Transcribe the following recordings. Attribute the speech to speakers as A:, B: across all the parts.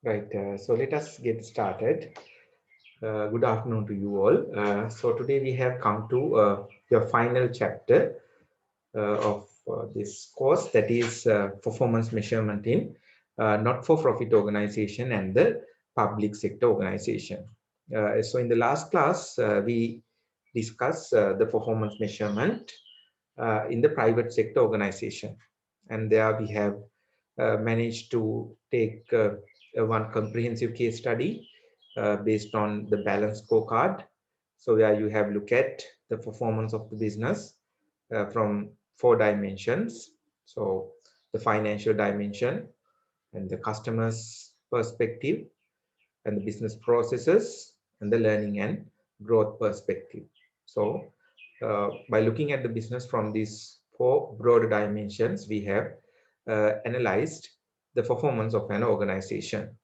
A: Right, so let us get started. Good afternoon to you all. So today we have come to the final chapter of this course, that is performance measurement in not-for-profit organization and the public sector organization. So in the last class, we discussed the performance measurement in the private sector organization. And there we have managed to take one comprehensive case study based on the balance scorecard. So where you have looked at the performance of the business from 4 dimensions. So the financial dimension and the customer's perspective and the business processes and the learning and growth perspective. So by looking at the business from these 4 broad dimensions, we have analyzed the performance of an organization.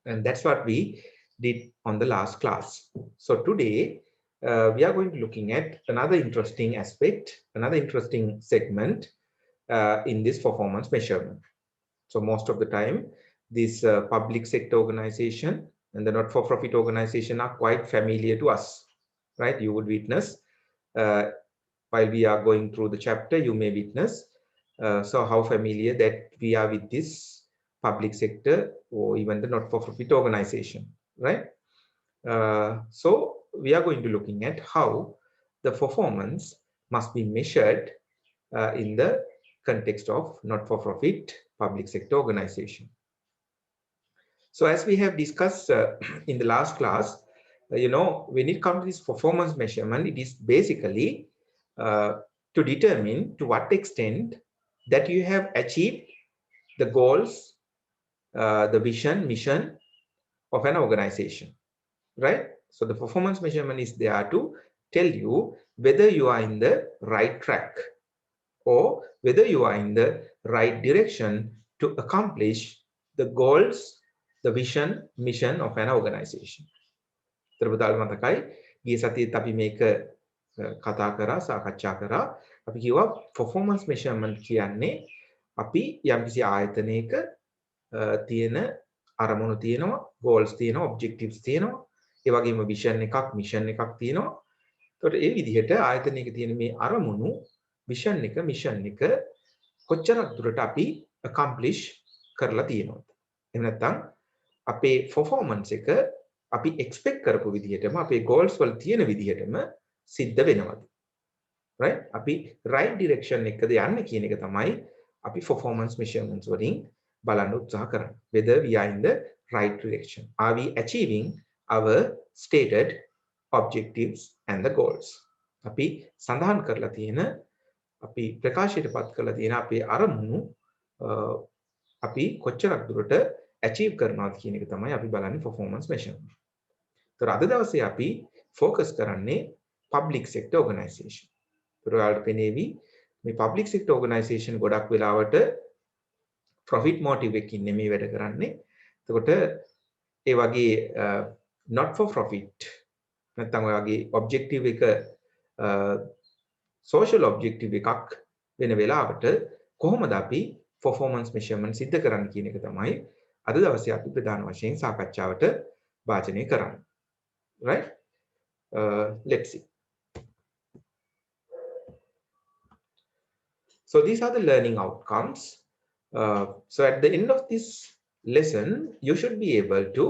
A: And that's what we did on the last class. So today, we are going to be looking at another interesting aspect, another interesting segment in this performance measurement. So most of the time, this public sector organization and the not-for-profit organization are quite familiar to us, right? You would witness while we are going through the chapter, you may witness so how familiar that we are with this public sector or even the not-for-profit organization, right? So we are going to looking at how the performance must be measured in the context of not-for-profit public sector organization. So as we have discussed in the last class, when it comes to this performance measurement, it is basically to determine to what extent that you have achieved the goals, the vision, mission of an organization, right? So the performance measurement is there to tell you whether you are in the right track or whether you are in the right direction to accomplish the goals, the vision, mission of an organization. terbetul මතකයි ගිය සතියේත් අපි මේක කතා කරා සාකච්ඡා කරා අපි කිව්වා performance measurement කියන්නේ අපි යම්කිසි ආයතනයක තියෙන අරමුණු තියෙනවා goals තියෙනවා objectives තියෙනවා ඒ වගේම vision එකක් mission එකක් තියෙනවා එතකොට ඒ විදිහට ආයතනයක තියෙන මේ අරමුණු vision එක mission එක කොච්චරක් දුරට අපි accomplish කරලා තියෙනවද එහෙම නැත්නම් අපේ performance එක අපි expect කරපු විදිහටම අපේ goals වල තියෙන විදිහටම සිද්ධ වෙනවද right අපි right direction එකද යන්නේ කියන එක තමයි අපි performance measurements වලින් බලන්න උත්සාහ කරන්නේ whether we are in the right direction are we achieving our stated objectives and the goals අපි සඳහන් කරලා තියෙන අපි ප්‍රකාශයටපත් කරලා තියෙන අපේ අරමුණු අපි කොච්චරක් දුරට achieve කරනවද කියන එක තමයි අපි බලන්නේ performance measurement. तर අද දවසේ අපි ફોકસ කරන්නේ public sector organization. ඒතර ඔයාලට පෙනේවි මේ public sector organization ගොඩක් වෙලාවට profit motive එකකින් නෙමෙයි වැඩ කරන්නේ. එතකොට ඒ වගේ not for profit නැත්නම් ඔයාගේ objective එක social objective එකක් වෙන වෙලාවට කොහොමද අපි performance measurement සිද්ධ කරන්න කියන එක තමයි අද දවසේ අපි ප්‍රධාන වශයෙන් සාකච්ඡාවට වාචනය කරන්නේ. Right? Let's see. So these are the learning outcomes. So at the end of this lesson, you should be able to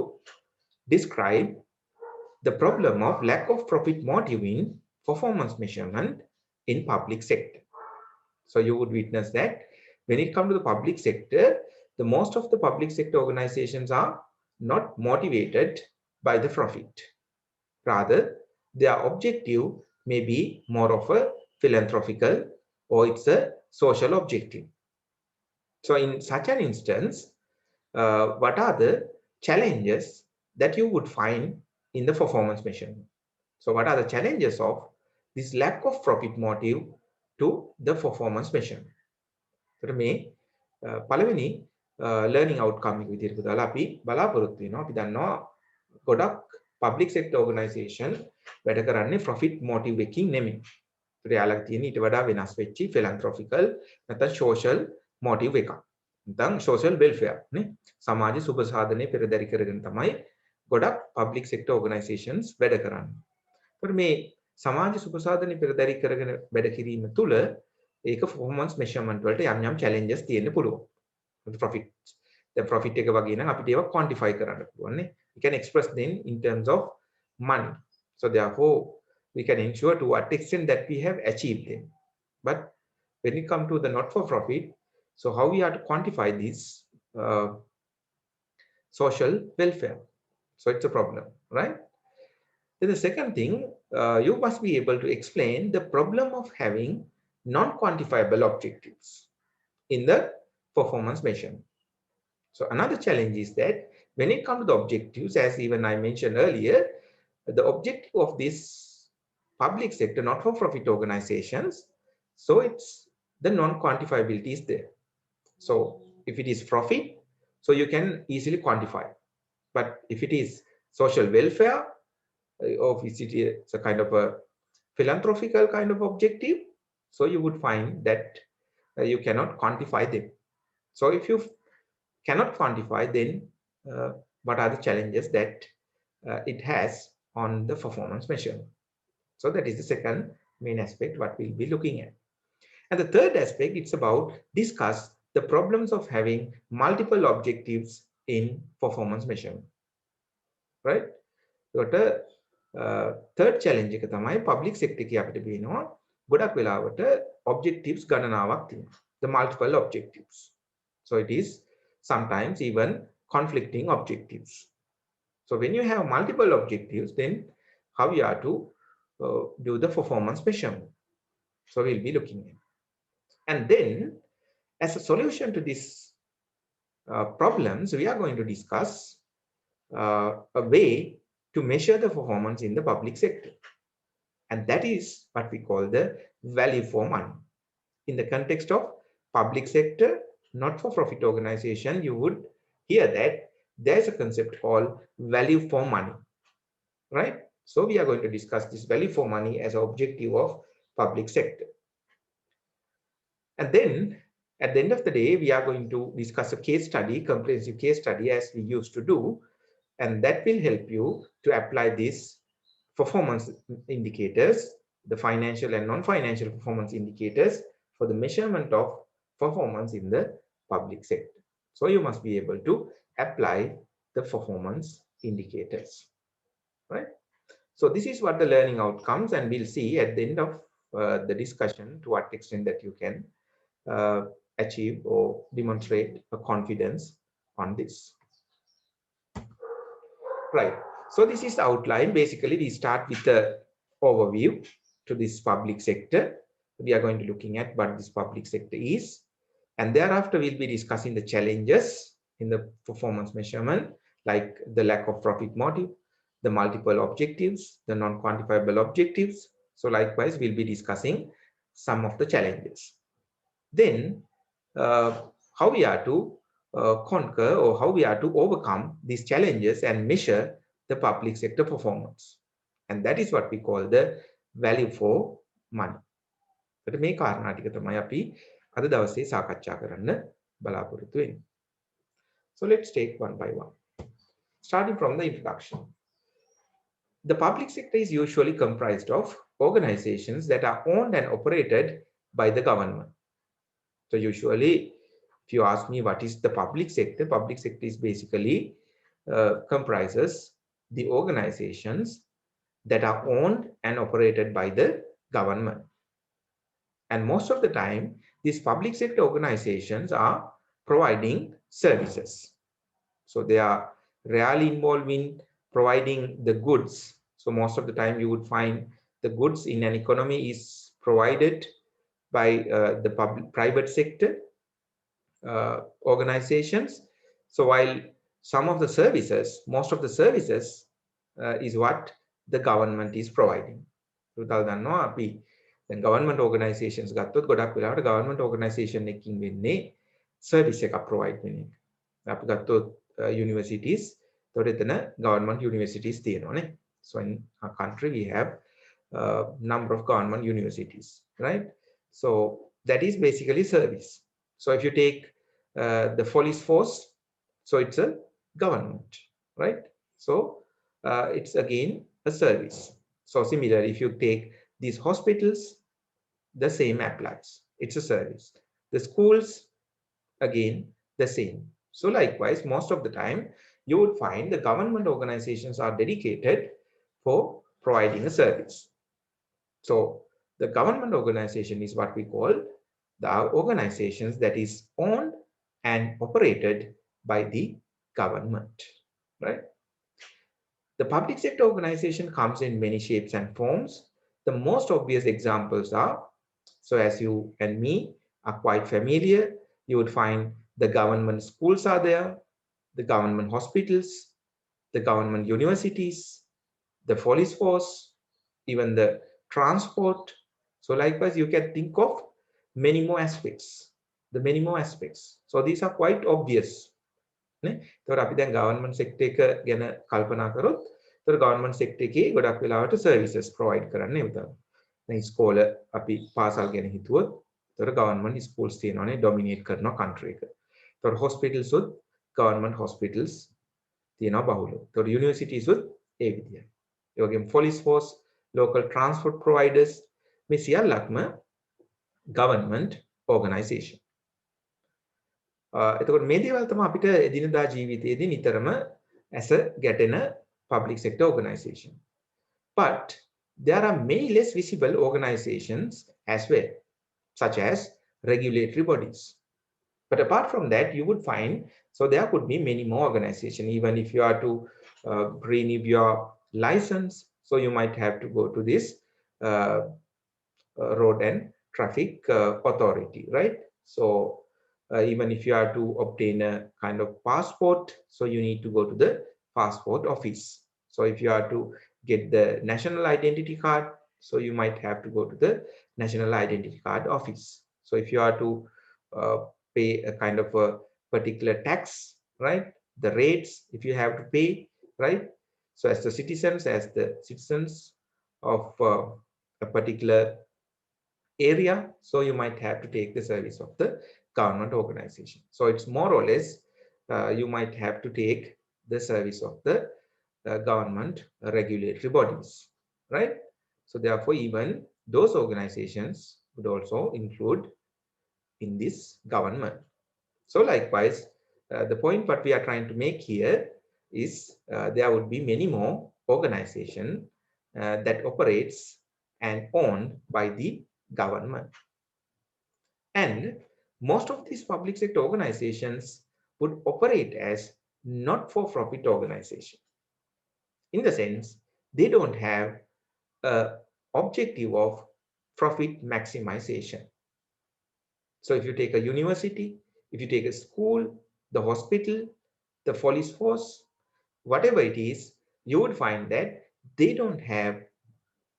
A: describe the problem of lack of profit motive in performance measurement in public sector. So you would witness that when it comes to the public sector, the most of the public sector organizations are not motivated by the profit. Rather, their objective may be more of a philanthropical or it's a social objective. So in such an instance, what are the challenges that you would find in the performance measurement? So what are the challenges of this lack of profit motive to the performance measurement? So මේ පළවෙනි learning outcome එක විදිහට දාලා අපි බලාපොරොත්තු වෙනවා අපි දන්නවා ගොඩක් public sector organization වැඩ කරන්නේ profit motive එකකින් නෙමෙයි. ඒත් යාළුවා තියෙන ඊට වඩා වෙනස් වෙච්චි philanthropical නැත්නම් social motive එකක්. නැත්නම් social welfare නේ සමාජ සුබ සාධනය පෙරදරි කරගෙන තමයි ගොඩක් public sector organizations වැඩ කරන්නේ. ඒකට මේ සමාජ සුබ සාධනය පෙරදරි කරගෙන වැඩ කිරීම තුළ ඒක performance measurement වලට යම් යම් challenges තියෙන්න පුළුවන්. profit the profit එක වගේ නම් අපිට ඒවා quantify කරන්න පුළුවන් නේ. We can express them in terms of money. So therefore we can ensure to what extent that we have achieved them. But when it comes to the not for profit, so how we have to quantify this social welfare? So it's a problem, right? Then the second thing, you must be able to explain the problem of having non-quantifiable objectives in the performance measurement. So another challenge is that when it comes to the objectives, as even I mentioned earlier, the objective of this public sector, not-for-profit organizations, so it's the non-quantifiability is there. So if it is profit, so you can easily quantify. But if it is social welfare, or if it is a kind of a philanthropical kind of objective, so you would find that you cannot quantify them. So if you cannot quantify, then what are the challenges that it has on the performance measurement? So that is the second main aspect what we'll be looking at. And the third aspect, it's about discuss the problems of having multiple objectives in performance measurement, right? So third challenge එක තමයි public sector එකේ අපිට වෙනවා ගොඩක් වෙලාවට objectives ගණනාවක් තියෙනවා, the multiple objectives. So it is sometimes even conflicting objectives. So when you have multiple objectives, then how you are to do the performance measurement? So we'll be looking at. And then as a solution to these problems, we are going to discuss a way to measure the performance in the public sector. And that is what we call the value for money. In the context of public sector, not-for-profit organization, you would hear that there's a concept called value for money, right? So we are going to discuss this value for money as an objective of public sector. And then at the end of the day, we are going to discuss a case study, comprehensive case study as we used to do. And that will help you to apply these performance indicators, the financial and non-financial performance indicators for the measurement of performance in the public sector. So you must be able to apply the performance indicators, right? So this is what the learning outcomes, and we'll see at the end of the discussion to what extent that you can achieve or demonstrate a confidence on this. Right. So this is the outline. Basically, we start with the overview to this public sector. We are going to looking at what this public sector is. And thereafter, we'll be discussing the challenges in the performance measurement, like the lack of profit motive, the multiple objectives, the non-quantifiable objectives. So likewise, we'll be discussing some of the challenges. Then, how we are to conquer or how we are to overcome these challenges and measure the public sector performance. And that is what we call the value for money. But මේ කාරණා ටික තමයි අපි අද දවසේ සාකච්ඡා කරන්න බලාපොරොත්තු වෙන්නේ. So let's take one by one. Starting from the introduction. The public sector is usually comprised of organizations that are owned and operated by the government. So usually, if you ask me what is the public sector is basically comprises the organizations that are owned and operated by the government. And most of the time, these public sector organizations are providing services. So they are rarely involved in providing the goods. So most of the time you would find the goods in an economy is provided by the private sector organizations. So while some of the services, most of the services is what the government is providing. Then government organizations ගත්තොත් ගොඩක් වෙලාවට government organization එකකින් වෙන්නේ service එකක් provide වෙන එක. අපි ගත්තොත් universities, ඒතකොට එතන government universities තියෙනවානේ. So in our country we have number of government universities, right? So that is basically service. So if you take the police force, so it's a government, right? So it's again a service. So similarly, if you take these hospitals, the same applies. It's a service. The schools, again, the same. So likewise, most of the time, you would find the government organizations are dedicated for providing a service. So the government organization is what we call the organizations that is owned and operated by the government, right? The public sector organization comes in many shapes and forms. The most obvious examples are, so as you and me are quite familiar, you would find the government schools are there, the government hospitals, the government universities, the police force, even the transport. So likewise, you can think of many more aspects, the many more aspects. So these are quite obvious. නේ ඒතකොට අපි දැන් government sector එක ගැන කල්පනා කරොත් ඒතකොට government sector එකේ ගොඩක් වෙලාවට සර්විසස් ප්‍රොවයිඩ් කරන්න ඒවතා දැන් ඉස්කෝල අපි පාසල් ගැන හිතුවොත් ඒතකොට ගවර්න්මන්ට් ස්කූල්ස් තියෙනවානේ ඩොමිනේට් කරනවා කන්ට්‍රි එක. ඒතකොට හොස්පිටල්ස් උත් ගවර්න්මන්ට් හොස්පිටල්ස් තියෙනවා බහුලව. ඒතකොට යුනිවර්සිටිස් උත් ඒ විදියයි. ඒ වගේම police force, local transport providers මේ සියල්ලක්ම government organization. එතකොට මේ දේවල් තමයි අපිට එදිනදා ජීවිතයේදී නිතරම ඇස ගැටෙන public sector organization. But there are many less visible organizations as well, such as regulatory bodies. But apart from that, you would find, so there could be many more organizations, even if you are to renew your license, so you might have to go to this road and traffic authority, right? So even if you are to obtain a kind of passport, so you need to go to the passport office. So if you are to get the national identity card, so you might have to go to the national identity card office. So if you are to pay a kind of a particular tax, right? The rates, if you have to pay, right? So as the citizens of a particular area, so you might have to take the service of the government organization. So it's more or less, you might have to take the service of the government regulatory bodies, right? So therefore, even those organizations would also include in this government. So likewise, the point what we are trying to make here is there would be many more organizations that operates and owned by the government. And most of these public sector organizations would operate as not-for-profit organizations. In the sense, they don't have an objective of profit maximization. So if you take a university, if you take a school, the hospital, the police force, whatever it is, you would find that they don't have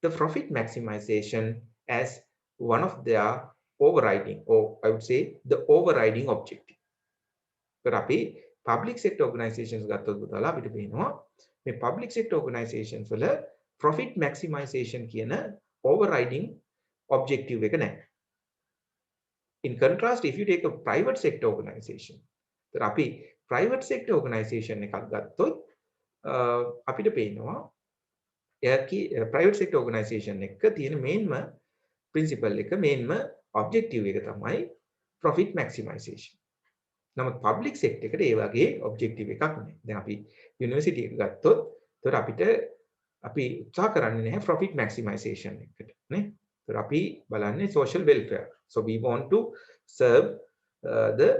A: the profit maximization as one of their overriding, or I would say the overriding objective. But අපි public sector organizations ගත්තොත් පුතාලා අපිට පේනවා මේ public sector organizations වල profit maximization කියන overriding objective එක නැහැ. In contrast, if you take a private sector organization, then අපි private sector organization එකක් ගත්තොත් අපිට පේනවා එයාගේ private sector organization එක තියෙන මේන්ම principle එක මේන්ම objective එක තමයි profit maximization. නමුත් public sector එකට ඒ වගේ objective එකක් නැහැ. දැන් අපි university එක ගත්තොත් ඒතර අපිට අපි උත්සාහ කරන්නේ නැහැ profit maximization එකට නේ. ඒතර අපි බලන්නේ social welfare. So we want to serve the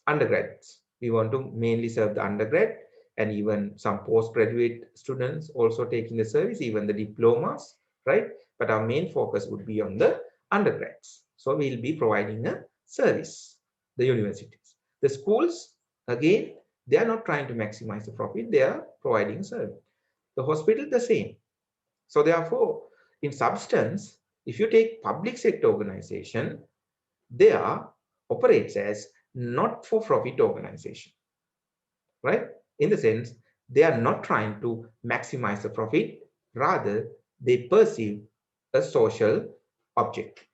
A: undergrads. We want to mainly serve the undergrad and even some postgraduate students also taking the service, even the diplomas, right? But our main focus would be on the undergrads. So we'll be providing a service, the universities. The schools, again, they are not trying to maximize the profit, they are providing service. The hospital, the same. So therefore, in substance, if you take public sector organization, they are operates as not-for-profit organization, right? In the sense, they are not trying to maximize the profit, rather they perceive a social objective.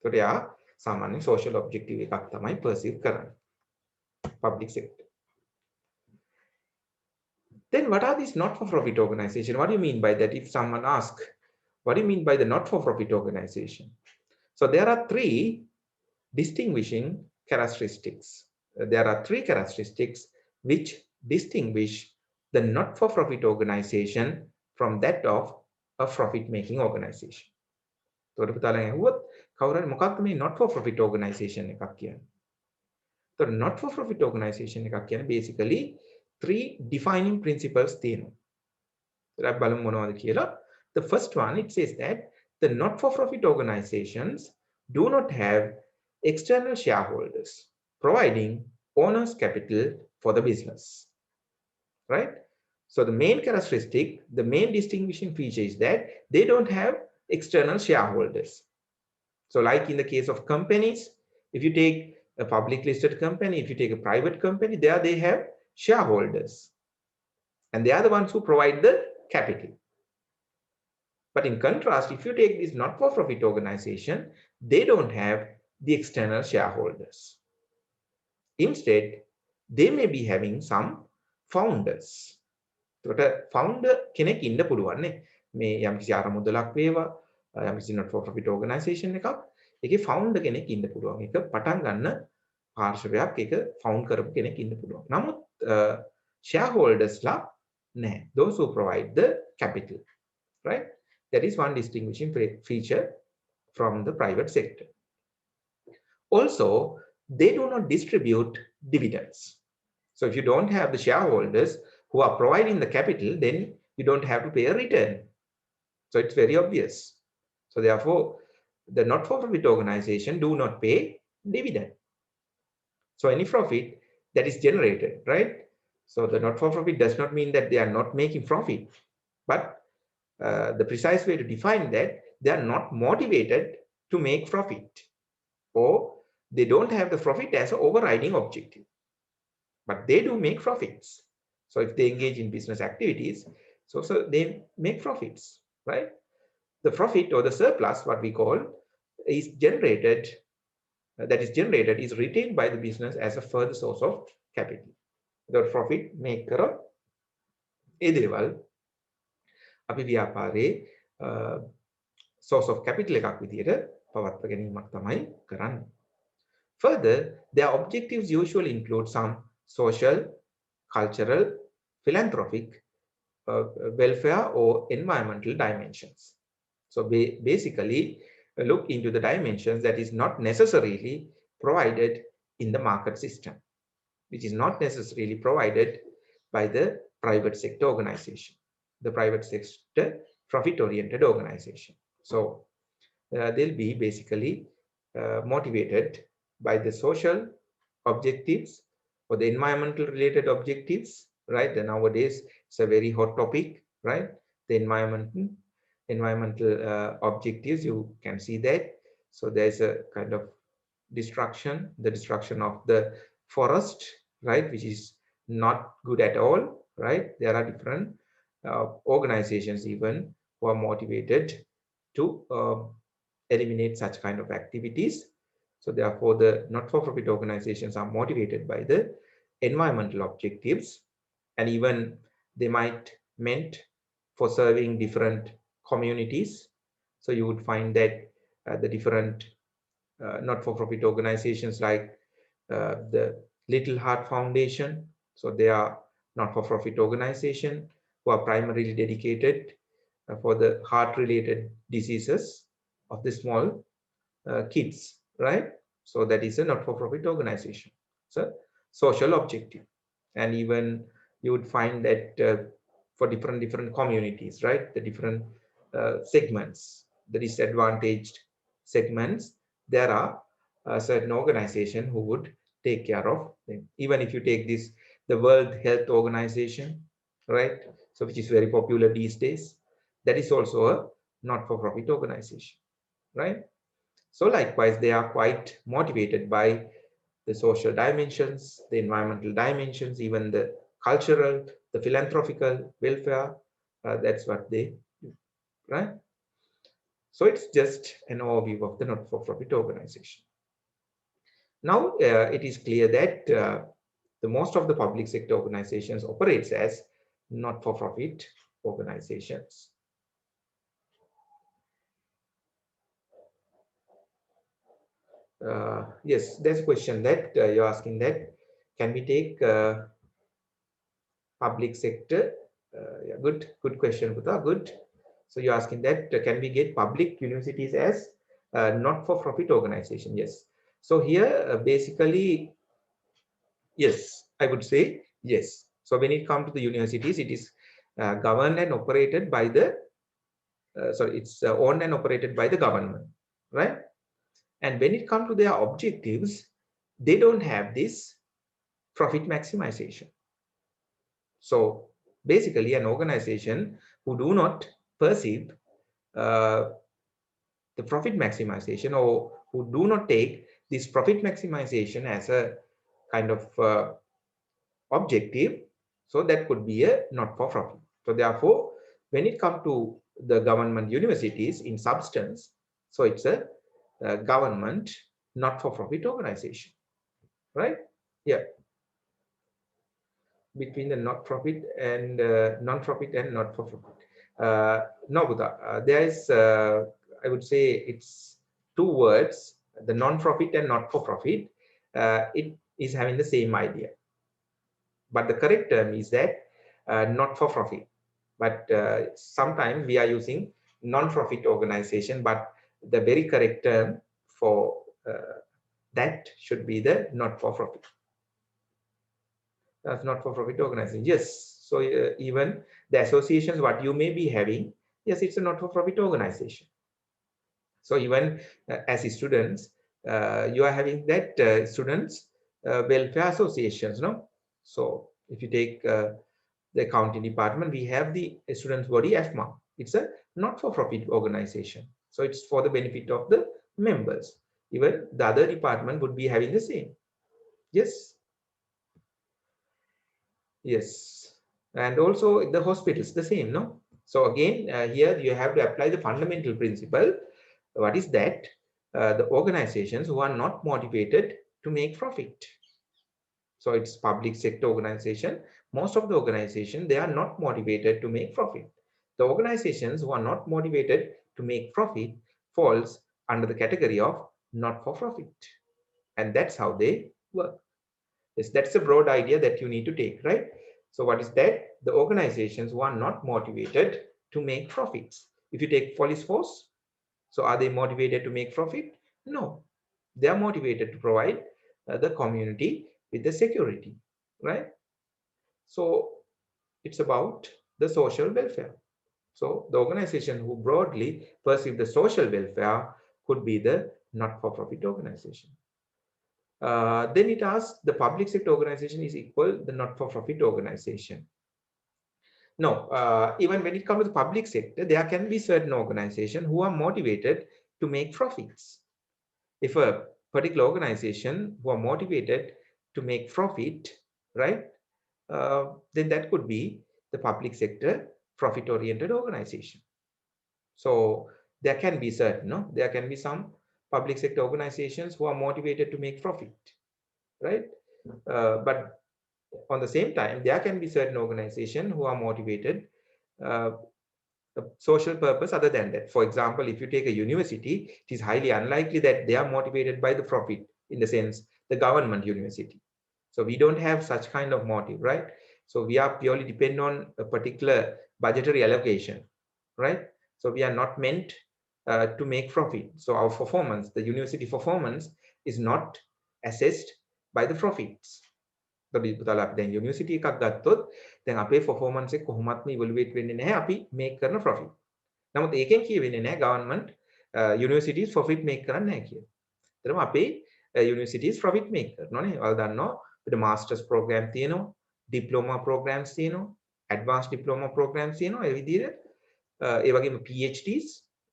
A: So they are සාමාන්‍ය social objective එකක් තමයි perceive කරන්නේ public sector. Then what are these not-for-profit organizations? What do you mean by that? If someone asks, what do you mean by the not-for-profit organization? So there are three distinguishing characteristics. There are three characteristics which distinguish the not-for-profit organization from that of a profit-making organization. not-for-profit organization එකක් කියන්නේ. So not-for-profit organization එකක් කියන්නේ basically three defining principles තියෙනවා. අපි බලමු මොනවද කියලා. The first one, it says that the not-for-profit organizations do not have external shareholders providing owners capital for the business, right? So the main characteristic, the main distinguishing feature is that they don't have external shareholders. So like in the case of companies, if you take a public listed company, if you take a private company, there they have shareholders and they are the ones who provide the capital. But in contrast, if you take this not-for-profit organization, they don't have the external shareholders. Instead, they may be having some founders. So founder කෙනෙක් ඉන්න පුළුවන් නේ. මේ යම්කිසි ආරමුදලක් වේවා, යම්කිසි not-for-profit organization එකක්, ඒකේ founder කෙනෙක් ඉන්න පුළුවන්. ඒක පටන් ගන්න පාර්ශවයක් ඒක found කරපු කෙනෙක් ඉන්න පුළුවන්. නමුත් shareholders ලා නැහැ. Those who provide the capital, right? That is one distinguishing feature from the private sector. Also, they do not distribute dividends. So if you don't have the shareholders who are providing the capital, then you don't have to pay a return. So it's very obvious. So therefore, the not-for-profit organization do not pay dividend. So any profit that is generated, right? So the not-for-profit does not mean that they are not making profit, but the precise way to define that, they are not motivated to make profit, or they don't have the profit as an overriding objective, but they do make profits. So if they engage in business activities, so they make profits, right? The profit or the surplus, what we call, is generated, is retained by the business as a further source of capital. The profit maker ඒ දේවල් අපි ව්‍යාපාරයේ source of capital එකක් විදියට පවත්ව ගැනීමක් තමයි කරන්නේ. Further, their objectives usually include some social, cultural, philanthropic, welfare or environmental dimensions. So basically look into the dimensions that is not necessarily provided in the market system, which is not necessarily provided by the private sector organization, the private sector profit-oriented organization. So they'll be basically motivated by the social objectives or the environmental related objectives, right? And nowadays it's a very hot topic, right? The environmental objectives, you can see that. So there's a kind of the destruction of the forest, right? Which is not good at all, right? There are different organizations even who are motivated to eliminate such kind of activities. So therefore, the not-for-profit organizations are motivated by the environmental objectives, and even they might meant for serving different communities. So you would find that the different not-for-profit organizations like the Little Heart Foundation, so they are not-for-profit organization who are primarily dedicated for the heart-related diseases of the small kids, right? So that is a not-for-profit organization. So social objective. And even you would find that for different communities, right? The different segments, the disadvantaged segments, there are a certain organization who would take care of them. Even if you take this, the World Health Organization, right? So which is very popular these days, that is also a not-for-profit organization, right? So likewise, they are quite motivated by the social dimensions, the environmental dimensions, even the cultural, the philanthropical, welfare, that's what they do, right? So it's just an overview of the not-for-profit organization. Now it is clear that the most of the public sector organizations operates as not-for-profit organizations. Yes, there's a question that you're asking that can we take public sector? Yeah, good question, Buddha. Good. So you're asking that can we get public universities as not-for-profit organization? Yes. So here basically, yes, I would say yes. So when it comes to the universities, it is governed and operated by the sorry, it's owned and operated by the government, right? And when it comes to their objectives, they don't have this profit maximization. So basically, an organization who do not perceive uh, the profit maximization, or who do not take this profit maximization as a kind of objective, so that could be a not-for-profit. So therefore, when it comes to the government universities in substance, so it's a government not-for-profit organization, right? Yeah, between the not-profit and non-profit and not-for-profit. No, Buddha, there is, I would say it's two words, the non-profit and not-for-profit. It is having the same idea. But the correct term is that not-for-profit. But sometimes we are using non-profit organization, but the very correct term for that should be the not-for-profit. That's not-for-profit organization. Yes. So even the associations, what you may be having, yes, it's a not-for-profit organization. So even as students, you are having that students welfare associations, no? So if you take the accounting department, we have the students body AFMA. It's a not-for-profit organization. So it's for the benefit of the members. Even the other department would be having the same. Yes. Yes. And also the hospitals, the same, no? So again, here you have to apply the fundamental principle. What is that? The organizations who are not motivated to make profit. So it's public sector organization. Most of the organization, they are not motivated to make profit. The organizations who are not motivated to make profit falls under the category of not for profit. And that's how they work. Yes, that's a broad idea that you need to take, right? So what is that? The organizations who are not motivated to make profits. If you take police force, so are they motivated to make profit? No, they are motivated to provide the community with the security, right? So it's about the social welfare. So the organization who broadly perceive the social welfare could be the not-for-profit organization. Then it asks the public sector organization is equal the not-for-profit organization. No, even when it comes to the public sector, there can be certain organizations who are motivated to make profits. If a particular organization who are motivated to make profit, right, then that could be the public sector profit-oriented organization. So there can be certain, no, there can be some public sector organizations who are motivated to make profit, right? But on the same time, there can be certain organizations who are motivated social purpose other than that. For example, if you take a university, it is highly unlikely that they are motivated by the profit, in the sense the government university. So we don't have such kind of motive, right? So we are purely depend on a particular budgetary allocation, right? So we are not meant to make profit. So our performance, the university performance, is not assessed by the profits. පුතාලා අපි දැන් university එකක් ගත්තොත් දැන් අපේ performance එක කොහොමත්ම evaluate වෙන්නේ නැහැ අපි make කරන profit. නමුත් ඒකෙන් කියවෙන්නේ නැහැ government universities profit make කරන්නේ නැහැ කියලා. ඒතරම අපේ universities profit make කරනවානේ. ඔයාලා දන්නවා අපිට masters program තියෙනවා, diploma programs තියෙනවා, advanced diploma programs තියෙනවා. ඒ විදිහට ඒ වගේම PhDs.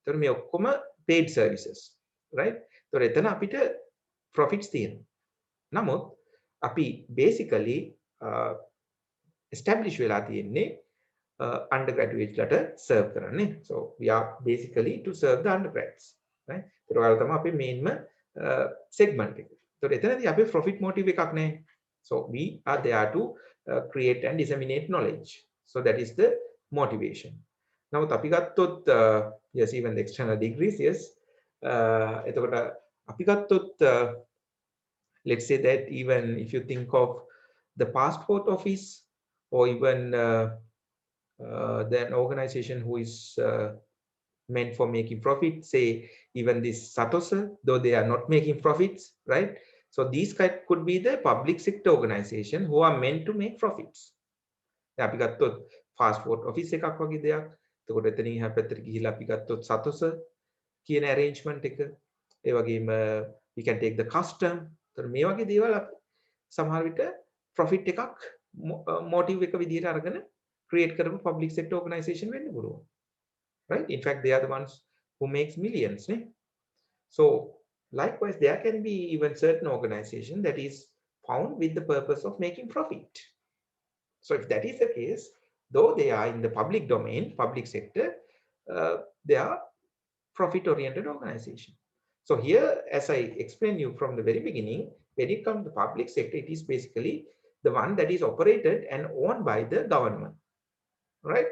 A: ඒතර මේ ඔක්කොම paid services, right? ඒතර එතන අපිට profits තියෙනවා. නමුත් අපි basically establish වෙලා තියෙන්නේ undergraduate ලට serve කරන්නේ. So we are basically to serve the undergrads, right? ඒක ඔයාලා තමයි අපේ main segment එක. So එතනදී අපි profit motive එකක් නැහැ. So we are there to create and disseminate knowledge. So that is the motivation. නමුත් අපි ගත්තොත් yes, even the external degrees, yes. එතකොට අපි ගත්තොත් let's say that even if you think of the passport office or even an organization who is meant for making profit, say even this Satosa, though they are not making profits, right? So these could be the public sector organization who are meant to make profits. අපි ගත්තොත් passport office එකක් වගේ දෙයක්. එතකොට එතනින් එහා පැත්තට ගිහිල්ලා අපි ගත්තොත් Satosa කියන arrangement එක. ඒ වගේම we can take the custom. එතකොට මේ වගේ දේවල් අපි සමහර විට profit එකක් motive එක විදිහට අරගෙන create කරපු public sector organization වෙන්න පුළුවන්. Right? In fact, they are the ones who makes millions. So likewise, there can be even certain organization that is found with the purpose of making profit. So if that is the case, though they are in the public domain, public sector, they are profit-oriented organization. So here, as I explained you from the very beginning, when it comes to the public sector, it is basically the one that is operated and owned by the government, right?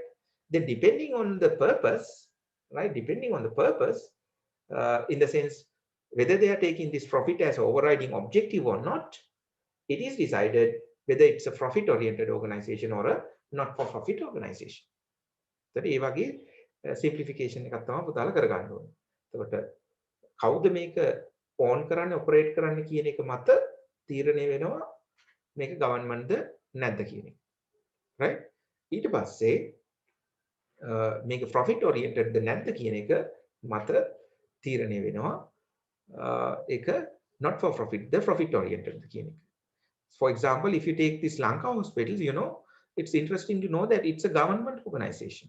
A: Then depending on the purpose, right? Depending on the purpose, in the sense whether they are taking this profit as an overriding objective or not, it is decided whether it's a profit-oriented organization or a not-for-profit organization. So ඒ වගේ simplification එකක් තමයි පුතාලා කරගන්න ඕනේ. එතකොට කවුද මේක ඕන් කරන්නේ ඔපරේට් කරන්නේ කියන එක මත තීරණය වෙනවා මේක ගවර්න්මන්ට්ද නැද්ද කියන එක. right? ඊට පස්සේ මේක profit oriented ද නැද්ද කියන එක මත තීරණය වෙනවා ඒක not for profit the profit oriented ද කියන එක. For example, if you take this Lanka hospitals, you know, it's interesting to know that it's a government organization.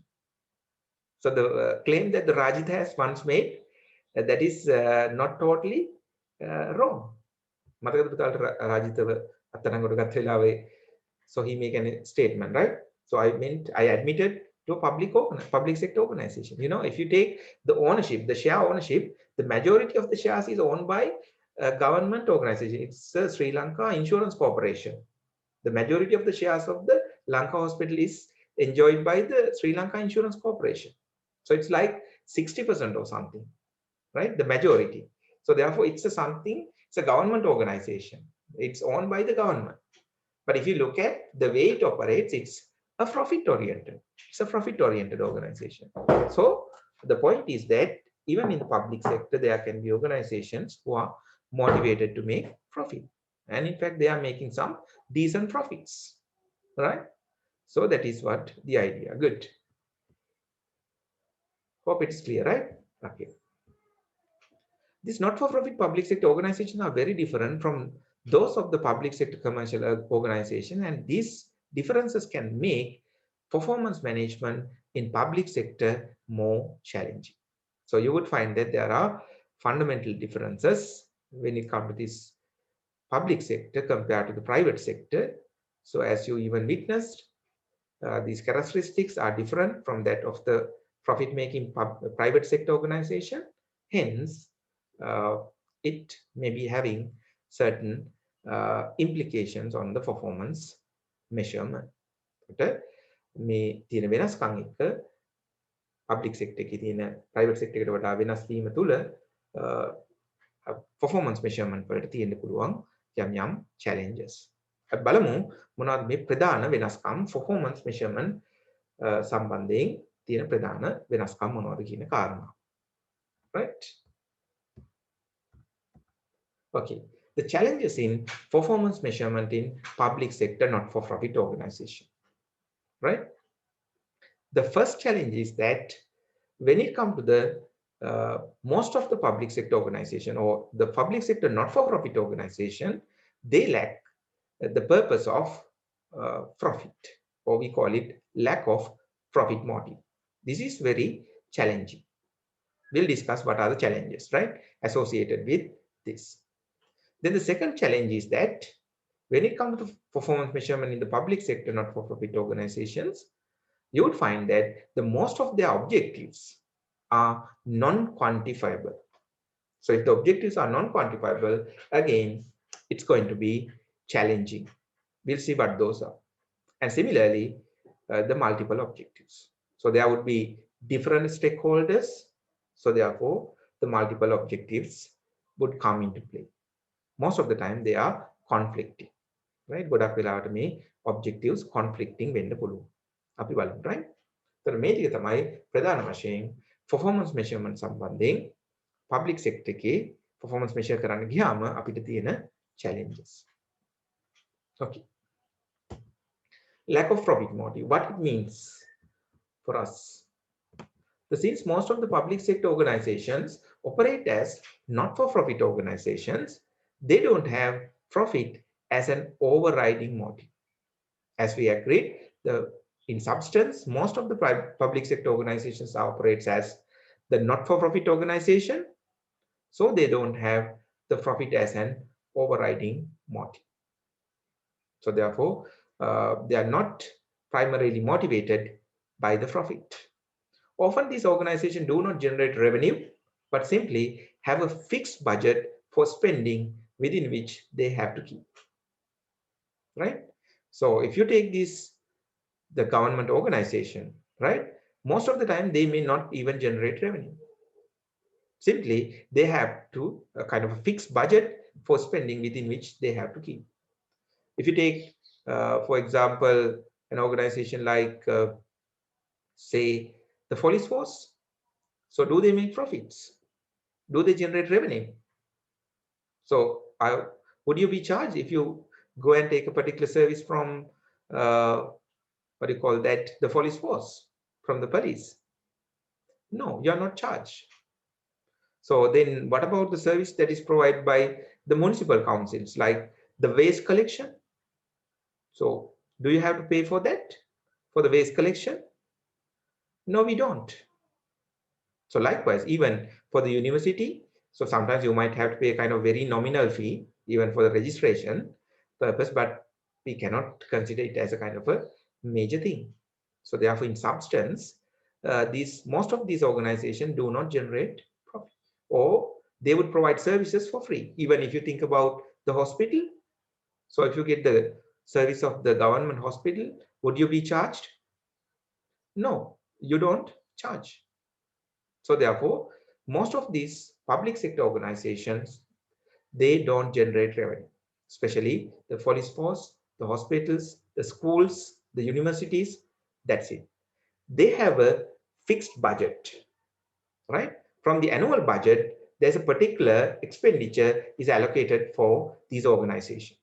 A: So the claim that the Rajit has once made, that is not totally wrong. So he made a statement, right? So I admitted to a public sector organization. You know, if you take the ownership, the share ownership, the majority of the shares is owned by a government organization. It's a Sri Lanka Insurance Corporation. The majority of the shares of the Lanka hospital is enjoyed by the Sri Lanka Insurance Corporation. So it's like 60% or something, right? The majority. So therefore, it's a government organization. It's owned by the government. But if you look at the way it operates, it's a profit-oriented. It's a profit-oriented organization. So the point is that even in the public sector, there can be organizations who are motivated to make profit. And in fact, they are making some decent profits, right? So that is what the idea. Good. Hope it's clear, right? Okay. These not-for-profit public sector organizations are very different from those of the public sector commercial organization, and these differences can make performance management in public sector more challenging. So you would find that there are fundamental differences when it comes to this public sector compared to the private sector. So as you even witnessed, these characteristics are different from that of the profit-making private sector organization. Hence, it may be having certain implications on the performance measurement. මේ තියෙන වෙනස්කම් එක්ක public sector එකේ තියෙන private sector එකට වඩා වෙනස් වීම තුල performance measurement වලට තියෙන්න පුළුවන් යම් challenges. අපි බලමු මොනවද මේ ප්‍රධාන වෙනස්කම් performance measurement සම්බන්ධයෙන් තියෙන ප්‍රධාන වෙනස්කම් මොනවද කියන කාරණා. Right? Okay. The challenges in performance measurement in public sector not-for-profit organization. Right? The first challenge is that when it comes to the most of the public sector organization or the public sector not-for-profit organization, they lack the purpose of profit, or we call it lack of profit motive. This is very challenging. We'll discuss what are the challenges, right, associated with this. Then the second challenge is that when it comes to performance measurement in the public sector not-for-profit organizations, you would find that the most of their objectives are non-quantifiable. So if the objectives are non-quantifiable, again, it's going to be challenging. We'll see what those are. And similarly, the multiple objectives. So there would be different stakeholders. So therefore, the multiple objectives would come into play. Most of the time, they are conflicting, right? ගොඩක් වෙලාවට මේ objectives conflicting වෙන්න පුළුවන්. අපි බලමු, right? तर මේ ටික තමයි ප්‍රධාන වශයෙන් performance measurement සම්බන්ධයෙන් public sector එකේ performance measure කරන්න ගියාම අපිට තියෙන challenges. Okay. Lack of profit motive. What it means for us? Since most of the public sector organizations operate as not-for-profit organizations, they don't have profit as an overriding motive. As we agreed, in substance, most of the public sector organizations operates as the not-for-profit organization, so they don't have the profit as an overriding motive. So therefore, they are not primarily motivated by the profit. Often these organizations do not generate revenue, but simply have a fixed budget for spending within which they have to keep. Right? So if you take the government organization, right? Most of the time they may not even generate revenue. Simply they have to kind of a fixed budget for spending within which they have to keep. If you take, for example, an organization like, say, the police force. So do they make profits? Do they generate revenue? So would you be charged if you go and take a particular service from, what do you call that, the police force, from the police? No, you're not charged. So then what about the service that is provided by the municipal councils, like the waste collection? So do you have to pay for that, for the waste collection? No, we don't. So likewise, even for the university, so sometimes you might have to pay a kind of very nominal fee, even for the registration purpose, but we cannot consider it as a kind of a major thing. So therefore, in substance, most of these organizations do not generate profit, or they would provide services for free. Even if you think about the hospital, so if you get the service of the government hospital, would you be charged? No, you don't charge. So therefore, most of these public sector organizations, they don't generate revenue, especially the police force, the hospitals, the schools, the universities. That's it. They have a fixed budget, right? From the annual budget, there's a particular expenditure is allocated for these organizations,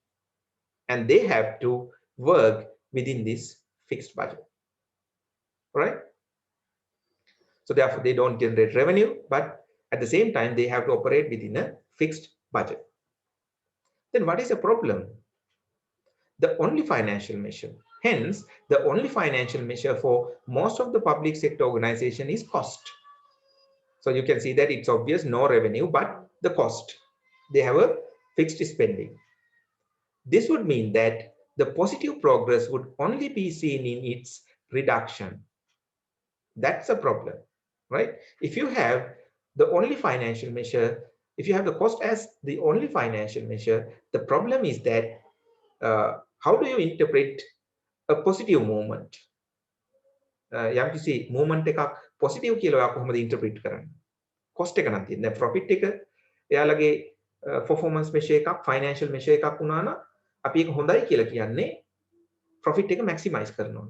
A: and they have to work within this fixed budget, right? So therefore, they don't generate revenue, but at the same time, they have to operate within a fixed budget. Then what is the problem? The only financial measure. Hence, the only financial measure for most of the public sector organization is cost. So you can see that it's obvious, no revenue, but the cost. They have a fixed spending. This would mean that the positive progress would only be seen in its reduction. That's a problem, right? If you have the only financial measure, if you have the cost as the only financial measure, the problem is that how do you interpret a positive movement? යම්කිසි movement එකක් positive කියලා ඔයා කොහොමද interpret කරන්නේ? cost එක නම් තියෙන්නේ. profit එක එයාලගේ performance measure එකක්, financial measure එකක් වුණා නම් අපි ඒක හොඳයි කියලා කියන්නේ profit එක maximize කරනවා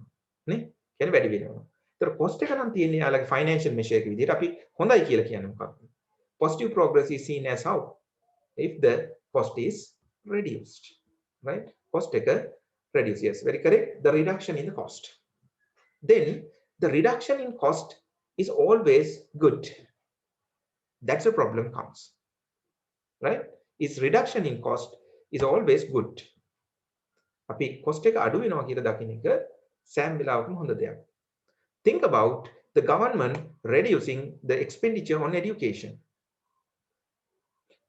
A: නේ? කියන්නේ වැඩි වෙනවා. ඒතර cost එක නම් තියෙන්නේ එයාලගේ financial measure එක විදිහට අපි හොඳයි කියලා කියන්නේ මොකක්ද? Positive progress is seen as how? If the cost is reduced, right? Cost එක reduce, yes, very correct. The reduction in the cost. Then the reduction in cost is always good. That's the problem comes, right? Its reduction in cost is always good. අපි cost එක අඩු වෙනවා කියලා දකින්න එක සෑම වෙලාවකම හොඳ දෙයක්. Think about the government reducing the expenditure on education.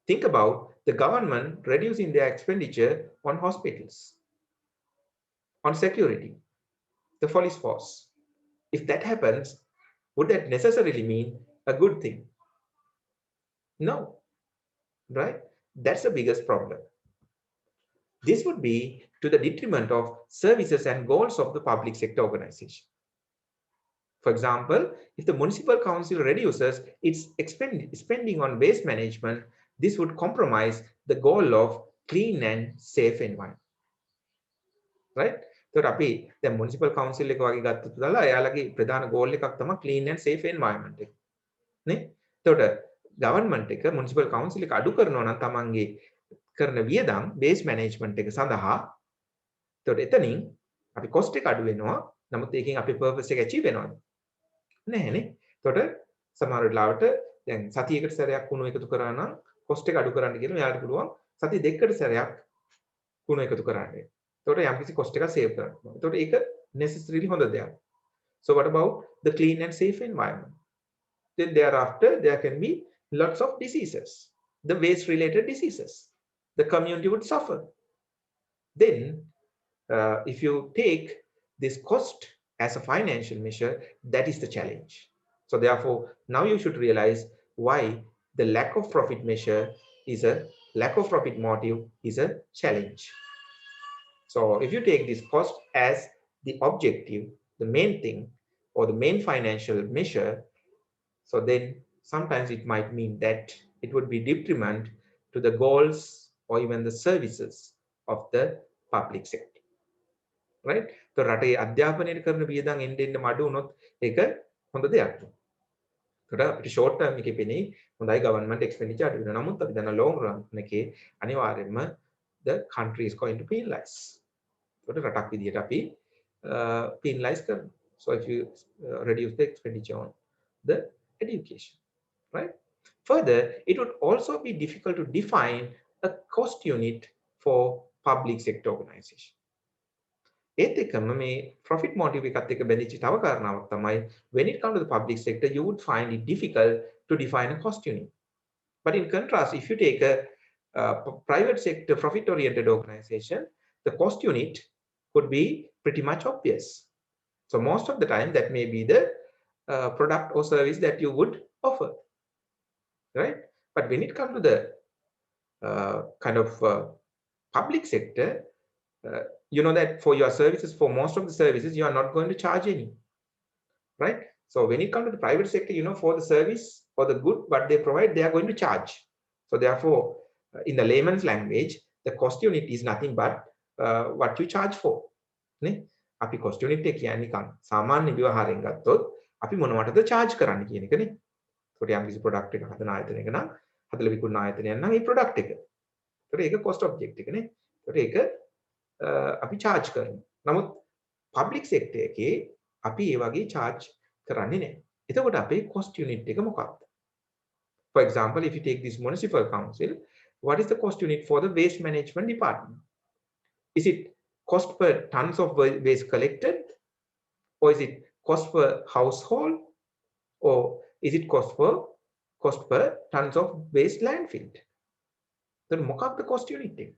A: Think about the government reducing their expenditure on hospitals, on security, the police force. If that happens, would that necessarily mean a good thing? No, right? That's the biggest problem. This would be to the detriment of services and goals of the public sector organization. For example, if the municipal council reduces its spending on waste management, this would compromise the goal of clean and safe environment. Right? So, the municipal council එක වගේ ගත්තොත් දාලා එයාලගේ ප්‍රධාන goal එකක් තමයි clean and safe environment එක. නේ? එතකොට government එක municipal council එක අඩු කරනවා නම් තමන්ගේ කරන වියදම් waste management එක සඳහා එතකොට එතනින් අපි cost එක අඩු වෙනවා. නමුත් ඒකෙන් අපේ purpose එක achieve වෙනවද? නැහැනේ. එතකොට සමහර වෙලාවට දැන් සතියකට සැරයක් කුණු එකතු කරා නම් cost එක අඩු කරන්න කියලා මෙයාලට පුළුවන් සතිය දෙකකට සැරයක් කුණු එකතු කරන්න. එතකොට යම්කිසි cost එකක් save කරනවා. එතකොට ඒක necessarily හොඳ දෙයක්. So what about the clean and safe environment? Then thereafter there can be lots of diseases, the waste related diseases. The community would suffer. Then if you take this cost as a financial measure, that is the challenge. So therefore, now you should realize why the lack of profit measure is a lack of profit motive is a challenge. So if you take this cost as the objective, the main thing, or the main financial measure, so then sometimes it might mean that it would be detriment to the goals or even the services of the public sector. Right? So රටේ අධ්‍යාපනයේ කරන වියදම් එන්න මඩු වුණොත් ඒක හොඳ දෙයක්. ඒකට අපිට short term එකේ පෙනේ හොඳයි government expenditure අඩු වෙනවා. නමුත් අපි දන්න long run එකේ අනිවාර්යයෙන්ම the country is going to penalize. ඒකට රටක් විදියට අපි penalize කරනවා. So if you reduce the expenditure on the education, right? Further, it would also be difficult to define a cost unit for public sector organization. ඒත් එකම මේ profit motive එකත් එක්ක බැඳිච්ච තව කාරණාවක් තමයි when it comes to the public sector you would find it difficult to define a cost unit. But in contrast, if you take a private sector profit oriented organization, the cost unit could be pretty much obvious. So most of the time that may be the product or service that you would offer, right? But when it comes to the kind of public sector, you know that for your services, for most of the services, you are not going to charge any, right? So when it comes to the private sector, you know, for the service or the good what they provide, they are going to charge. So therefore, in the layman's language, the cost unit is nothing but what you charge for. නේ? අපි cost unit එක කියන්නේ නිකන් සාමාන්‍ය ව්‍යවහාරයෙන් ගත්තොත් අපි මොනවටද charge කරන්න කියන එකනේ. ඒකට යම් කිසි product එකක් හදන ආයතනයක නම් හදලා විකුණන ආයතනයක් නම් ඒ product එක. ඒකට ඒක cost object එකනේ. ඒකට ඒක අපි charge කරනවා. නමුත් public sector එකේ අපි ඒ වගේ charge කරන්නේ නැහැ. එතකොට අපේ cost unit එක මොකක්ද? For example, if you take this municipal council, what is the cost unit for the waste management department? Is it cost per tons of waste collected, or is it cost per household, or is it cost per tons of waste landfilled? Then මොකක්ද cost unit එක?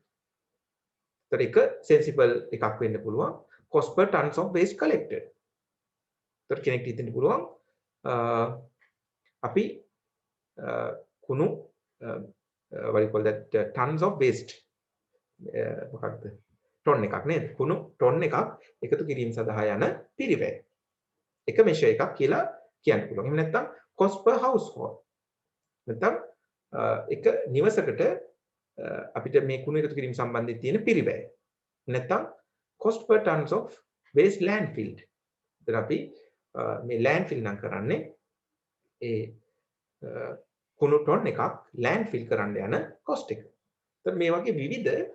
A: ඒතර එක sensible එකක් වෙන්න පුළුවන් cost per tons of waste collected. ඒතර කෙනෙක්ට හිතෙන්න පුළුවන් අපි කුණු what do you call that tons of waste මොකක්ද ටොන් එකක් නේද? කුණු ටොන් එකක් එකතු කිරීම සඳහා යන පිරිවැය. එක මෙෂර් එකක් කියලා කියන්න පුළුවන්. එහෙම නැත්නම් cost per household. නැත්නම් එක නිවසකට අපිට මේ කුණු එකතු කිරීම සම්බන්ධයෙන් තියෙන පිරිවැය. නැත්නම් cost per tons of waste landfilled. දැන් අපි මේ landfill නම් කරන්නේ ඒ කුණු ටොන් එකක් landfill කරන්න යන cost එක. ඒත් මේ වගේ විවිධ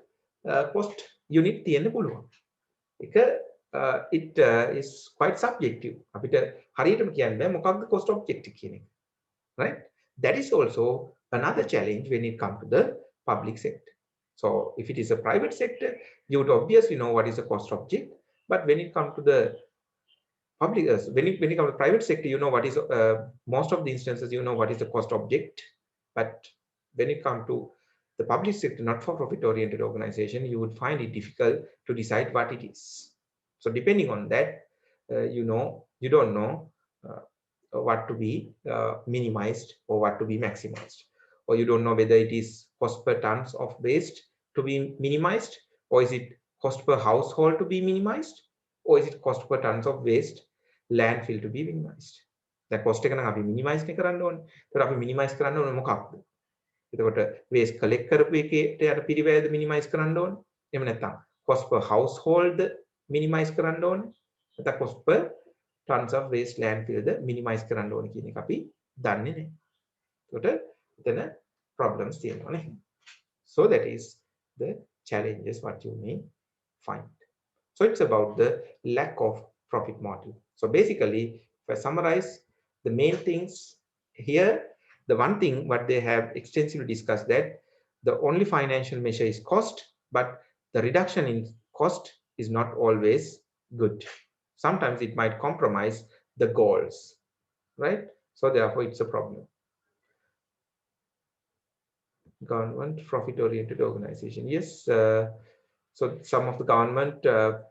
A: cost unit තියෙන්න පුළුවන්. ඒක it is quite subjective. අපිට හරියටම කියන්න බෑ මොකක්ද cost objective කියන එක. Right? That is also another challenge when it comes to the public sector. So if it is a private sector, you would obviously know what is the cost object. But when it comes to the public, when it comes to private sector, you know what is most of the instances you know what is the cost object. But when it comes to the public sector, not for profit oriented organization, you would find it difficult to decide what it is. So depending on that, you don't know what to be minimized or what to be maximized, or you don't know whether it is cost per tons of waste to be minimized Or is it cost per household to be minimized? Or is it cost per tons of waste landfill to be minimized? දැන් cost එක නම් අපි minimize නේ කරන්න ඕනේ. ඒතර අපි minimize කරන්න ඕනේ මොකක්ද? එතකොට waste collect කරපු එකේට යට පිරිවැයද minimize කරන්න ඕනේ. එහෙම නැත්නම් cost per household minimize කරන්න ඕනේ. නැත්නම් cost per tons of waste landfill the minimize කරන්න ඕනේ කියන එක අපි දන්නේ නැහැ. එතකොට එතන problems තියෙනවා නේ. So that is the challenges what you may find. So it's about the lack of profit motive. So basically, if I summarize the main things here, the one thing what they have extensively discussed that the only financial measure is cost, but the reduction in cost is not always good. Sometimes it might compromise the goals, right? So therefore it's a problem. Government profit-oriented organization. Yes. So some of the government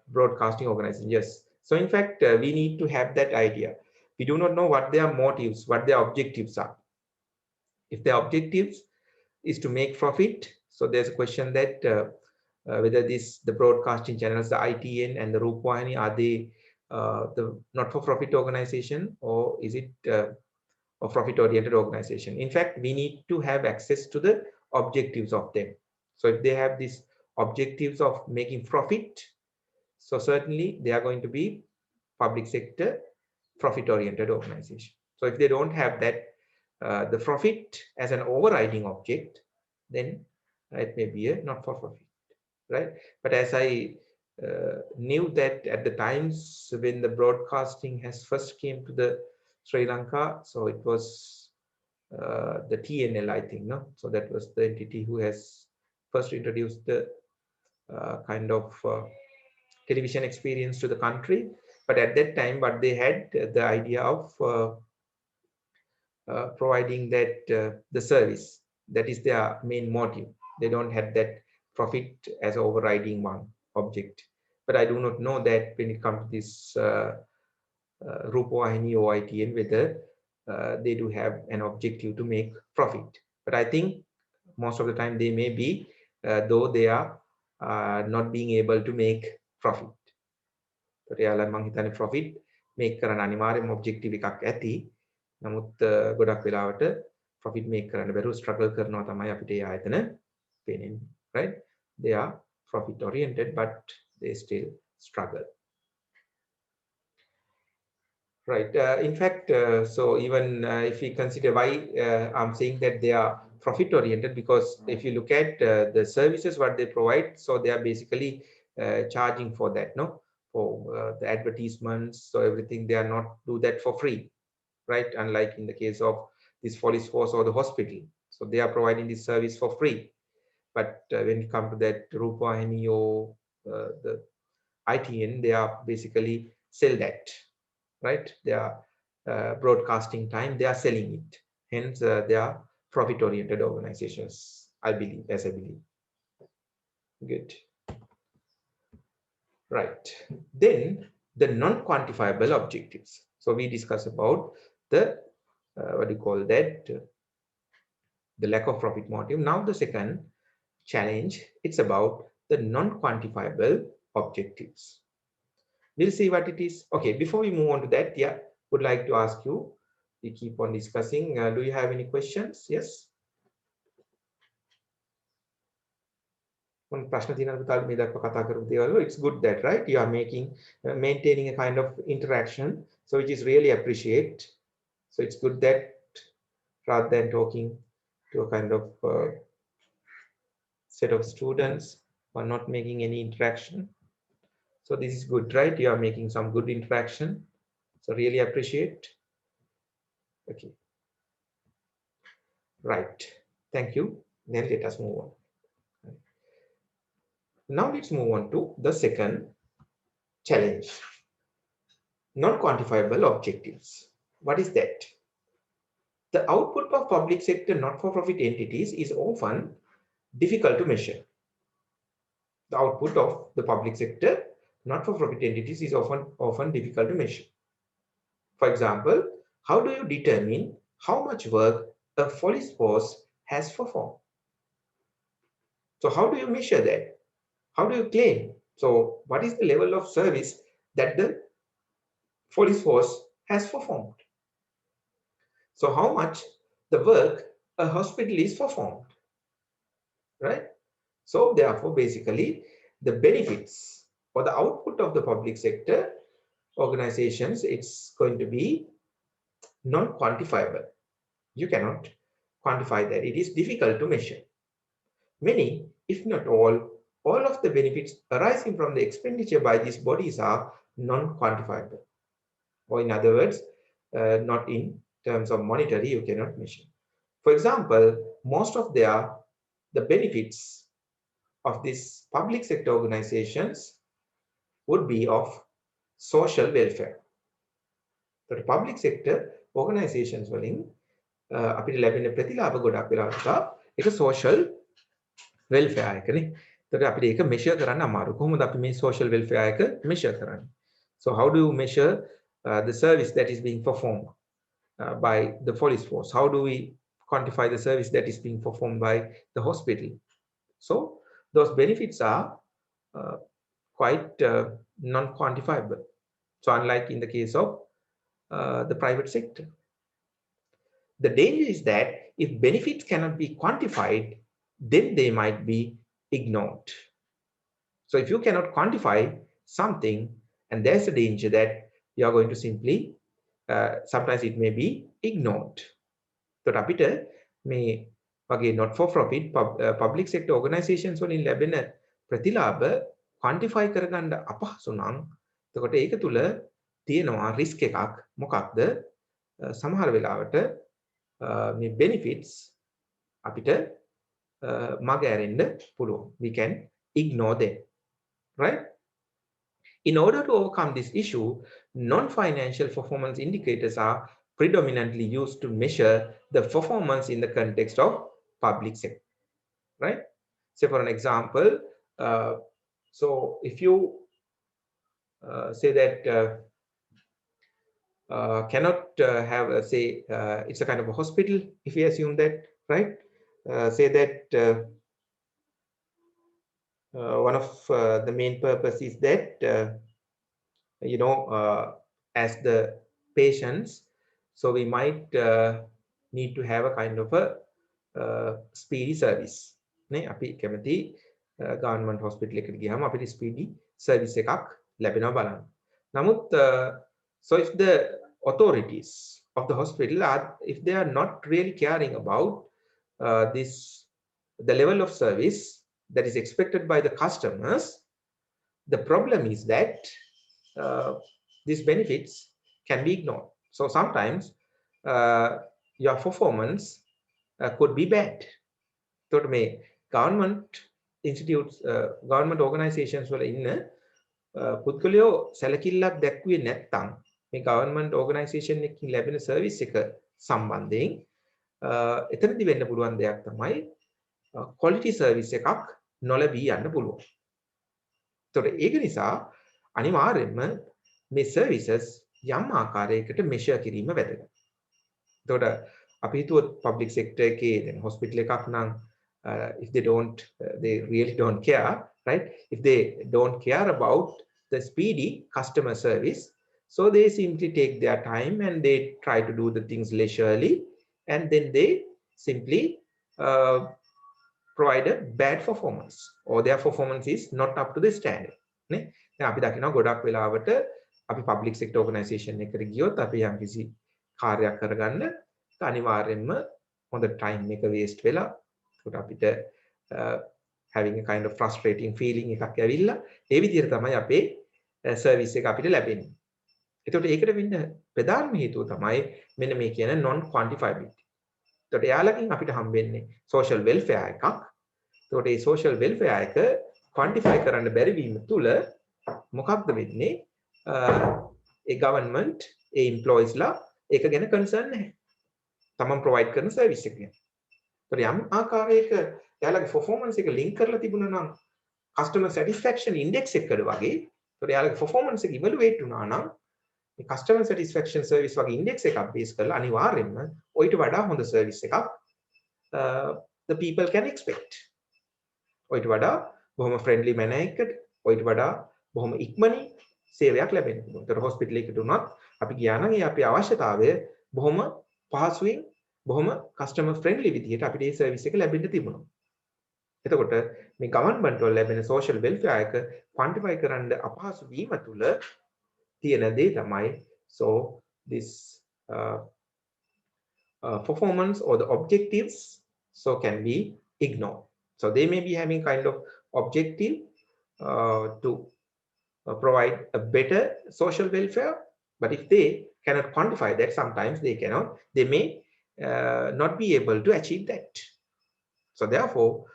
A: broadcasting organization. Yes. So in fact, we need to have that idea. We do not know what their motives, what their objectives are. If their objectives is to make profit, so there's a question that whether the broadcasting channels, the ITN and the Rupawahini, are they the not-for-profit organization, or is it a profit-oriented organization? In fact, we need to have access to the objectives of them. So if they have these objectives of making profit, so certainly they are going to be public sector profit-oriented organization. So if they don't have that, the profit as an overriding object, then it may be a not-for-profit, right? But as I knew that at the times when the broadcasting has first came to the Sri Lanka, so it was the TNL, I think, no? So that was the entity who has first introduced the kind of television experience to the country. But at that time, what they had the idea of providing that the service, that is their main motive. They don't have that profit as overriding one object. But I do not know that when it comes to this Rupawahini or ITN, whether they do have an objective to make profit. But I think most of the time they may be, though they are not being able to make profit. එයාලා මං හිතන්නේ profit make කරන්න අනිවාර්යයෙන්ම objective එකක් ඇති. නමුත් ගොඩක් වෙලාවට profit make කරන්න බැරුව struggle කරනවා තමයි අපිට ඒ ආයතන පේන්නේ, right? They are profit oriented but they still struggle. Right. In fact, so even if we consider why I'm saying that they are profit oriented, because if you look at the services what they provide, so they are basically charging for that, no? For the advertisements, so everything, they are not do that for free, right? Unlike in the case of this police force or the hospital, so they are providing this service for free. But when it comes to that Rupawahini or the ITN, they are basically sell that, right? They are broadcasting time, they are selling it. Hence, they are profit-oriented organizations, I believe, as I believe. Good. Right. Then the non-quantifiable objectives. So we discuss about the what do you call that? The lack of profit motive. Now the second challenge, it's about the non-quantifiable objectives. We'll see what it is. Okay, before we move on to that, yeah, would like to ask you, we keep on discussing. Do you have any questions? Yes. It's good that, right, you are making maintaining a kind of interaction, so which is really appreciate. So it's good that rather than talking to a kind of set of students who are not making any interaction, so this is good, right? You are making some good interaction, so really appreciate. Okay, right, thank you. Then let us move on. Now let's move on to the second challenge, non-quantifiable objectives. What is that? The output of public sector not-for-profit entities is often difficult to measure. The output of the public sector not-for-profit entities is often difficult to measure. For example, how do you determine how much work a police force has performed? So how do you measure that? How do you claim? So what is the level of service that the police force has performed? So how much the work a hospital is performed, right? So therefore, basically, the benefits or the output of the public sector organizations, it's going to be non-quantifiable. You cannot quantify that. It is difficult to measure. Many, if not all of the benefits arising from the expenditure by these bodies are non-quantifiable. Or in other words, not in terms of monetary, you cannot measure. For example, most of the benefits of these public sector organizations would be of social welfare. So the public sector organizations වලින් අපිට ලැබෙන ප්‍රතිලාභ ගොඩක් වෙලාවට ඒක social welfare එකනේ. ඒකට අපිට ඒක measure කරන්න අමාරු. කොහොමද අපි මේ social welfare එක measure කරන්නේ? So how do you measure the service that is being performed by the police force? How do we quantify the service that is being performed by the hospital? So those benefits are quite non-quantifiable. So unlike in the case of the private sector. The danger is that if benefits cannot be quantified, then they might be ignored. So if you cannot quantify something, and there's a danger that you are going to simply, sometimes it may be ignored. So අපිට මේ වගේ not for profit public sector organizations වලින් ලැබෙන ප්‍රතිලාභ quantify කරගන්න අපහසු නම් එතකොට ඒක තුල තියෙනවා risk එකක්. මොකක්ද? සමහර වෙලාවට මේ benefits අපිට මග ඇරෙන්න පුළුවන්. We can ignore them, right? In order to overcome this issue, non-financial performance indicators are predominantly used to measure the performance in the context of public sector, right? Say for an example, so if you say that cannot have say it's a kind of a hospital, if we assume that, right? Say that one of the main purpose is that as the patients, so we might need to have a kind of a speedy service. නේ අපි කැමති government hospital එකට ගියාම අපිට speedy service එකක් ලැබෙනවා බලන්න. නමුත් so if the authorities of the hospital are, if they are not really caring about the level of service that is expected by the customers, the problem is that these benefits can be ignored. So sometimes your performance could be bad. So may government institutes, government organizations වල ඉන්න පුද්ගලයෝ සැලකිල්ලක් දැක්ුවේ නැත්නම් මේ government organization එකකින් ලැබෙන service එක සම්බන්ධයෙන් එතනදි වෙන්න පුළුවන් දෙයක් තමයි quality service එකක් නොලැබී යන්න පුළුවන්. ඒතකොට ඒක නිසා අනිවාර්යයෙන්ම මේ services යම් ආකාරයකට measure කිරීම වැදගත්. එතකොට අපි හිතුවොත් public sector එකේ දැන් hospital එකක් නම් if they don't they really don't care, right? If they don't care about the speedy customer service, so they simply take their time and they try to do the things leisurely, and then they simply provide a bad performance, or their performance is not up to the standard. නේ දැන් අපි දකිනවා ගොඩක් වෙලාවට අපි public sector organization එකකට ගියොත් අපි යම්කිසි කාර්යයක් කරගන්න අනිවාර්යයෙන්ම හොඳ time එක waste වෙලා ඒකට අපිට having a kind of frustrating feeling එකක් ඇවිල්ලා ඒ විදිහට තමයි අපේ service එක අපිට ලැබෙන්නේ. ඒකට ඒකට වෙන්න ප්‍රධානම හේතුව තමයි මෙන්න මේ කියන non quantifiability. ඒකට යාලකින් අපිට හම්බෙන්නේ social welfare එකක්. ඒකට මේ social welfare එක quantify කරන්න බැරි වීම තුල මොකක්ද වෙන්නේ? ඒ government ඒ employees ලා ඒක ගැන concern නැහැ. තමන් provide කරන service එක ගැන. ඒතර යම් ආකාරයක යාලගේ performance එක link කරලා තිබුණා නම් customer satisfaction index එකකට වගේ ඒතර යාලගේ performance එක evaluate වුණා නම් මේ customer satisfaction service වගේ index එකක් base කරලා අනිවාර්යයෙන්ම ඔයිට වඩා හොඳ service එකක් the people can expect. ඔයිට වඩා බොහොම friendly manner එකකට ඔයිට වඩා බොහොම ඉක්මනින් සේවයක් ලැබෙන්න පුළුවන්. ඒතර හොස්පිටල් එකකට උනත් අපි ගියා නම් ඒ අපේ අවශ්‍යතාවය බොහොම පහසුවෙන් බොහොම customer friendly විදිහට අපිට මේ සර්විස් එක ලැබෙන්න තිබුණා. එතකොට මේ government වල ලැබෙන social welfare එක quantify කරන්න අපහසු වීම තුල තියෙන දේ තමයි so this uh, performance or the objectives so can be ignored. So they may be having kind of objective to provide a better social welfare, but if they cannot quantify that, sometimes they may not be able to achieve that. So therefore,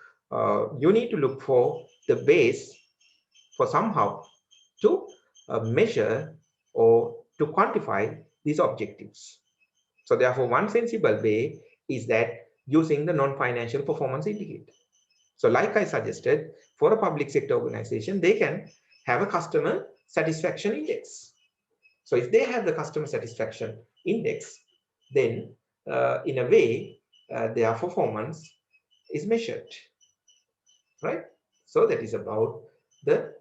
A: you need to look for the ways for somehow to measure or to quantify these objectives. So therefore, one sensible way is that using the non-financial performance indicator. So like I suggested, for a public sector organization, they can have a customer satisfaction index. So if they have the customer satisfaction index, then in a way, their performance is measured, right? So that is about the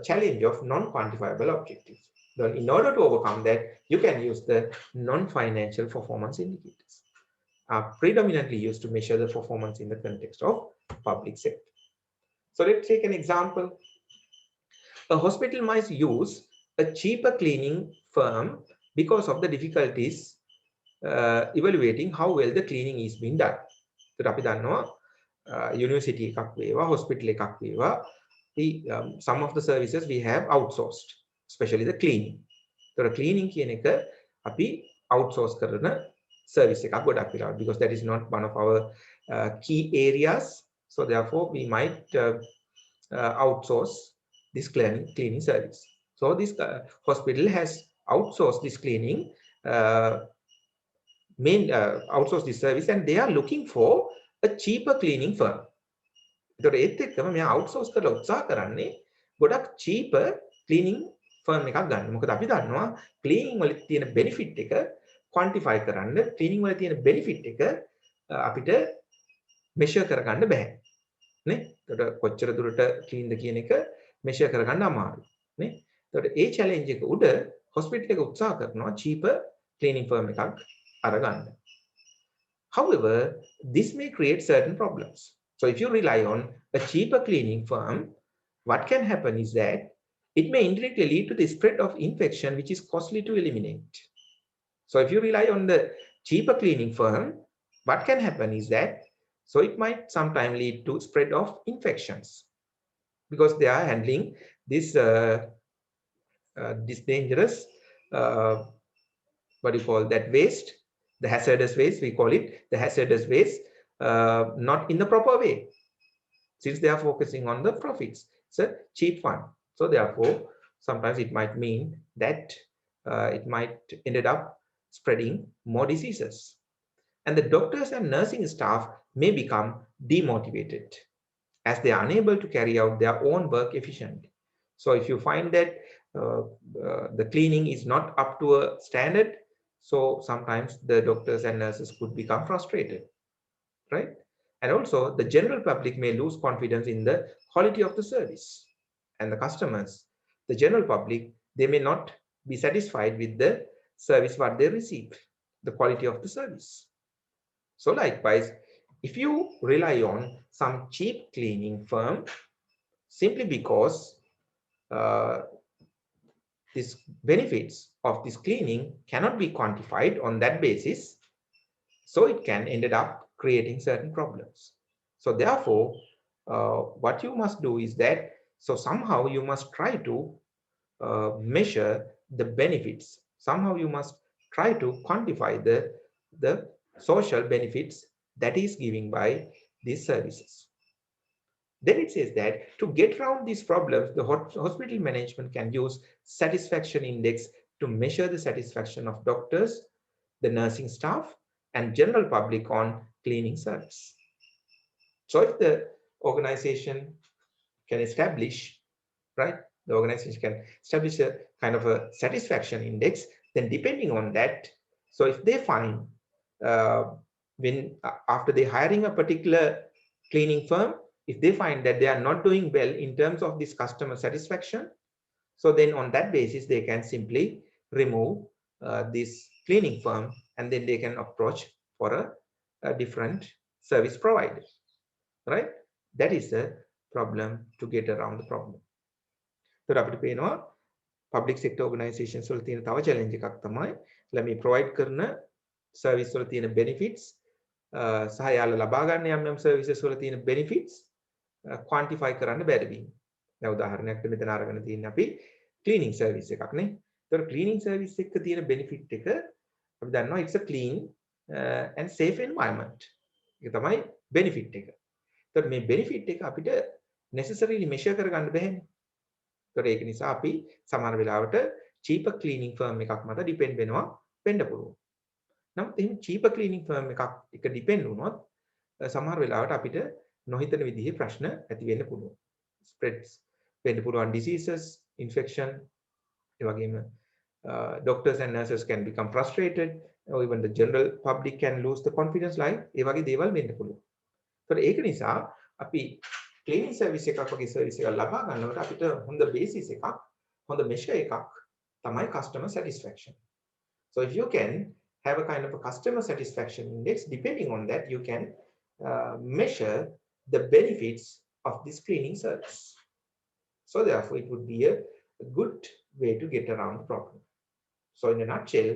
A: challenge of non-quantifiable objectives. Then in order to overcome that, you can use the non-financial performance indicators. Are predominantly used to measure the performance in the context of public sector. So let's take an example. A hospital might use a cheaper cleaning firm because of the difficulties evaluating how well the cleaning is being done. So අපි දන්නවා university එකක් වේවා hospital එකක් වේවා some of the services we have outsourced, especially the cleaning. So the cleaning කියන එක අපි outsource කරන service එකක් ගොඩක් වෙලාවට because that is not one of our key areas. So therefore we might outsource this cleaning service. So this hospital has outsourced this cleaning outsource this service, and they are looking for a cheaper cleaning firm. ඒතකොට ඒත් එක්කම මෙයා outsource කරලා උත්සාහ කරන්නේ ගොඩක් cheaper cleaning firm එකක් ගන්න. මොකද අපි දන්නවා cleaning වල තියෙන benefit එක quantify කරන්න, cleaning වල තියෙන benefit එක අපිට measure කරගන්න බෑ. නේ? ඒතකොට කොච්චර දුරට clean ද කියන එක measure කරගන්න අමාරුයි. නේ? ඒතකොට ඒ challenge එක උඩ hospital එක උත්සාහ කරනවා cheaper cleaning firm එකක් අරගන්න. However, this may create certain problems. So if you rely on a cheaper cleaning firm, what can happen is that it may indirectly lead to the spread of infection, which is costly to eliminate. So if you rely on the cheaper cleaning firm, what can happen is that, so it might sometimes lead to spread of infections because they are handling this dangerous, what do you call that, waste, the hazardous waste, we call it the hazardous waste, not in the proper way, since they are focusing on the profits. It's a cheap one. So therefore, sometimes it might mean that it might ended up spreading more diseases. And the doctors and nursing staff may become demotivated as they are unable to carry out their own work efficiently. So if you find that the cleaning is not up to a standard, so sometimes the doctors and nurses could become frustrated, right? And also the general public may lose confidence in the quality of the service. And the customers, the general public, they may not be satisfied with the service what they receive, the quality of the service. So likewise, if you rely on some cheap cleaning firm simply because these benefits of this cleaning cannot be quantified on that basis, so it can end up creating certain problems. So therefore, what you must do is that, so somehow you must try to measure the benefits. Somehow you must try to quantify the social benefits that is given by these services. Then it says that to get around these problems, the hospital management can use satisfaction index to measure the satisfaction of doctors, the nursing staff, and general public on cleaning service. So if the organization can establish, right, the organization can establish a kind of a satisfaction index, then depending on that, so if they find after they hiring a particular cleaning firm, If they find that they are not doing well in terms of this customer satisfaction, so then on that basis, they can simply remove this cleaning firm, and then they can approach for a different service provider, right? That is the problem to get around the problem. So අපිට පේනවා public sector organizations වල තියෙන තව challenge එකක් තමයි ළමයි provide කරන service වල තියෙන benefits සහ යාලා ලබා ගන්න යම් services වල තියෙන benefits quantify කරන්න බැරි වීම. දැන් උදාහරණයක් මෙතන අරගෙන තියෙන්නේ අපි cleaning service එකක් නේ. ඒතකොට cleaning service එක තියෙන benefit එක අපි දන්නවා it's a clean and safe environment. ඒක තමයි benefit එක. ඒතකොට මේ benefit එක අපිට necessarily measure කරගන්න බැහැනේ. ඒතකොට ඒක නිසා අපි සමහර වෙලාවට cheaper cleaning firm එකක් මත depend වෙනවා වෙන්න පුළුවන්. නමුත් එහෙම cheaper cleaning firm එක depend වුණොත් සමහර වෙලාවට අපිට නොහිතන විදිහේ ප්‍රශ්න ඇති වෙන්න පුළුවන්. Spreads වෙන්න පුළුවන් diseases, infection, ඒ වගේම doctors and nurses can become frustrated, or even the general public can lose the confidence like ඒ වගේ දේවල් වෙන්න පුළුවන්. ඒතකොට ඒක නිසා අපි cleaning service එකක් වගේ service එකක් ලබා ගන්නකොට අපිට හොඳ basis එකක්, හොඳ measure එකක් තමයි customer satisfaction. So if you can have a kind of a customer satisfaction index, depending on that you can measure the benefits of this cleaning service. So therefore it would be a good way to get around the problem. So in a nutshell,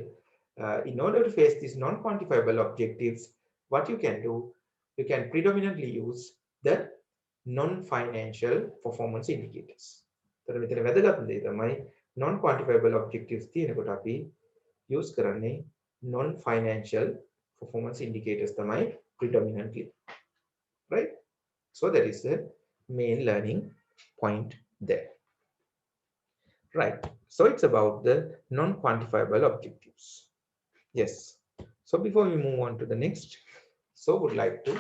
A: in order to face these non-quantifiable objectives, what you can do, you can predominantly use the non-financial performance indicators. So මෙතන වැදගත් දේ තමයි non-quantifiable objectives තියෙනකොට අපි use කරන්නේ non-financial performance indicators තමයි predominantly, right? So that is the main learning point there, right? So it's about the non-quantifiable objectives. Yes. So before we move on to the next, so would like to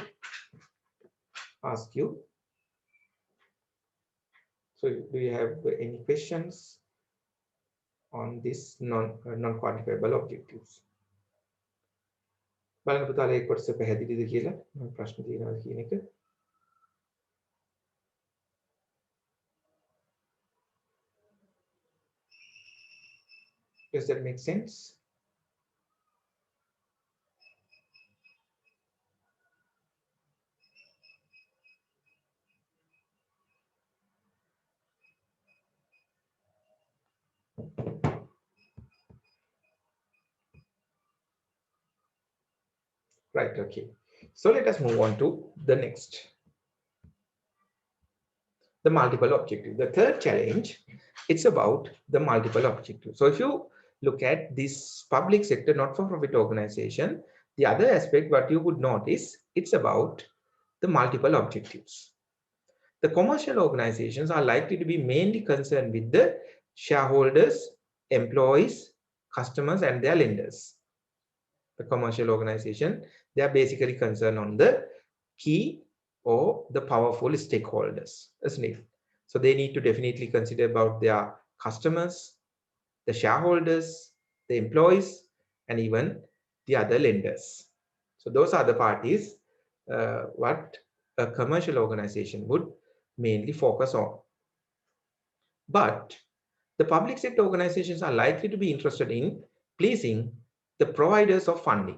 A: ask you, so do you have any questions on this non-quantifiable objectives? බලන්න පුතාලා ඒක කොටස පැහැදිලිද කියලා මම ප්‍රශ්න තියෙනවා කියන එක. Does that make sense? Right, okay. So let us move on to the next. The multiple objective. The third challenge, it's about the multiple objective. So if you look at this public sector, not-for-profit organization, the other aspect what you would notice, it's about the multiple objectives. The commercial organizations are likely to be mainly concerned with the shareholders, employees, customers, and their lenders. The commercial organization, they are basically concerned on the key or the powerful stakeholders, isn't it? So they need to definitely consider about their customers, the shareholders, the employees, and even the other lenders. So those are the parties what a commercial organization would mainly focus on. But the public sector organizations are likely to be interested in pleasing the providers of funding.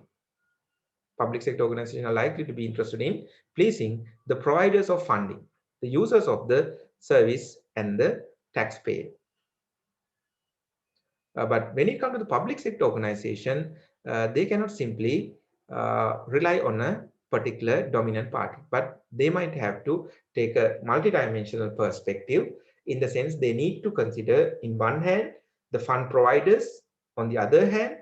A: Public sector organizations are likely to be interested in pleasing the providers of funding, the users of the service, and the taxpayer. But when it comes to the public sector organization, they cannot simply rely on a particular dominant party, but they might have to take a multidimensional perspective, in the sense they need to consider, in one hand, the fund providers, on the other hand,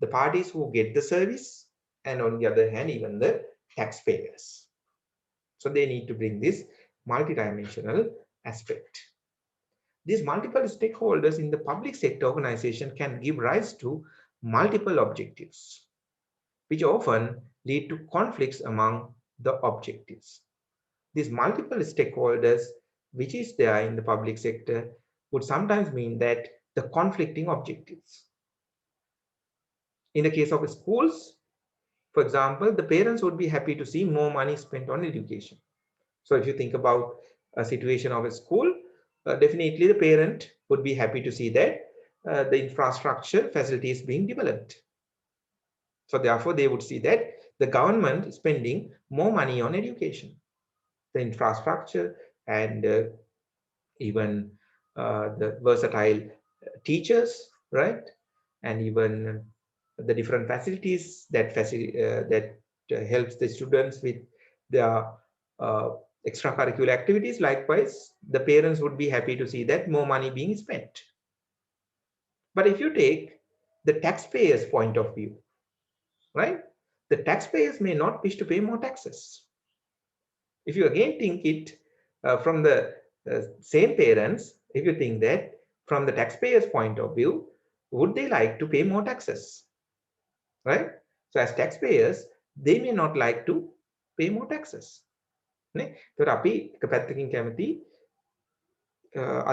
A: the parties who get the service, and on the other hand, even the taxpayers. So they need to bring this multidimensional aspect. These multiple stakeholders in the public sector organization can give rise to multiple objectives, which often lead to conflicts among the objectives. These multiple stakeholders, which is there in the public sector, would sometimes mean that the conflicting objectives. In the case of schools, for example, the parents would be happy to see more money spent on education. So if you think about a situation of a school, definitely the parent would be happy to see that the infrastructure facility is being developed. So therefore, they would see that the government is spending more money on education, the infrastructure, and even the versatile teachers, right? And even the different facilities that helps the students with their uh, extracurricular activities. Likewise, the parents would be happy to see that more money being spent. But if you take the taxpayers' point of view, right? The taxpayers may not wish to pay more taxes. If you again think it from the same parents, if you think that from the taxpayers' point of view, would they like to pay more taxes, right? So as taxpayers, they may not like to pay more taxes. නේ? ඒතකොට අපි එක පැත්තකින් කැමති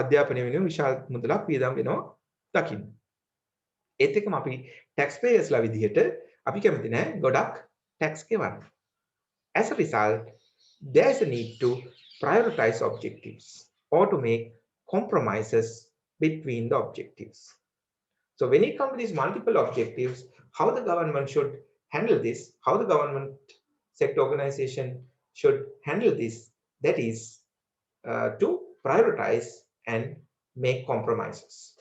A: අධ්‍යාපනය වෙනුවෙන් විශාල මුදලක් වියදම් වෙනවා දකින්න. ඒත් එක්කම අපි taxpayers ලා විදිහට අපි කැමති නෑ ගොඩක් tax ගෙවන්න. As a result, there's a need to prioritize objectives or to make compromises between the objectives. So when it comes to these multiple objectives, how the government should handle this, how the government sector organization should handle this, that is to prioritize and make compromises.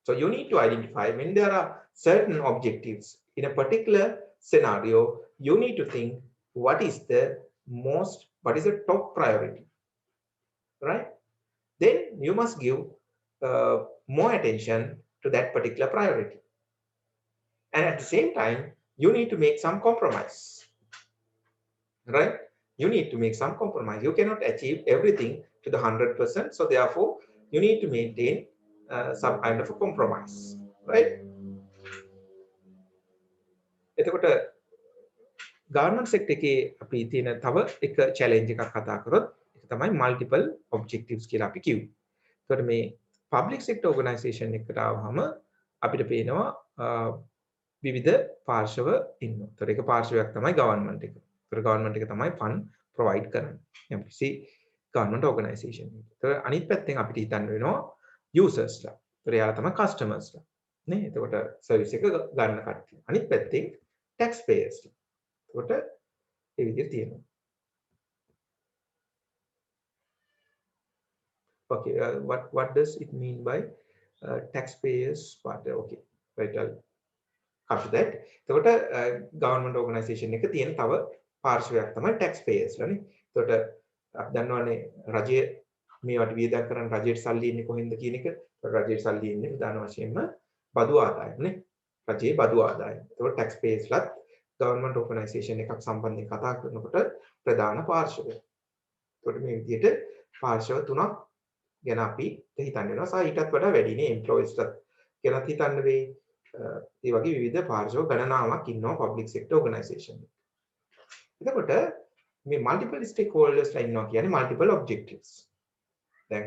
A: So you need to identify when there are certain objectives in a particular scenario, you need to think what is the top priority, right? Then you must give more attention to that particular priority. And at the same time, you need to make some compromise, right? You need to make some compromise. You cannot achieve everything to the 100%. So therefore, you need to maintain some kind of a compromise, right? එතකොට government sector එකේ අපි තියෙන තව එක challenge එකක් කතා කරොත් ඒක තමයි multiple objectives කියලා අපි කිව්වේ. ඒකට මේ public sector organization එකට ආවම අපිට පේනවා විවිධ පාර්ශව ඉන්නවා. ඒතර එක පාර්ශවයක් තමයි government එක. ඒතර government එක තමයි fund provide කරන්නේ. යම්කිසි government organization එක. ඒතර අනිත් පැත්තෙන් අපිට හිතන්න වෙනවා users ලා. ඒතර යාලා තමයි customers ලා. නේ? එතකොට service එක ගන්න කට්ටිය. අනිත් පැත්තෙන් taxpayers ලා. එතකොට ඒ විදිහට තියෙනවා. Okay, what does it mean by taxpayers part? Okay, right, I'll after that. එතකොට government organization එක තියෙන තව පාර්ශවයක් තමයි taxpayers ලානේ. එතකොට අපි දන්නවනේ රජය මේවට වියදම් කරන රජයට සල්ලි ඉන්නේ කොහෙන්ද කියන එක. රජයට සල්ලි ඉන්නේ ප්‍රධාන වශයෙන්ම බදු ආදායම නේ. රජයේ බදු ආදායම. එතකොට taxpayers ලාත් government organization එකක් සම්බන්ධයෙන් කතා කරනකොට ප්‍රධාන පාර්ශවය. එතකොට මේ විදිහට පාර්ශව තුනක් ගැන අපි හිතන්න වෙනවා. සහ ඊටත් වඩා වැඩිනේ employees ලාත් ගැනත් හිතන්න වෙයි. ඒ වගේ විවිධ පාර්ශව ගණනාවක් ඉන්නවා public sector organization එක. එතකොට මේ multiple stakeholders ලා ඉන්නවා කියන්නේ multiple objectives. දැන්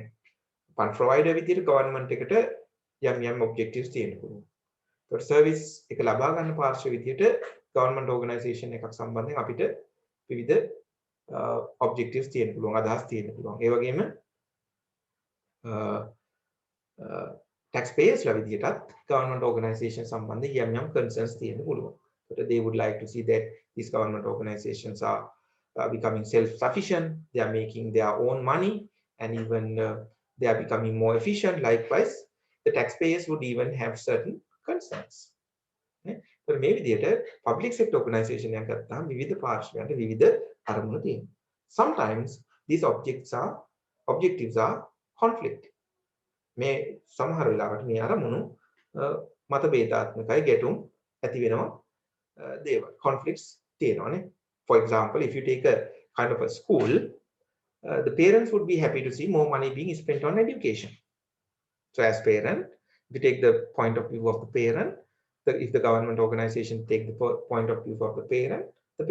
A: fund provider විදිහට government එකට යම් objectives තියෙන්න පුළුවන්. ඒතකොට service එක ලබා ගන්න පාර්ශව විදිහට government organization එකක් සම්බන්ධයෙන් අපිට විවිධ objectives තියෙන්න පුළුවන්, අදහස් තියෙන්න පුළුවන්. ඒ වගේම taxpayers ලා විදිහටත් government organization සම්බන්ධයෙන් යම් concerns තියෙන්න පුළුවන්. So they would like to see that these government organizations are becoming self-sufficient, they are making their own money, and even they are becoming more efficient. Likewise, the taxpayers would even have certain concerns. So මේ විදිහට public sector organization එකක් ගත්තාම විවිධ පාර්ශ්වයන්ට විවිධ අරමුණු තියෙනවා. Sometimes these objectives are conflict. මේ සමහර වෙලාවට මේ අරමුණු මතභේදාත්මකයි, ගැටුම් ඇති වෙනවා දේවල්. conflicts තියෙනවානේ. For example, if you take a kind of a school, the parents would be happy to see more money being spent on education. So as parent, if you take the point of view of the parent, if the government organization take the point of view of the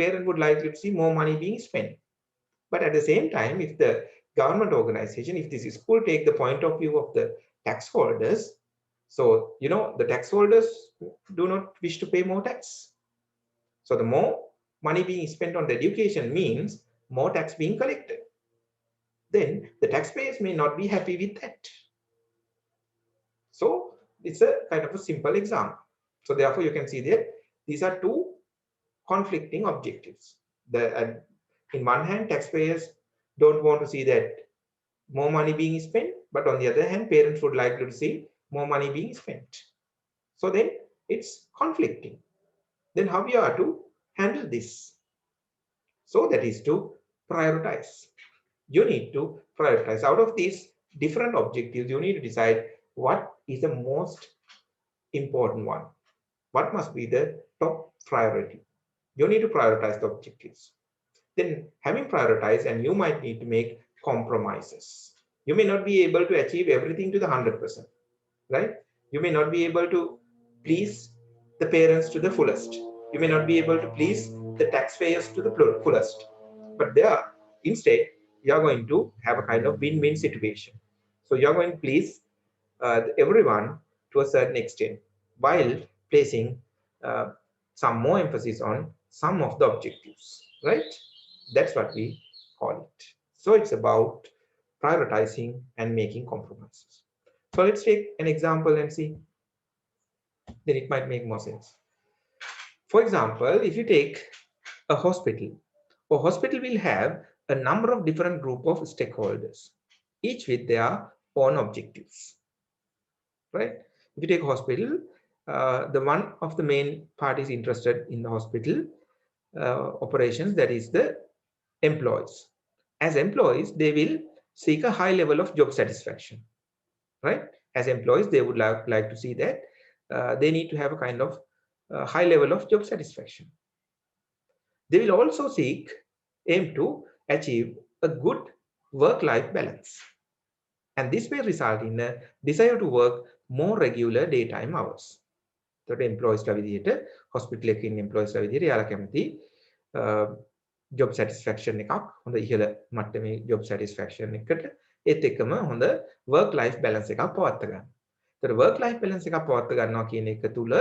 A: parent would like to see more money being spent. But at the same time, if the government organization, if this school take the point of view of the tax holders, so you know the tax holders do not wish to pay more tax. So the more money being spent on the education means more tax being collected. then the taxpayers may not be happy with that. So it's a kind of a simple example. So therefore you can see that these are two conflicting objectives. In one hand, taxpayers don't want to see that more money being spent, but on the other hand, parents would like to see more money being spent. So then it's conflicting. Then how you are to handle this? So that is to prioritize. You need to prioritize. Out of these different objectives, you need to decide what is the most important one. What must be the top priority? You need to prioritize the objectives. Then having prioritized, and you might need to make compromises. You may not be able to achieve everything to the 100%, right? You may not be able to please the parents to the fullest. You may not be able to please the taxpayers to the fullest. But there, instead, you are going to have a kind of win-win situation. So you are going to please everyone to a certain extent while placing uh, some more emphasis on some of the objectives, right? That's what we call it. So it's about prioritizing and making compromises. So let's take an example and see, then it might make more sense. For example, if you take a hospital will have a number of different group of stakeholders, each with their own objectives, right? If you take a hospital, the one of the main parties interested in the hospital operations, that is the employees. As employees, they will seek a high level of job satisfaction, right? As employees, they would like to see that they need to have a kind of high level of job satisfaction. They will also aim to achieve a good work-life balance. And this may result in a desire to work more regular daytime hours. The employees hospital employees job satisfaction හොඳ ඉහළ මට්ටමේ job satisfaction එකට ඒත් එක්කම හොඳ work life balance එකක් පවත්වා ගන්න. ඒතර work life balance එකක් පවත්වා ගන්නවා කියන එක තුල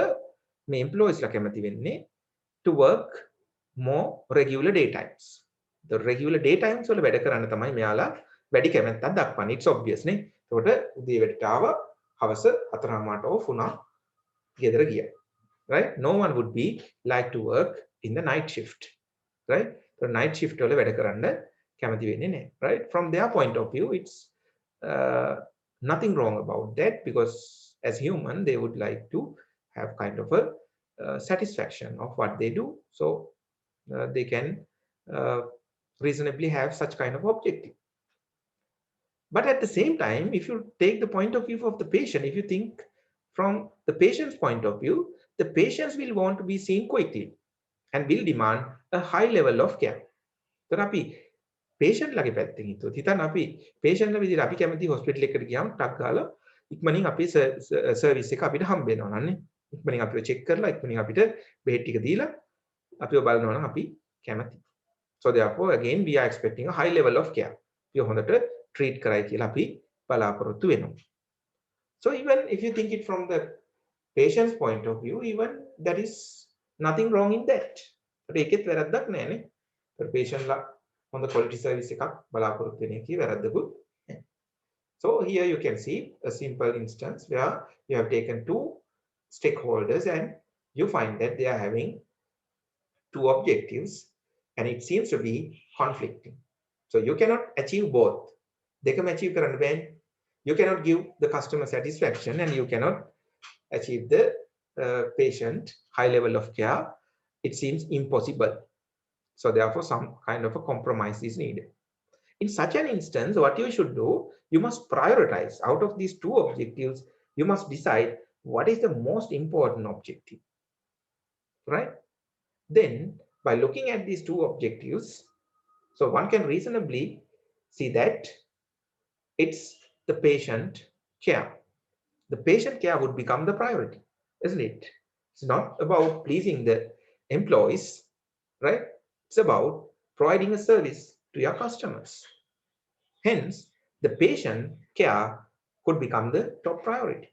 A: මේ employees ලා කැමති වෙන්නේ to work more regular day times. The regular day times වල වැඩ කරන්න තමයි මෙයාලා වැඩි කැමැත්තක් දක්වන්නේ. It's obvious නේ. ඒකට උදේ වෙලට ආව හවස 4:00ට off වුණා ගෙදර ගියා. Right? No one would be like to work in the night shift. Right? So night shift වල වැඩ කරන්න කැමති වෙන්නේ නැහැ. Right? From their point of view, it's nothing wrong about that, because as human, they would like to have kind of a satisfaction of what they do. So they can reasonably have such kind of objective. But at the same time, if you take the point of view of the patient, if you think from the patient's point of view, the patients will want to be seen quickly and will demand a high level of care. So අපි patient ලගේ පැත්තෙන් හිතුවොත් හිතන්න අපි patient ලා විදිහට අපි කැමති hospital එකකට ගියාම ටක් ගාලා ඉක්මනින් අපේ service එක අපිට හම්බ වෙනවා නන්නේ. ඉක්මනින් අපිව check කරලා ඉක්මනින් අපිට බෙහෙත් ටික දීලා අපිව බලනවා නම් අපි කැමති. So therefore again we are expecting a high level of care. අපි හොඳට treat කරයි කියලා අපි බලාපොරොත්තු වෙනවා. So even if you think it from the patient's point of view, even there is nothing wrong in that. ඒකෙත් වැරද්දක් නැහැ නේ. patient ලා හොඳ quality service එකක් බලාපොරොත්තු වෙන එකේ වැරද්දකුත් නැහැ. So here you can see a simple instance where you have taken two stakeholders and you find that they are having two objectives and it seems to be conflicting. So you cannot achieve both. දෙකම achieve කරන්න බෑනේ. You cannot give the customer satisfaction and you cannot achieve the patient high level of care. It seems impossible. So therefore some kind of a compromise is needed. In such an instance, what you should do, you must prioritize. Out of these two objectives, you must decide what is the most important objective, right? Then by looking at these two objectives, so one can reasonably see that it's the patient care. The patient care would become the priority, isn't it? It's not about pleasing the employees, right? It's about providing a service to your customers. Hence, the patient care could become the top priority.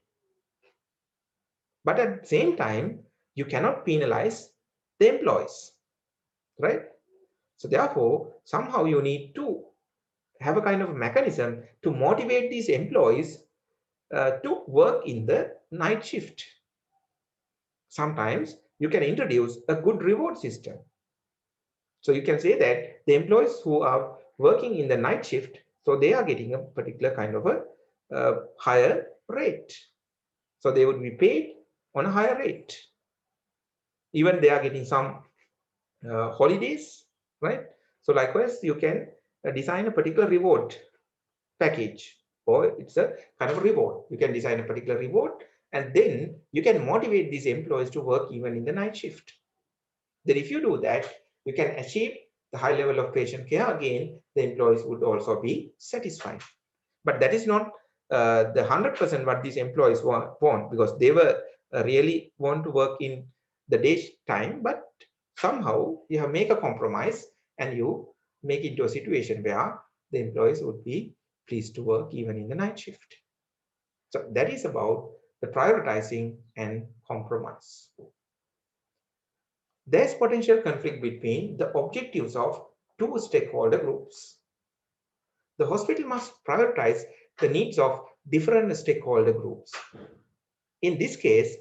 A: But at the same time, you cannot penalize the employees, right? So therefore, somehow you need to have a kind of mechanism to motivate these employees to work in the night shift. Sometimes you can introduce a good reward system. So you can say that the employees who are working in the night shift, so they are getting a particular kind of a higher rate. So they would be paid on a higher rate. Even they are getting some holidays, right? So likewise, you can design a particular reward package, or it's a kind of reward. You can design a particular reward, and then you can motivate these employees to work even in the night shift. Then if you do that, you can achieve the high level of patient care. Again, the employees would also be satisfied. But that is not the 100% what these employees want, because they were really want to work in the daytime, but somehow you have make a compromise and you make it to a situation where the employees would be pleased to work even in the night shift. So that is about the prioritizing and compromise. There's potential conflict between the objectives of two stakeholder groups. The hospital must prioritize the needs of different stakeholder groups. In this case,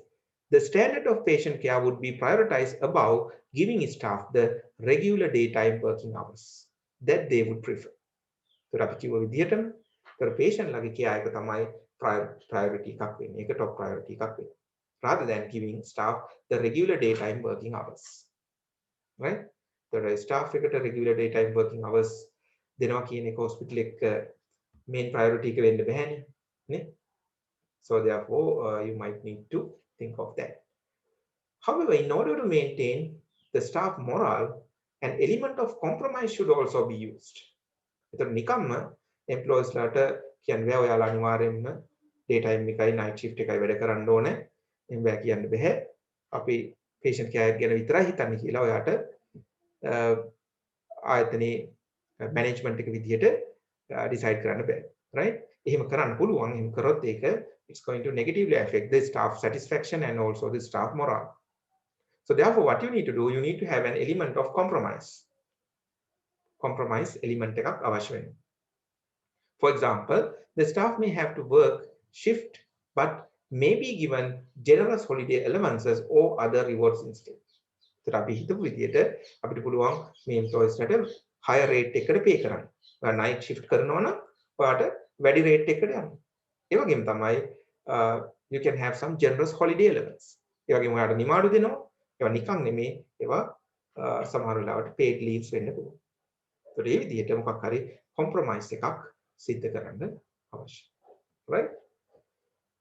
A: the standard of patient care would be prioritized above giving staff the regular daytime working hours that they would prefer. So අපි කිව්ව විදිහටම patient ලගේ care එක තමයි priority එකක් වෙන්නේ. ඒක top priority එකක් වෙන්නේ. Rather than giving staff the regular daytime working hours. Right? The staff එකට regular daytime working hours දෙනවා කියන එක hospital එක main priority එක වෙන්න බෑනේ. නේ? So therefore, you might need to think of that. However, in order to maintain the staff morale, an element of compromise should also be used. එතකොට නිකම්ම employees ලාට කියන්නේ බෑ ඔයාලා අනිවාර්යෙන්ම daytime එකයි night shift එකයි වැඩ කරන්න ඕනේ. එහෙම බෑ කියන්න බෑ. අපි patient care ගැන විතරයි හිතන්නේ කියලා ඔයාට ආයතනයේ management එක විදියට decide කරන්න බෑ. Right? එහෙම කරන්න පුළුවන්. එහෙම කරොත් ඒක it's going to negatively affect the staff satisfaction and also the staff morale. So therefore, what you need to do, you need to have an element of compromise. Compromise element එකක් අවශ්‍ය වෙනවා. For example, the staff may have to work shift, but may be given generous holiday allowances or other rewards instead. So අපි හිතපු විදියට අපිට පුළුවන් මේ employees ලට higher rate එකකට pay කරන්න. night shift කරනවා නම් ඔයාට වැඩි rate එකකට යන්න. ඒ වගේම තමයි you can have some generous holiday allowance. ඒ වගේම ඔයාට නිමාඩු දෙනවා. ඒවා නිකන් නෙමෙයි. ඒවා සමහර වෙලාවට paid leaves වෙන්න පුළුවන්. So ඒ විදිහට මොකක් හරි compromise එකක් සිද්ධ කරන්න අවශ්‍යයි. Right?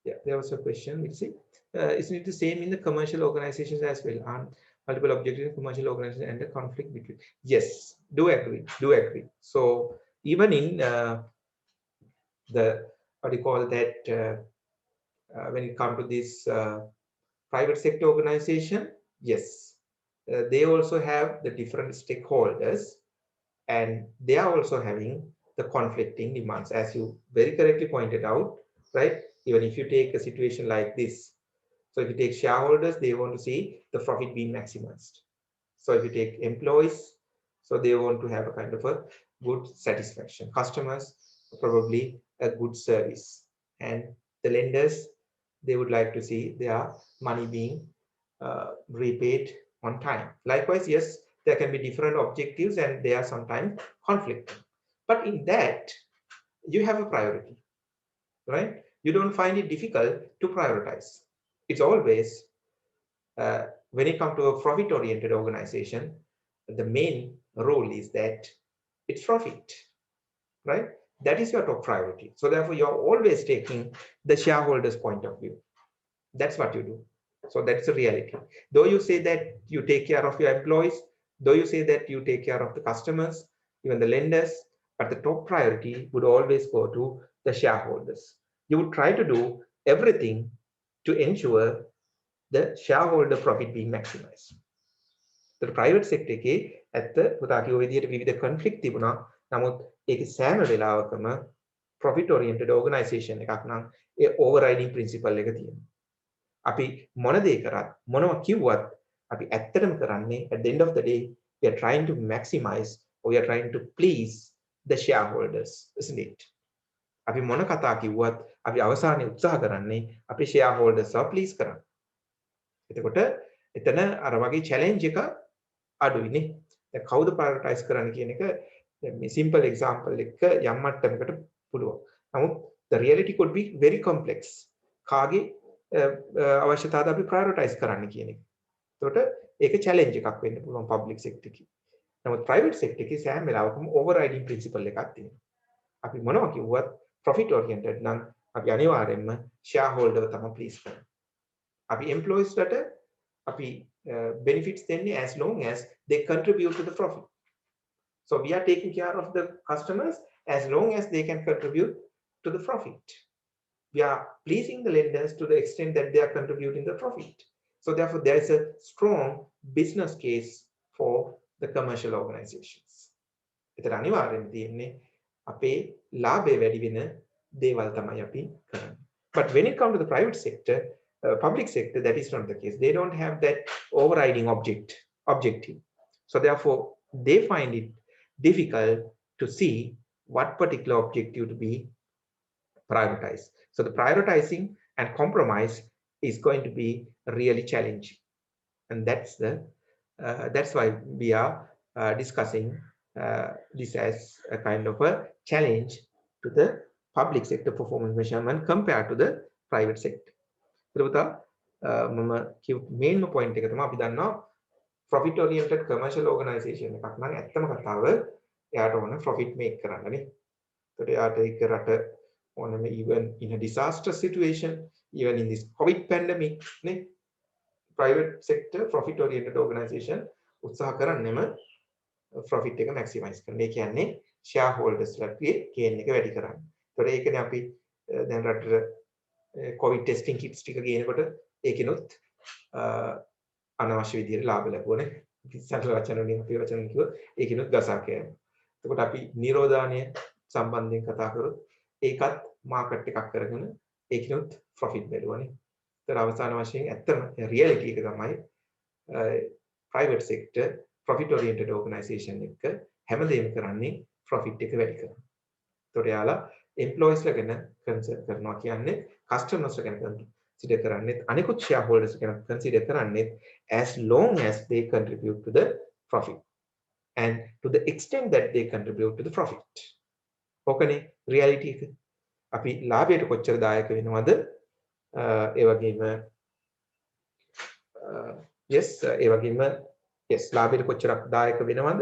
A: Yeah, there was a question. Let's see. Isn't it the same in the commercial organizations as well? And multiple objectives in commercial organizations and the conflict between. Yes, do agree. Do agree. So even in the what do you call that? When it comes to this private sector organization, yes, they also have the different stakeholders, and they are also having the conflicting demands, as you very correctly pointed out, right? Even if you take a situation like this, so if you take shareholders, they want to see the profit being maximized. So if you take employees, so they want to have a kind of a good satisfaction. Customers, probably a good service, and the lenders, they would like to see their money being repaid on time. Likewise, yes, there can be different objectives and they are sometimes conflicting. But in that, you have a priority, right? You don't find it difficult to prioritize. It's always, when it comes to a profit-oriented organization, the main role is that it's profit, right? That is your top priority. So therefore, you're always taking the shareholders' point of view. That's what you do. So that's the reality. Though you say that you take care of your employees, though you say that you take care of the customers, even the lenders, but the top priority would always go to the shareholders. You would try to do everything to ensure the shareholder profit being maximized. The private sector එකේ ඇත්ත පුතා කිව්ව විදිහට විවිධ conflict තිබුණා. නමුත් ඒකේ සෑම වෙලාවකම profit oriented organization එකක් නම් ඒ overriding principle එක තියෙනවා. අපි මොන දේ කරත් මොනවා කිව්වත් අපි ඇත්තටම කරන්නේ at the end of the day we are trying to maximize or we are trying to please the shareholders, isn't it? අපි මොන කතා කිව්වත් අපි අවසානයේ උත්සාහ කරන්නේ අපේ shareholders ව please කරන්න. එතකොට එතන අර වගේ challenge එක අඩුයිනේ. දැන් කවුද prioritize කරන්න කියන එක දැන් මේ simple example එක යම් මට්ටමකට පුළුවන්. නමුත් the reality could be very complex. කාගේ අවශ්‍යතාවද අපි prioritize කරන්න කියන එක. එතකොට ඒක challenge එකක් වෙන්න පුළුවන් public sector එකේ. නමුත් private sector එකේ සෑම වෙලාවකම overriding principle එකක් තියෙනවා. අපි මොනවා කිව්වත් profit oriented නම් අපි අනිවාර්යයෙන්ම shareholder තමයි please කරන්නේ. අපි employees ට අපි benefits දෙන්නේ as long as they contribute to the profit. So we are taking care of the customers as long as they can contribute to the profit. We are pleasing the lenders to the extent that they are contributing the profit. So therefore there is a strong business case for the commercial organizations. ඒතර අනිවාර්යෙන් තියෙන්නේ අපේ ලාභය වැඩි වෙන දේවල් තමයි අපි කරන්නේ. But when it comes to the private sector, public sector, that is not the case. They don't have that overriding objective. So therefore they find it difficult to see what particular objective to be prioritized. So the prioritizing and compromise is going to be really challenging, and that's why we are discussing this as a kind of a challenge to the public sector performance measurement compared to the private sector. එතකොට මම කිව් මේන්ම point එක තමයි අපි දන්නවා profit oriented commercial organization එකක් නම් ඇත්තම කතාව එයාට ඕන profit make කරන්නනේ. ඒකට එයාට ඒක රට ඕනම even in a disaster situation, even in this COVID pandemic නේ private sector profit oriented organization උත්සාහ කරන්නේම profit එක maximize කරන්න. ඒ කියන්නේ shareholders ලගේ gain එක වැඩි කරන්න. ඒතකොට ඒකනේ අපි දැන් රටට COVID testing kits ටික ගේනකොට ඒකිනුත් අනවශ්‍ය විදිහට ලාභ ලැබුණේ. ඉතින් වචන වලින් අපි වචන කිව්ව ඒකිනුත් ගසා කෑම. එතකොට අපි නිරෝධානය සම්බන්ධයෙන් කතා කරොත් ඒකත් මාකට් එකක් කරගෙන ඒකිනුත් profit බැලුවානේ. ඒතර අවසාන වශයෙන් ඇත්තම reality එක තමයි private sector profit oriented organization එක හැමදේම කරන්නේ profit එක වැඩි කරනවා. ඒතකොට යාලා employees ලා ගැන consider කරනවා කියන්නේ customers ලා ගැන consider කරන්නේ අනිකුත් shareholders ගැන consider කරන්නේ as long as they contribute to the profit and to the extent that they contribute to the profit. ඕකනේ reality එක. අපි ලාභයට කොච්චර දායක වෙනවද? ඒ වගේම yes ලාභයට කොච්චරක් දායක වෙනවද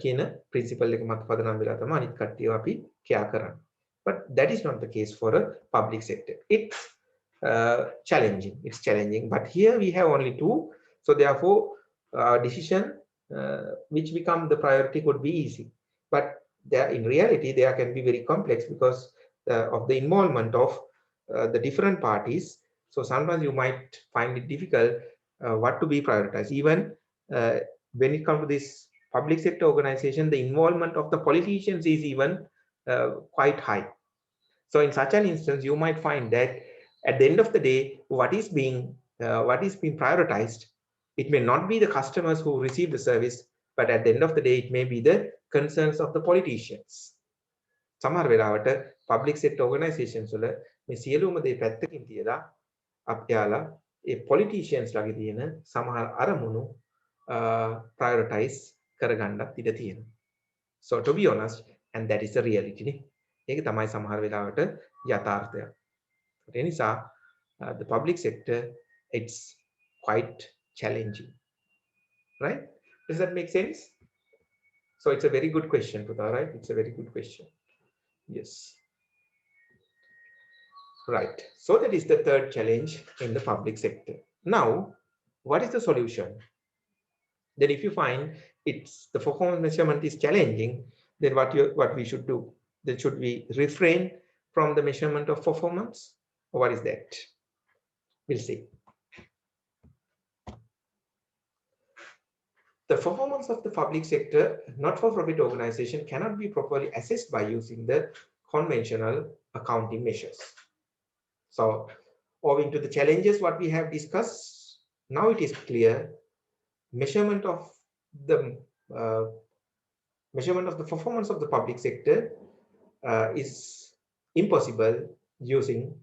A: කියන principle එක මත පදනම් වෙලා තමයි අනිත් කට්ටියව අපි care කරන්නේ. But that is not the case for a public sector. It's challenging, but here we have only two, so therefore decision which become the priority could be easy, but there in reality there can be very complex because of the involvement of the different parties. So sometimes you might find it difficult what to be prioritized. Even when it comes to this public sector organization, the involvement of the politicians is even quite high. So in such an instance, you might find that at the end of the day, what is being prioritized, it may not be the customers who receive the service, but at the end of the day, it may be the concerns of the politicians. සමහර වෙලාවට public sector organizations වල මේ සියලුම දේ පැත්තකින් තියලා අපයාලා ඒ politicians ලාගේ තියෙන සමහර අරමුණු prioritize කරගන්නත් ඉඩ තියෙනවා. So to be honest, and that is the reality නේ. ඒක තමයි සමහර වෙලාවට යථාර්ථය. ඒ නිසා the public sector, it's quite challenging, right? Does that make sense? So it's a very good question, Pudha, right? It's a very good question. Yes. Right. So that is the third challenge in the public sector. Now, what is the solution? Then if you find the performance measurement is challenging, then what we should do? Then should we refrain from the measurement of performance? Or what is that? We'll see. The performance of the public sector, not-for-profit organization, cannot be properly assessed by using the conventional accounting measures. So, owing to the challenges what we have discussed, now it is clear measurement of the Measurement of the performance of the public sector is impossible using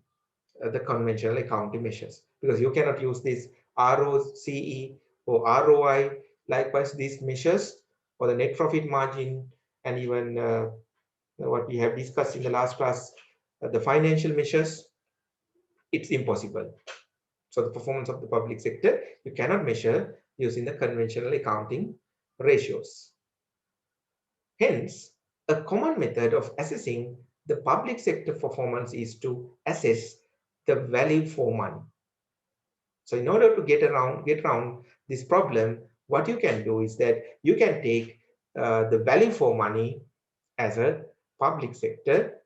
A: the conventional accounting measures, because you cannot use this ROCE or ROI. Likewise, these measures or the net profit margin, and even what we have discussed in the last class, the financial measures, it's impossible. So the performance of the public sector, you cannot measure using the conventional accounting ratios. Hence, a common method of assessing the public sector performance is to assess the value for money. So in order to get around this problem, what you can do is that you can take the value for money as a public sector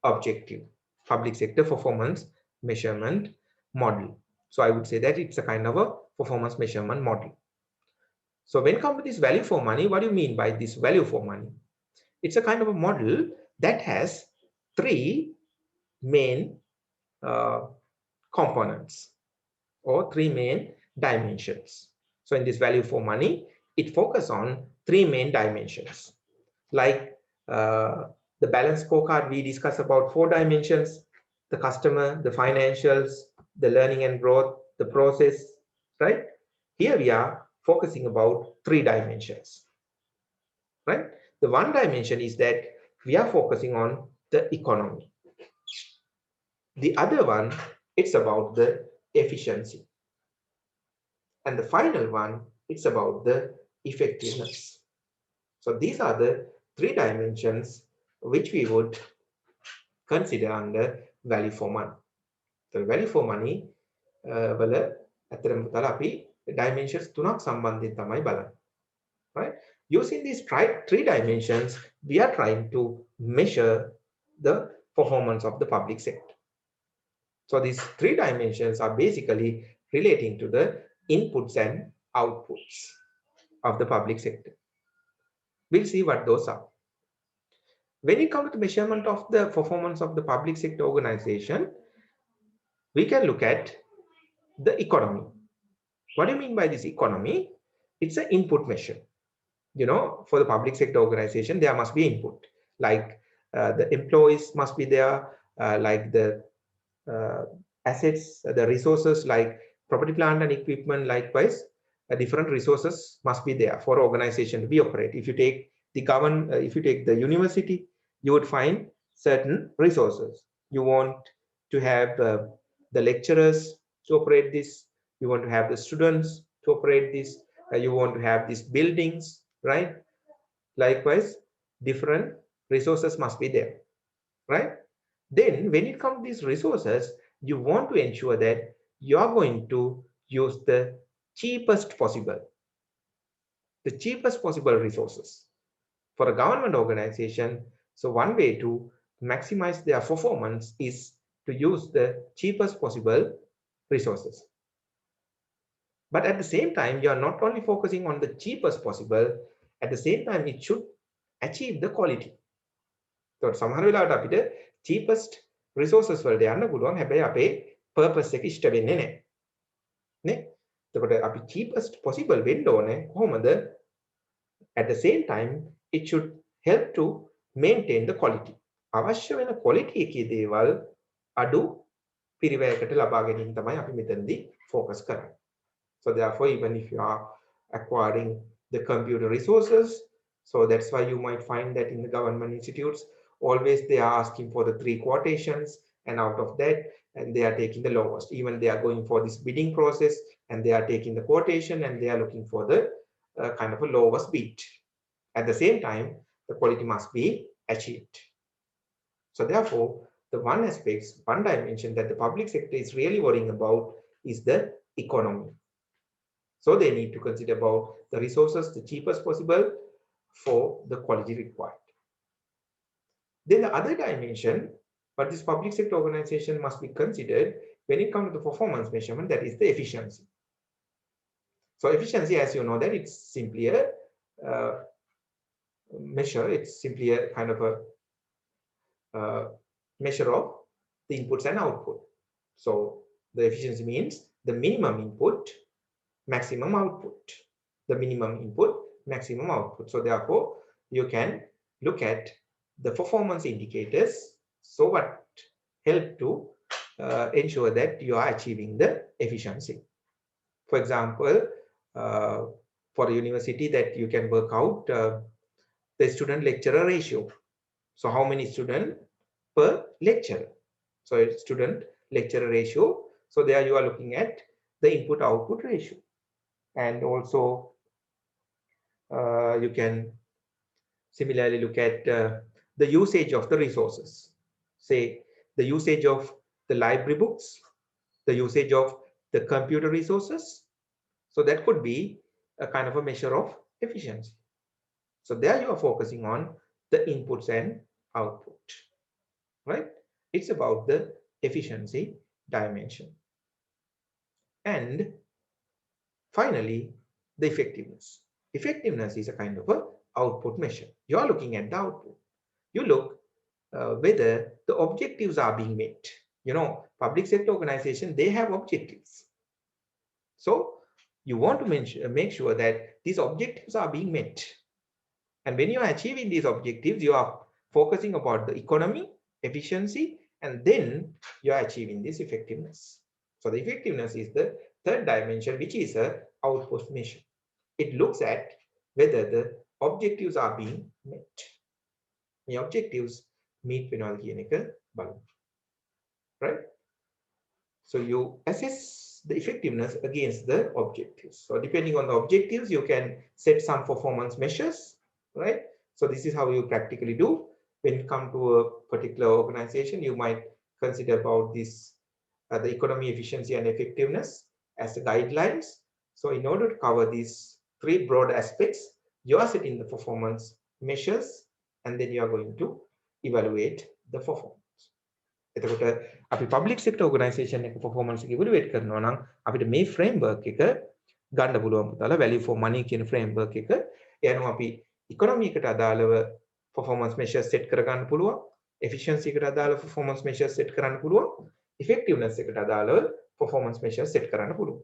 A: objective, public sector performance measurement model. So I would say that it's a kind of a performance measurement model. So when it comes to this value for money, what do you mean by this value for money? It's a kind of a model that has three main uh, components or three main dimensions. So in this value for money, it focuses on three main dimensions. Like the balance scorecard, we discuss about four dimensions: the customer, the financials, the learning and growth, the process, right? Here we are focusing about three dimensions, right? The one dimension is that we are focusing on the economy. The other one, it's about the efficiency. And the final one, it's about the effectiveness. So these are the three dimensions which we would consider under value for money. So value for money වල ඇත්තටම පුතාලා අපි dimensions තුනක් සම්බන්ධයෙන් තමයි බලන්නේ. Right? Using these three dimensions, we are trying to measure the performance of the public sector. So these three dimensions are basically relating to the inputs and outputs of the public sector. We'll see what those are. When it comes to measurement of the performance of the public sector organization, we can look at the economy. What do you mean by this economy? It's an input measure. You know, for the public sector organization, there must be input. Like the employees must be there, like the assets, the resources like property, plant and equipment. Likewise, different resources must be there for organization to be operate. If you take the if you take the university, you would find certain resources. You want to have the lecturers to operate this. You want to have the students to operate this. You want to have these buildings, right? Likewise, different resources must be there, right? Then when it comes to these resources, you want to ensure that you are going to use the cheapest possible resources for a government organization. So one way to maximize their performance is to use the cheapest possible resources. But at the same time, you are not only focusing on the cheapest possible, at the same time, it should achieve the quality. So සමහර වෙලාවට අපිට cheapest resources වලට යන්න පුළුවන්, හැබැයි අපේ purpose එක ඉෂ්ට වෙන්නේ නැහැ. නේ? එතකොට අපි cheapest possible වෙන්න ඕනේ කොහොමද? At the same time, it should help to maintain the quality. අවශ්‍ය වෙන quality එකේ දේවල් අඩු පිරිවැයකට ලබා ගැනීම තමයි අපි මෙතනදී focus කරන්නේ. So therefore, even if you are acquiring the computer resources, so that's why you might find that in the government institutes, always they are asking for the 3 quotations, and out of that, and they are taking the lowest. Even they are going for this bidding process, and they are taking the quotation, and they are looking for the kind of a lowest bid. At the same time, the quality must be achieved. So therefore, the one dimension that the public sector is really worrying about is the economy. So they need to consider about the resources, the cheapest possible for the quality required. Then the other dimension, but this public sector organization must be considered when it comes to the performance measurement, that is the efficiency. So efficiency, as you know, that it's simply a measure. It's simply a kind of a measure of the inputs and output. So the efficiency means the minimum input, maximum output. The minimum input, maximum output. So therefore, you can look at the performance indicators. So what help to ensure that you are achieving the efficiency. For example, uh, for a university, that you can work out the student lecturer ratio. So how many students per lecturer? So it's student lecturer ratio. So there you are looking at the input output ratio. And also you can similarly look at the usage of the resources. Say the usage of the library books, the usage of the computer resources. So that could be a kind of a measure of efficiency. So there you are focusing on the inputs and output, right? It's about the efficiency dimension. And finally, the effectiveness. Effectiveness is a kind of a output measure. You are looking at the output. You look whether the objectives are being met. You know, public sector organization, they have objectives. So you want to make sure that these objectives are being met. And when you are achieving these objectives, you are focusing about the economy, efficiency, and then you are achieving this effectiveness. So the effectiveness is the third dimension, which is a output measure. It looks at whether the objectives are being met. The objectives meet වෙනවා right? So you assess the effectiveness against the objectives. So depending on the objectives, you can set some performance measures, right? So this is how you practically do. When you come to a particular organization, you might consider about this, the economy, efficiency, and effectiveness as the guidelines. So in order to cover these three broad aspects, you are setting the performance measures, and then you are going to evaluate the performance. එතකොට අපි public sector organisation එක performance එක evaluate කරනවා නම් අපිට මේ framework එක ගන්න පුළුවන් පුතාලා value for money කියන framework එක එනවා අපි economy එකට අදාළව performance measures set කර ගන්න පුළුවන් efficiency එකට අදාළව performance measures set කරන්න පුළුවන් effectiveness එකට අදාළව performance measures set කරන්න පුළුවන්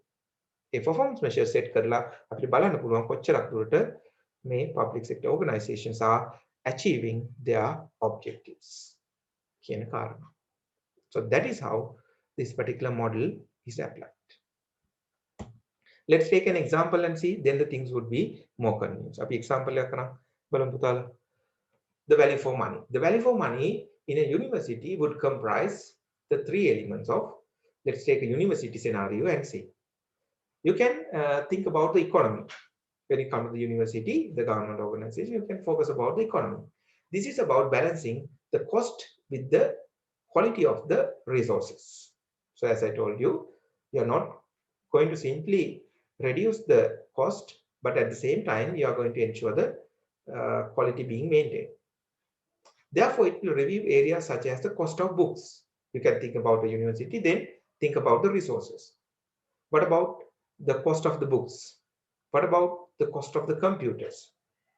A: ඒ performance measures set කරලා අපිට බලන්න පුළුවන් කොච්චරක් දුරට මේ public sector organizations are achieving their objectives කියන කාරණා. So that is how this particular model is applied. Let's take an example and see, then the things would be more convenient. අපි example එකක් කරන් බලමු පුතාලා. The value for money. The value for money in a university would comprise the three elements of, let's take a university scenario and see. You can think about the economy. When you come to the university, the government organization, you can focus about the economy. This is about balancing the cost with the quality of the resources. So as I told you, you're not going to simply reduce the cost, but at the same time, you are going to ensure the quality being maintained. Therefore, it will review areas such as the cost of books. You can think about the university, then think about the resources. What about the cost of the books? What about the cost of the computers?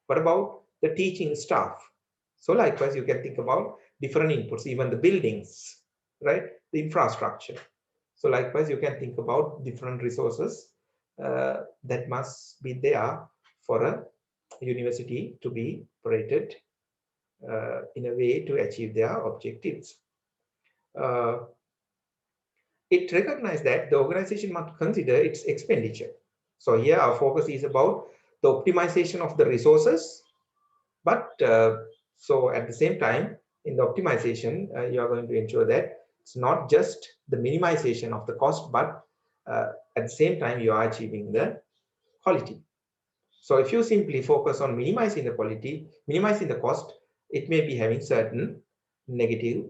A: What about the teaching staff? So likewise, you can think about different inputs, even the buildings, right? The infrastructure. So likewise, you can think about different resources that must be there for a university to be operated in a way to achieve their objectives. It recognizes that the organization must consider its expenditure. So here our focus is about the optimization of the resources, but so at the same time, in the optimization, you are going to ensure that it's not just the minimization of the cost, but at the same time, you are achieving the quality. So if you simply focus on minimizing the quality, minimizing the cost, it may be having certain negative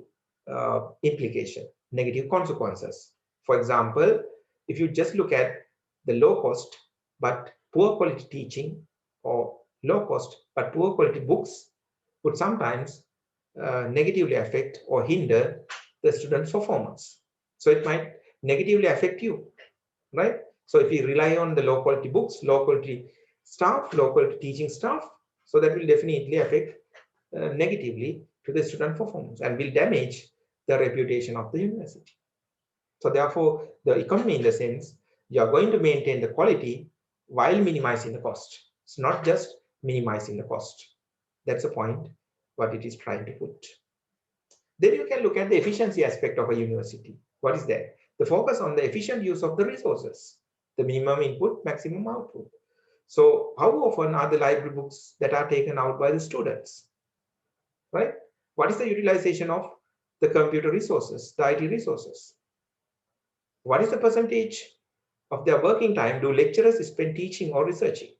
A: implication, negative consequences. For example, if you just look at the low cost but poor quality teaching, or low cost but poor quality books, would sometimes negatively affect or hinder the student's performance. So it might negatively affect you, right? So if you rely on the low quality books, low quality staff, low quality teaching staff, so that will definitely affect negatively to the student performance and will damage the reputation of the university. So therefore, the economy, in the sense, you are going to maintain the quality while minimizing the cost. It's not just minimizing the cost. That's the point what it is trying to put. Then you can look at the efficiency aspect of a university. What is that? The focus on the efficient use of the resources, the minimum input, maximum output. So how often are the library books that are taken out by the students, right? What is the utilization of the computer resources, the IT resources? What is the percentage of their working time do lecturers spend teaching or researching?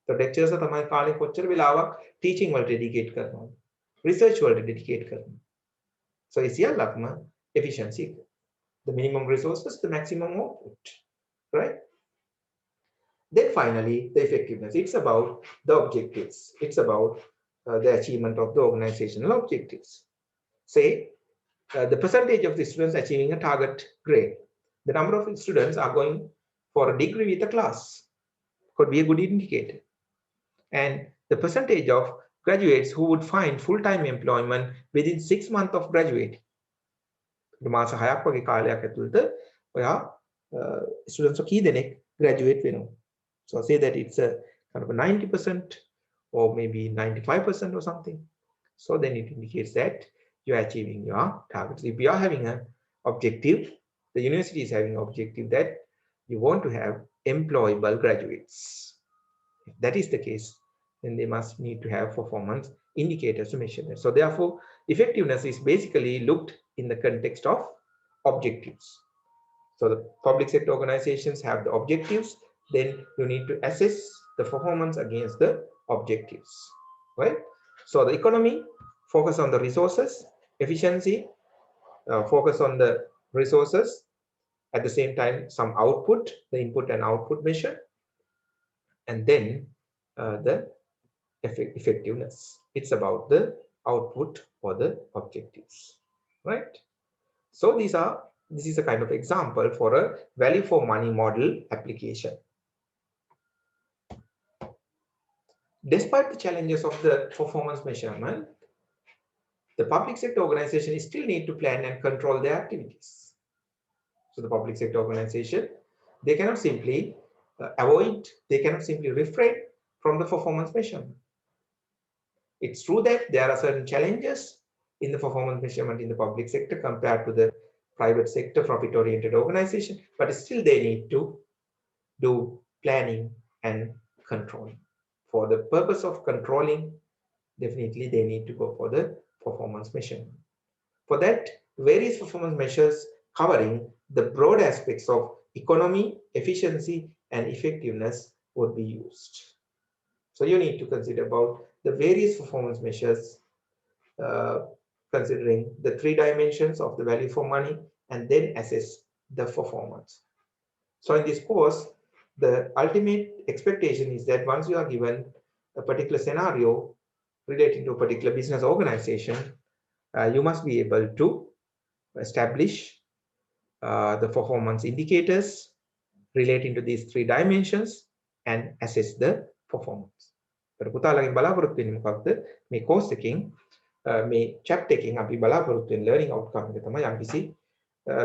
A: The lecturers are තමයි කාලේ කොච්චර වෙලාවක් teaching වලට dedicate කරනවද? Research වලට dedicate කරනවා. So it's සියල්ලක්ම efficiency. The minimum resources, the maximum output, right? Then finally, the effectiveness. It's about the objectives. It's about the achievement of the organizational objectives. Say, the percentage of the students achieving a target grade. The number of students are going for a degree with a class could be a good indicator. And the percentage of graduates who would find full-time employment within 6 months of graduating. මාස 6ක් වගේ කාලයක් ඇතුළත ඔයා students කී දෙනෙක් graduate වෙනවා. So say that it's a kind of a 90% or maybe 95% or something. So then it indicates that you are achieving your targets. If you are having an objective, the university is having an objective that you want to have employable graduates. If that is the case, then they must need to have performance indicators to measure that. So therefore, effectiveness is basically looked in the context of objectives. So the public sector organizations have the objectives, then you need to assess the performance against the objectives, right? So the economy focus on the resources, efficiency focus on the resources, at the same time some output, the input and output measure, and then the effectiveness. It's about the output or the objectives, right? So this is a kind of example for a value for money model application. Despite the challenges of the performance measurement, the public sector organization still need to plan and control their activities. So the public sector organization, they cannot simply avoid, they cannot simply refrain from the performance measurement. It's true that there are certain challenges in the performance measurement in the public sector compared to the private sector profit-oriented organization, but still they need to do planning and controlling. For the purpose of controlling, definitely they need to go for the performance measurement. For that, various performance measures covering the broad aspects of economy, efficiency, and effectiveness would be used. So you need to consider about the various performance measures, considering the 3 dimensions of the value for money, and then assess the performance. So in this course, the ultimate expectation is that once you are given a particular scenario relating to a particular business organization, you must be able to establish the performance indicators relating to these 3 dimensions and assess the performance. පුතාලගෙන් බලාපොරොත්තු වෙන්නේ මොකක්ද? මේ course එකෙන් මේ chapter එකෙන් අපි බලාපොරොත්තු වෙන learning outcome එක තමයි යම්කිසි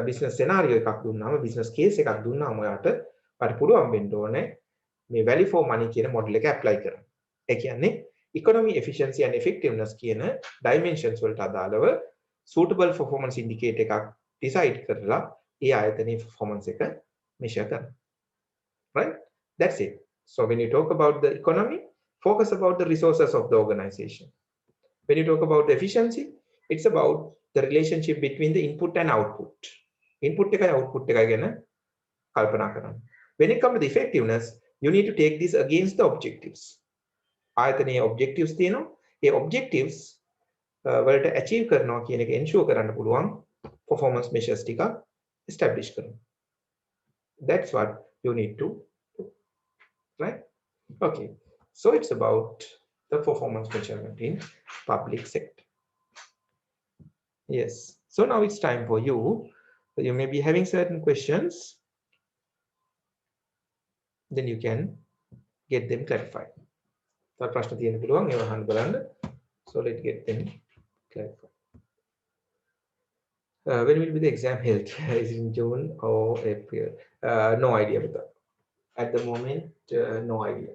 A: business scenario එකක් දුන්නාම business case එකක් දුන්නාම ඔයාට පුළුවන් වෙන්න ඕනේ මේ value for money කියන model එක apply කරන්න. ඒ කියන්නේ economy, efficiency and effectiveness කියන dimensions වලට අදාළව suitable performance indicator එකක් decide කරලා ඒ ආයතනයේ performance එක measure කරන්න. Right? That's it. So when you talk about the economy, focus about the resources of the organization. When you talk about the efficiency, it's about the relationship between the input and output. Input එකයි output එකයි ගැන කල්පනා කරන්න. When it comes to the effectiveness, you need to take this against the objectives. ආයතනයේ objectives තියෙනවා. ඒ objectives වලට achieve කරනවා කියන එක ensure කරන්න පුළුවන් performance measures ටිකක් establish කරනවා. That's what you need to do, right? Okay, so it's about the performance measurement in public sector. Yes, so now it's time for you. You may be having certain questions, then you can get them clarified. So ප්‍රශ්න තියෙන පුළුවන් ඒවා අහන්න බලන්න. So let's get them clarified. When will be the exam held? Is it in June or April? No idea with that. At the moment, no idea.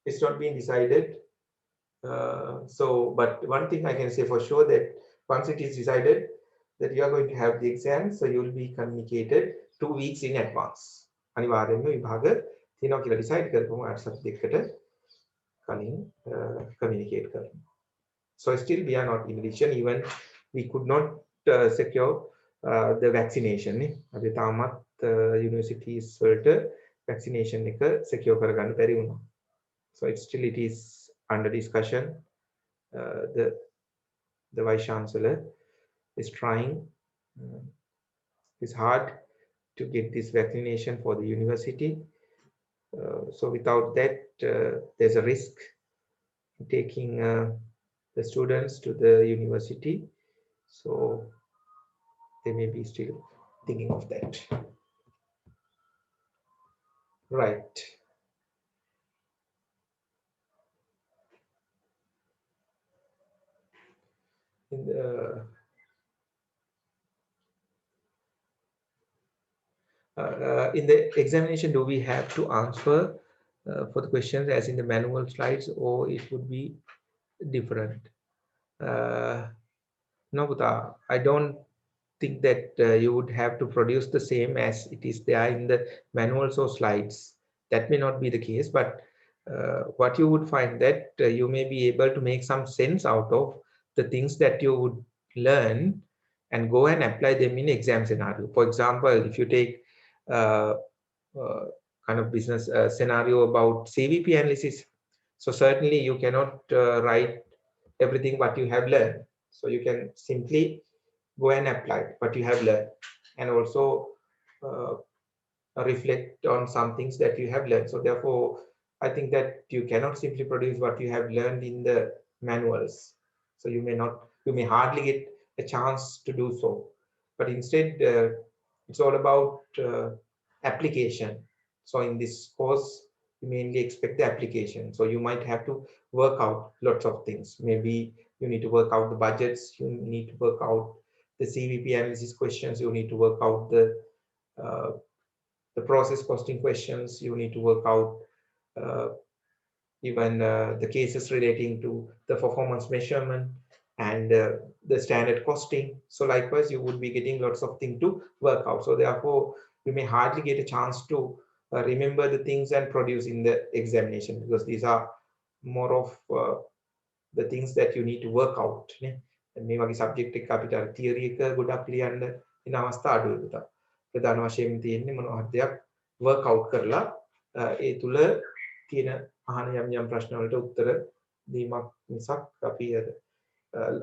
A: It's not being decided But one thing I can say for sure that once it is decided that you are going to have the exam, so you will be communicated 2 weeks in advance. අනිවාර්යයෙන්ම විභාග තියෙනවා කියලා decide කරපුවම අර සති දෙකකට කලින් communicate කරනවා. So still we are not in addition, even we could not secure the vaccination. අපි තාමත් universities වලට vaccination එක secure කරගන්න බැරි වුණා. So it is under discussion. The vice chancellor is trying. It's hard to get this vaccination for the university. So without that, there's a risk taking the students to the university. So they may be still thinking of that. Right. In the examination, do we have to answer for the questions as in the manual slides, or it would be different? No, Buddha, I don't think that you would have to produce the same as it is there in the manuals or slides. That may not be the case, but what you would find that you may be able to make some sense out of the things that you would learn and go and apply them in exam scenario. For example, if you take kind of business scenario about CVP analysis, so certainly you cannot write everything what you have learned. So you can simply go and apply what you have learned, and also reflect on some things that you have learned. So therefore, I think that you cannot simply produce what you have learned in the manuals. So you may hardly get a chance to do so. But instead, it's all about application. So in this course, you mainly expect the application. So you might have to work out lots of things. Maybe you need to work out the budgets, you need to work out the CVP analysis questions, you need to work out the process costing questions, you need to work out even the cases relating to the performance measurement and the standard costing. So likewise, you would be getting lots of things to work out. So therefore, you may hardly get a chance to remember the things and produce in the examination, because these are more of the things that you need to work out. මේ වගේ subject එක අපිට theory එක ගොඩක් ලියන්න එන අවස්ථා අඩුයි පුතා. ප්‍රධාන වශයෙන් තියෙන්නේ මොනවද දෙයක් work out කරලා ඒ තුල තියෙන අහන යම් ප්‍රශ්න වලට උත්තර දීමක් මිසක් අපි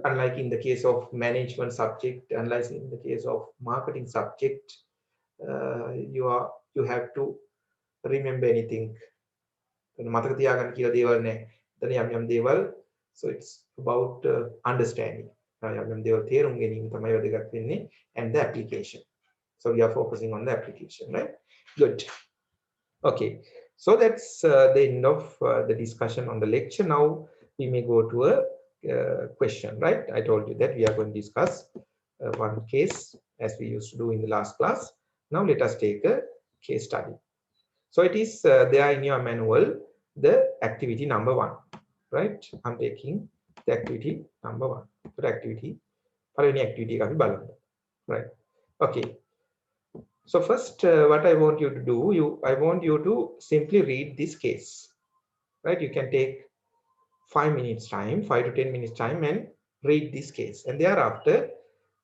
A: unlike in the case of management subject, unlike in the case of marketing subject, you have to remember anything. මතක තියාගන්න කියලා දේවල් නැහැ. එතන යම් දේවල්, so it's about understanding. යම් දේවල් තේරුම් ගැනීම තමයි වැදගත් වෙන්නේ, and the application. So we are focusing on the application, right? Good. Okay, so that's the end of the discussion on the lecture. Now we may go to a question, right? I told you that we are going to discuss one case as we used to do in the last class. Now let us take a case study. So it is there in your manual, the activity number 1, right? I'm taking the activity number 1. So activity, පළවෙනි activity එක අපි බලමු, right? Okay. So first, what I want you to do, I want you to simply read this case, right? You can take 5 minutes time, 5 to 10 minutes time, and read this case, and thereafter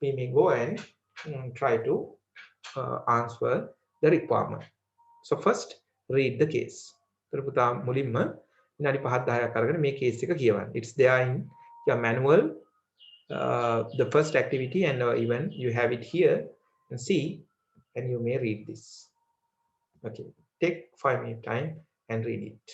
A: we may go and try to answer the requirement. So first, read the case. පුතා මුලින්ම විනාඩි 5-10ක් අරගෙන මේ case එක කියවන්න. It's there in your manual, the first activity, and even you have it here, and see, and you may read this. Okay, take 5 minute time and read it.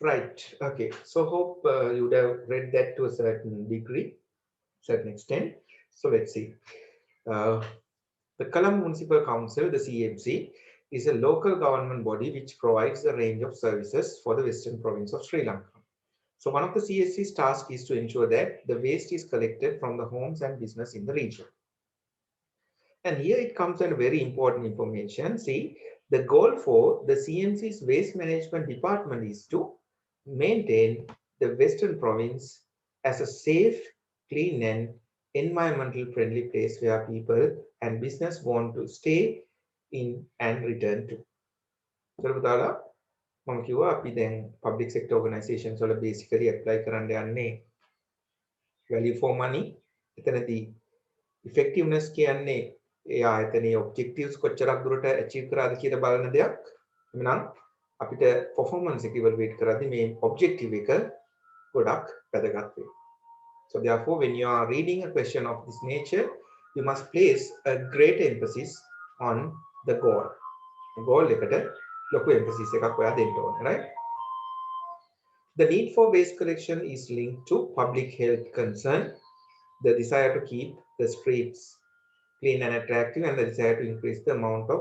A: Right. Okay. So hope you would have read that to a certain degree, certain extent. So let's see. Uh, the Colombo Municipal Council, the CMC, is a local government body which provides a range of services for the western province of Sri Lanka. So one of the CSC's tasks is to ensure that the waste is collected from the homes and business in the region. And here it comes in very important information. See, the goal for the CMC's waste management department is to maintain the Western province as a safe, clean and environmental friendly place where people and business want to stay in and return to. So, මම කිව්වා අපි දැන් public sector organizations වල basically apply කරන්න යන්නේ value for money. එතනදී effectiveness කියන්නේ ඒ ආයතනයේ objectives කොච්චරක් දුරට achieve කරාද කියලා බලන දෙයක්. එමනම් අපිට performance එක evaluate කරද්දී මේ objective එක ගොඩක් වැදගත් වෙනවා. So therefore when you are reading a question of this nature, you must place a great emphasis on the goal. Goal එකට ලොකු emphasis එකක් ඔයා දෙන්න ඕනේ, right? The need for waste collection is linked to public health concern, the desire to keep the streets clean and attractive, and the desire to increase the amount of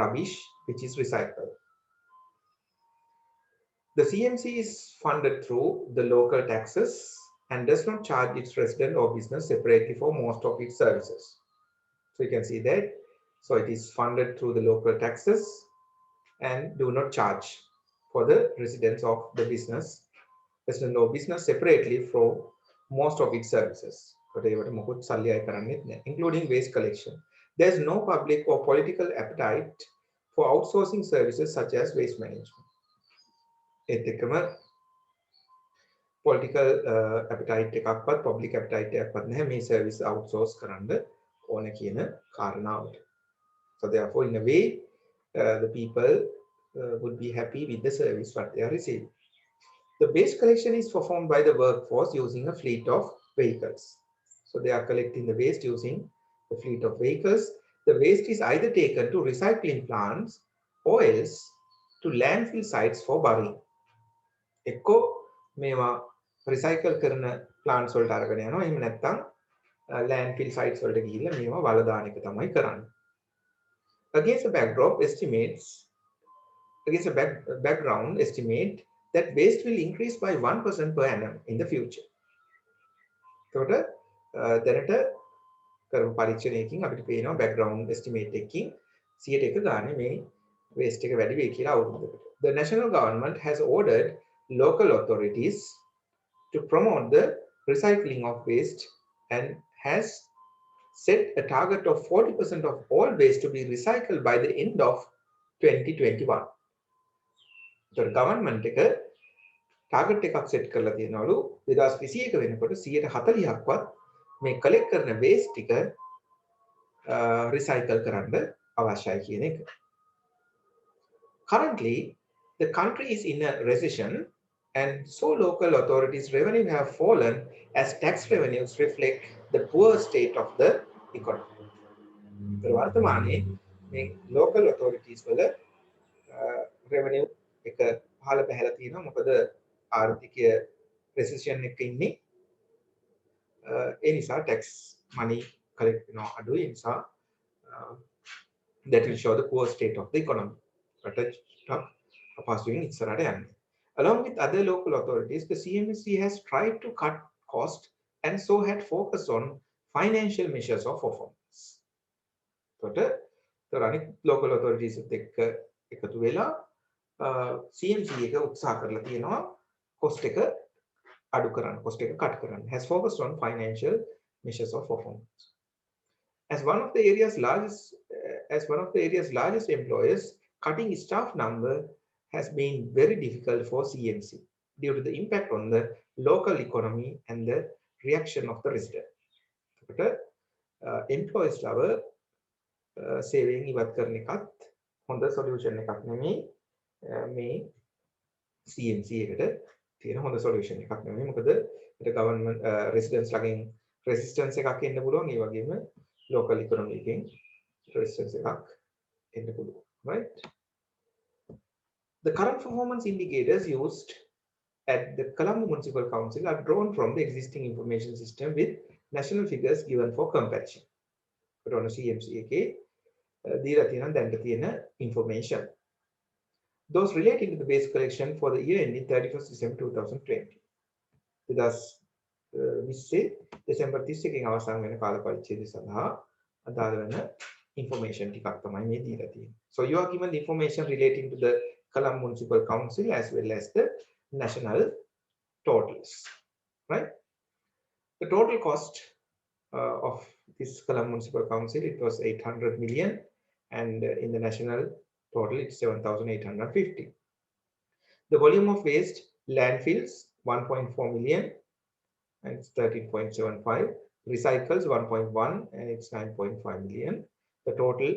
A: rubbish which is recycled. The CMC is funded through the local taxes and does not charge its resident or business separately for most of its services. So you can see that. So it is funded through the local taxes and do not charge for the residents of the business, resident or business separately for most of its services, including waste collection. There is no public or political appetite for outsourcing services such as waste management. Political appetite එකක්වත් public appetite එකක්වත් නැහැ මේ service outsource කරන්න ඕන කියන කාරණාවට. So therefore in a way the people would be happy with the service what they are receiving. The waste collection is performed by the workforce using a fleet of vehicles. So they are collecting the waste using the fleet of vehicles. The waste is either taken to recycling plants or else to landfill sites for burying. එක්කෝ මේවා recycle කරන plants වලට අරගෙන යනවා. එහෙම නැත්නම් landfill sites වලට ගිහිල්ලා මේවා වල දාන එක තමයි කරන්නේ. Against a background estimate that waste will increase by 1% per annum in the future. එතකොට දැනට කරපු පරීක්ෂණයකින් අපිට පේනවා background estimate එකකින් 100ක ගානේ මේ waste එක වැඩි වෙයි කියලා අවුරුද්දකට. The national government has ordered local authorities to promote the recycling of waste and has set a target of 40% of all waste to be recycled by the end of 2021. The government එක target එකක් set කරලා තියෙනවලු 2021 වෙනකොට 140%ක්වත් මේ collect කරන waste ටික recycle කරන්න අවශ්‍යයි කියන එක. Currently, the country is in a recession and so local authorities' revenue have fallen as tax revenues reflect the poor state of the economy. වර්තමානයේ මේ local authorities වල revenue එක පහළ බහැලා තියෙනවා මොකද ආර්ථිකය recession එකක ඉන්නේ ඒ නිසා tax money collect වෙනවා අඩුයි ඒ නිසා that will show the poor state of the economy. Along with other local authorities, the CMC has tried to cut cost and so had focused on financial measures of performance. So the local authorities එකතු වෙලා CMC එක උත්සාහ කරලා තියෙනවා cost එක අඩු කරන්න, cost එක cut කරන්න. Has focused on financial measures of performance. As one of the area's largest employers, cutting staff number has been very difficult for CMC due to the impact on the local economy and the reaction of the resident. Employees level saving ඉවත් කරන එකත් හොඳ solution එකක් නෙමෙයි මේ CMC එකට තියෙන හොඳ solution එකක් නෙමෙයි මොකද ඒකට government residents ලගෙන් resistance එකක් එන්න පුළුවන් ඒ වගේම local economy එකෙන් resistance එකක් එන්න පුළුවන්, right? The current performance indicators used at the Colombo Municipal Council are drawn from the existing information system with national figures given for comparison. ඔන්න CMC එකේ දීලා තියෙනවා දැන්ට තියෙන information. Those relating to the base collection for the year ending 31st December 2020. 2020 December 31 අවසන් වෙන කාල පරිච්ඡේදය සඳහා අදාළ වෙන information ටිකක් තමයි මේ දීලා තියෙන්නේ. So you are given the information relating to the Colombo Municipal Council as well as the national totals, right? The total cost of this Colombo Municipal Council, it was 800 million, and in the national total it's 7,850. The volume of waste landfills 1.4 million and it's 13.75, recycles 1.1 and it's 9.5 million. The total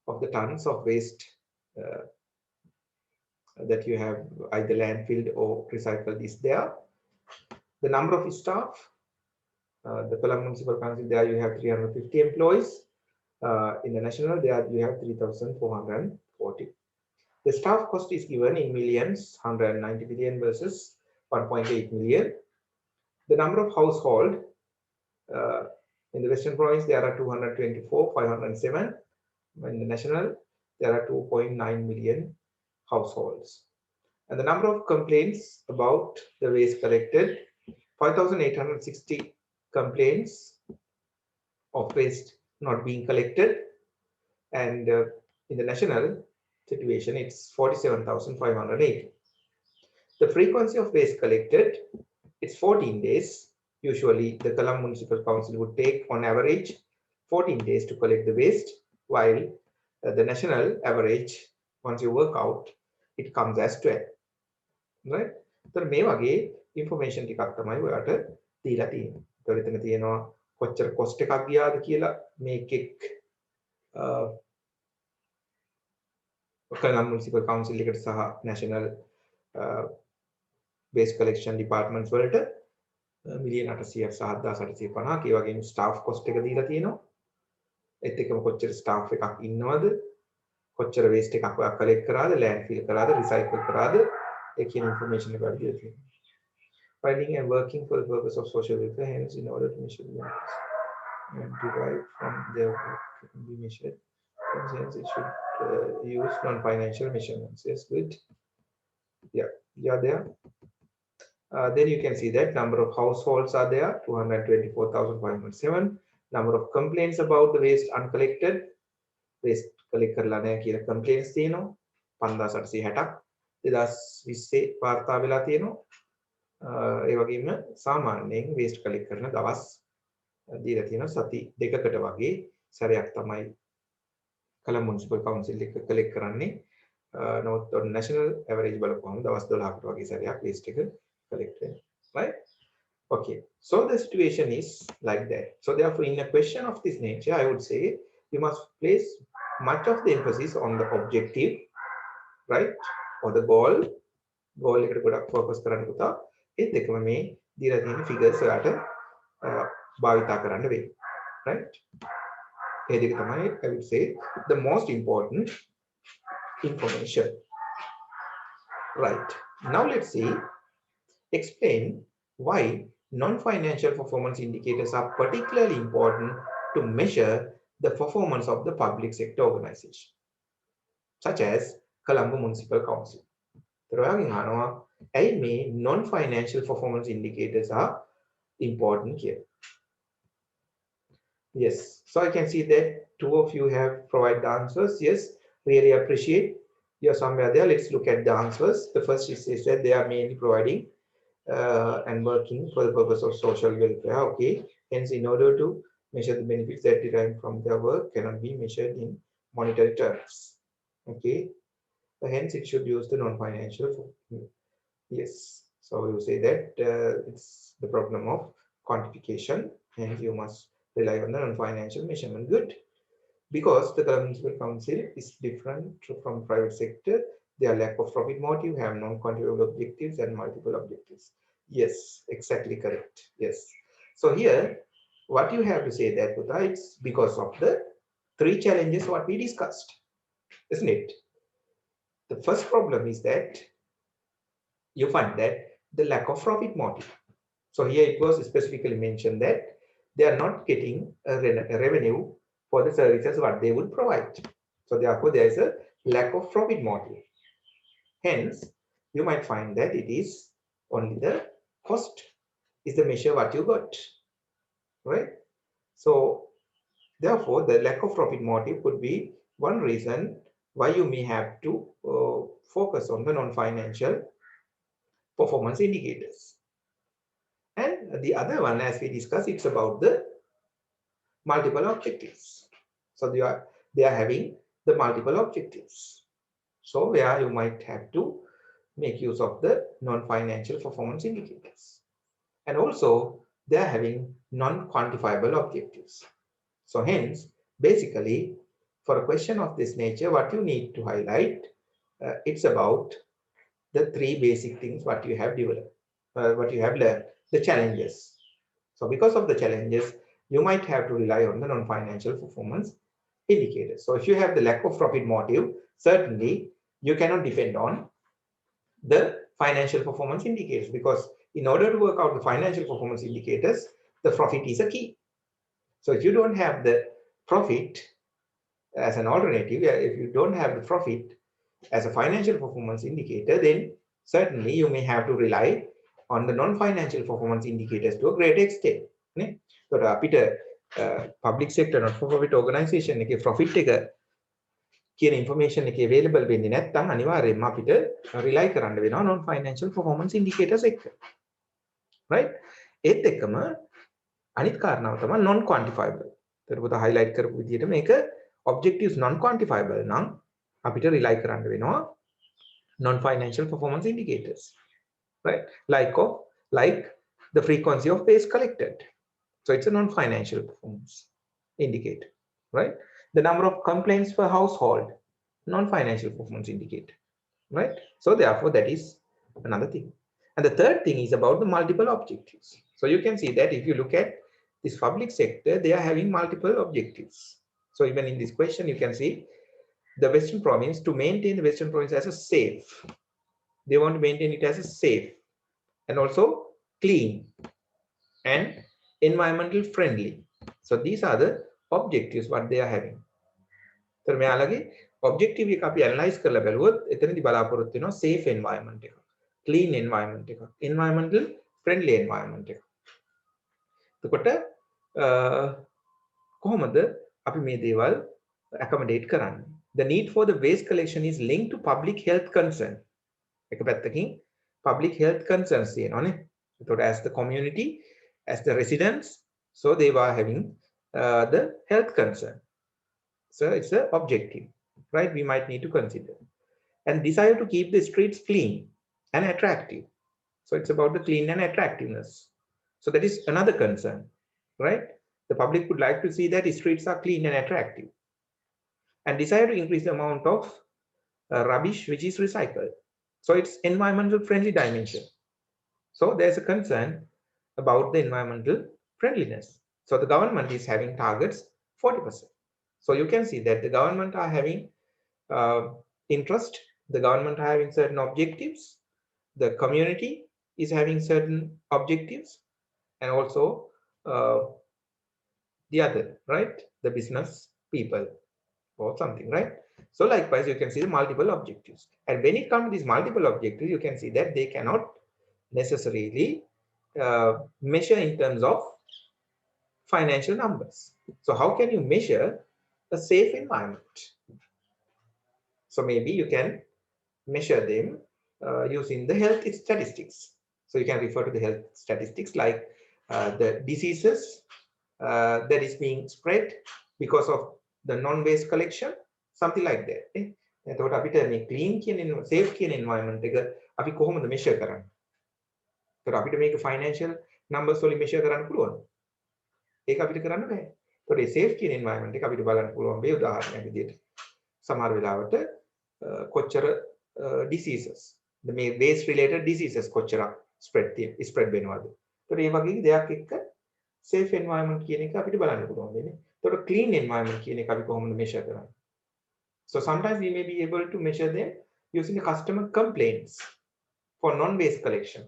A: of the tons of waste that you have either landfilled or recycled is there. The number of staff, the Colombo Municipal Council, there you have 350 employees. In the national, there you have 3,440. The staff cost is given in millions, 190 million versus 1.8 million. The number of household in the Western Province, there are 224, 507. In the national, there are 2.9 million households. And the number of complaints about the waste collected, 5,860 complaints of waste not being collected, and in the national situation it's 47,580. The frequency of waste collected, it's 14 days. Usually the Colombo Municipal Council would take on average 14 days to collect the waste, while the national average, once you work out, it comes as 12, right? So මේ වගේ information ටිකක් තමයි ඔයාලට දීලා තියෙන්නේ. ඒතකොට එතන තියෙනවා කොච්චර cost එකක් ගියාද කියලා මේකෙක් Colombo Municipal Council එකට සහ national waste collection departments වලට මිලියන 800ක් සහ 7850ක් ඒ වගේම staff cost එක දීලා තියෙනවා. ඒත් එක්කම කොච්චර staff එකක් ඉන්නවද, කොච්චර waste එකක් ඔයා collect කරාද, landfill කරාද, recycle කරාද, ඒ කියන information එක දීලා තියෙනවා. Finding and working for the purpose of social welfare, hence in order to measure the benefits and derive from their work can be measured. Hence it should use non-financial measurements. Yes, good. Yeah, you are there. Then you can see that number of households are there, 224,507. Number of complaints about the waste uncollected, waste collect කරලා නැහැ කියලා complaints තියෙනවා 5860ක් 2020 වාර්තා වෙලා තියෙනවා. ඒ වගේම සාමාන්‍යයෙන් waste collect කරන දවස් දීලා තියෙනවා සති දෙකකට වගේ සැරයක් තමයි Colombo Municipal Council එක collect කරන්නේ. North or national average බලපුවම දවස් 12කට වගේ සැරයක් waste එක collect වෙනවා, right? Okay, so the situation is like that. So therefore in a question of this nature I would say you must place much of the emphasis on the objective, right, or the goal එකට ගොඩක් focus කරන්න පුතා. ඒත් එකම මේ දීලා තියෙන figures වලට භාවිතා කරන්න වෙයි, right? ඒ දෙක තමයි I would say the most important information, right? Now let's see, explain why non-financial performance indicators are particularly important to measure the performance of the public sector organization, such as Colombo Municipal Council. Non-financial performance indicators are important here. Yes, so I can see that two of you have provided the answers. Yes, really appreciate you're somewhere there. Let's look at the answers. The first is that they are mainly providing and working for the purpose of social welfare. Okay, hence in order to measure the benefits that derive from their work cannot be measured in monetary terms. Okay, so hence it should use the non-financial. Yes, so you say that it's the problem of quantification and you must rely on the non-financial measurement. Good, because the Colombo Municipal Council is different from private sector. Their lack of profit motive, have non-quantifiable objectives and multiple objectives. Yes, exactly correct. Yes, so here what you have to say that Puta, it's because of the three challenges what we discussed, isn't it? The first problem is that you find that the lack of profit motive. So here it was specifically mentioned that they are not getting a revenue for the services what they would provide. So therefore, there is a lack of profit motive. Hence, you might find that it is only the cost is the measure what you got, right? So therefore, the lack of profit motive could be one reason why you may have to focus on the non-financial performance indicators. And the other one, as we discussed, it's about the multiple objectives. So they are having the multiple objectives. So where you might have to make use of the non-financial performance indicators. And also they are having non-quantifiable objectives. So hence, basically, for a question of this nature, what you need to highlight, it's about the three basic things what you have developed, what you have learned, the challenges. So because of the challenges, you might have to rely on the non-financial performance indicators. So if you have the lack of profit motive, certainly you cannot depend on the financial performance indicators, because in order to work out the financial performance indicators, the profit is a key. So if you don't have the profit as an alternative, if you don't have the profit as a financial performance indicator, then certainly you may have to rely on the non-financial performance indicators to a great extent. So public sector not-for-profit organization එකේ profit එක කියන information එකේ available වෙන්නේ නැත්නම් අනිවාර්යයෙන්ම අපිට rely කරන්න වෙනවා non-financial performance indicators එක. Right? ඒත් එක්කම අනිත් කාරණාව තමයි non-quantifiable. ඒකට පොත highlight කරපු විදිහට මේක objectives non-quantifiable නම් අපිට rely කරන්න වෙනවා non-financial performance indicators, right? Like the frequency of waste collected. So it's a non-financial performance indicator, right? The number of complaints per household, non-financial performance indicator, right? So therefore, that is another thing. And the third thing is about the multiple objectives. So you can see that if you look at this public sector, they are having multiple objectives. So even in this question, you can see the Western Province, to maintain the Western Province as a safe. They want to maintain it as a safe and also clean and environmental friendly. So these are the objectives what they are having. So මෙයාලගේ objective එක අපි analyze කරලා බැලුවොත් එතනදී බලාපොරොත්තු වෙනවා safe environment එක, clean environment එක, environmental friendly environment එක. එතකොට කොහොමද අපි මේ දේවල් accommodate කරන්නේ? The need for the waste collection is linked to public health concern. එක පැත්තකින් public health concerns තියෙනවානේ. එතකොට as the community, as the residents, so they were having the health concern. So it's an objective, right? We might need to consider. And desire to keep the streets clean and attractive. So it's about the clean and attractiveness. So that is another concern, right? The public would like to see that the streets are clean and attractive. And desire to increase the amount of rubbish which is recycled. So it's environmental friendly dimension. So there's a concern about the environmental friendliness. So the government is having targets 40%. So you can see that the government are having interest, the government are having certain objectives, the community is having certain objectives, and also the other, right? The business people or something, right? So likewise, you can see the multiple objectives. And when it comes to these multiple objectives, you can see that they cannot necessarily measure in terms of financial numbers. So how can you measure a safe environment? So maybe you can measure them using the health statistics. So you can refer to the health statistics like the diseases that is being spread because of the non-waste collection, something like that. එතකොට අපිට මේ clean කියන safe කියන environment එක අපි කොහොමද measure කරන්නේ? ඒතකොට අපිට මේක financial numbers වලින් measure කරන්න පුළුවන්. ඒක අපිට කරන්න බෑ. ඒතකොට මේ safe කියන environment එක අපිට බලන්න පුළුවන් මේ උදාහරණයක් විදිහට. සමහර වෙලාවට කොච්චර diseases, the waste related diseases කොච්චරක් spread වෙනවද? ඒතකොට මේ වගේ දෙයක් එක්ක safe environment කියන එක අපිට බලන්න පුළුවන් වෙන්නේ. ඒතකොට clean environment කියන එක අපි කොහොමද measure කරන්නේ? So sometimes we may be able to measure them using the customer complaints for non-waste collection.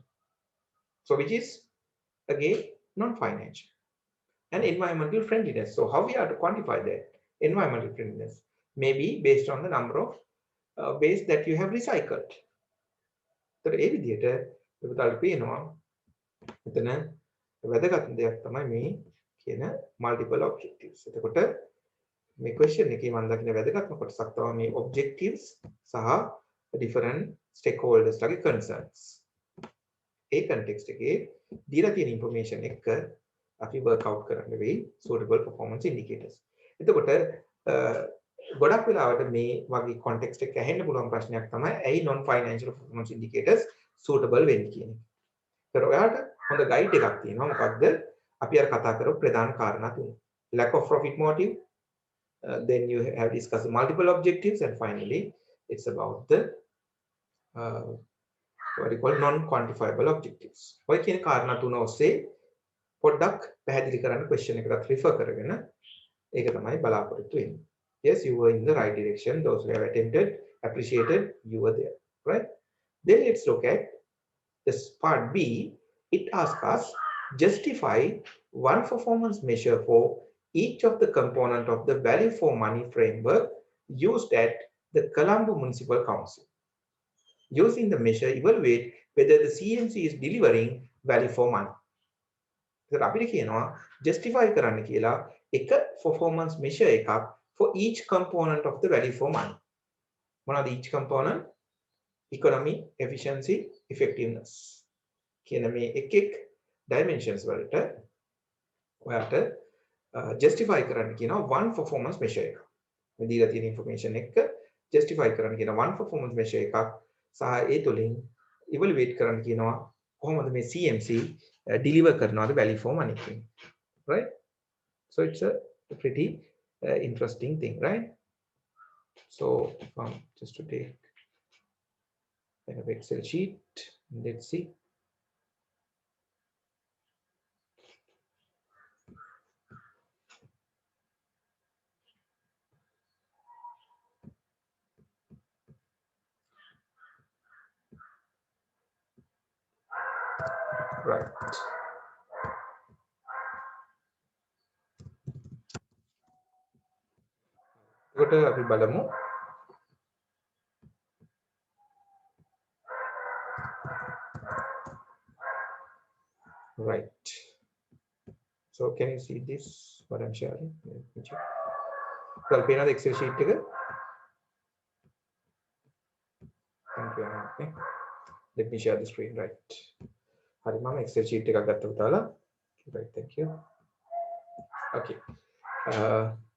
A: So which is again non-financial. And environmental friendliness. So how we are to quantify that environmental friendliness? Maybe based on the number of waste that you have recycled. So ඒ විදිහට ඔබට පේනවා මෙතන වැදගත් දෙයක් තමයි මේ කියන multiple objectives. එතකොට මේ question එකේ මම දකින වැදගත්ම කොටසක් තමයි මේ objectives සහ different stakeholders ලගේ concerns. ඒ context එකේ දීලා තියෙන information එක අපි work out කරන්න වෙයි suitable performance indicators. එතකොට ගොඩක් වෙලාවට මේ වගේ context එක ඇහෙන්න පුළුවන් ප්‍රශ්නයක් තමයි ඇයි non financial performance indicators suitable වෙන්නේ කියන එක. ඒතර ඔයාලට හොඳ guide එකක් තියෙනවා. මොකක්ද? අපි අර කතා කරපු ප්‍රධාන කාරණා තුන. Lack of profit motive, then you have discussed multiple objectives, and finally it's about the what you call non-quantifiable objectives. ඔය කියන කාරණා තුන ඔස්සේ පොඩ්ඩක් පැහැදිලි කරන්න question එකකට refer කරගෙන ඒක තමයි බලාපොරොත්තු වෙන්නේ. Yes, you were in the right direction. Those who have attempted, appreciated, you were there, right? Then let's look at this part B. It asks us justify one performance measure for each of the component of the value for money framework used at the Colombo Municipal Council. Using the measure, evaluate whether the CMC is delivering value for money. So අපිට කියනවා justify කරන්න කියලා එක performance measure එකක් for each component of the value for money. මොනවාද each component? Economy, efficiency, effectiveness. කියන මේ එක් dimensions වලට ඔයාලට justify කරන්න කියනවා one performance measure එකක්. මේ දීලා තියෙන information එක justify කරන්න කියන one performance measure එකක් සහ ඒ තුලින් evaluate කරන්න කියනවා කොහොමද මේ CMC deliver කරනවද value for money කියන. Right? So it's a pretty interesting thing, right? So just to take an Excel sheet, let's see. Right. කොට අපි බලමු right. So can you see this what I'm sharing? So පේනවද Excel sheet එක? Thank you. Okay. Let me share the screen, right. හරි මම Excel sheet එකක් ගත්තා පුතාලා. Right, thank you. Okay.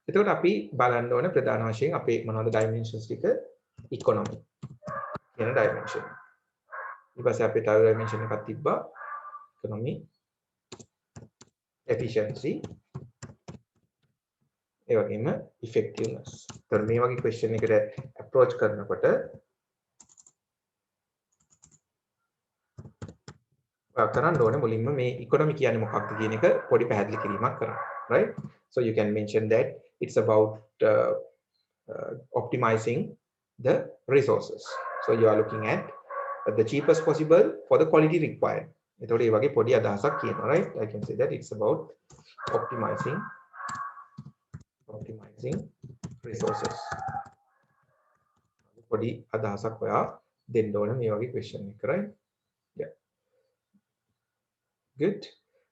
A: එතකොට අපි බලන්න ඕනේ ප්‍රධාන වශයෙන් අපේ මොනවද dimensions ටික economy කියන dimension. ඊට පස්සේ අපේ තව dimension එකක් තිබ්බා economy, efficiency, ඒ වගේම effectiveness. ඒතර මේ වගේ question එකකට approach කරනකොට කරන්න ඕනේ මුලින්ම මේ economy කියන්නේ මොකක්ද කියන එක පොඩි පැහැදිලි කිරීමක් කරන්න. Right? So you can mention that it's about optimizing the resources. So you are looking at the cheapest possible for the quality required. එතකොට මේ වගේ පොඩි අදහසක් කියනවා, right? I can say that it's about optimizing resources. පොඩි අදහසක් ඔයා දෙන්න ඕනේ මේ වගේ question එක, right? Yeah. Good.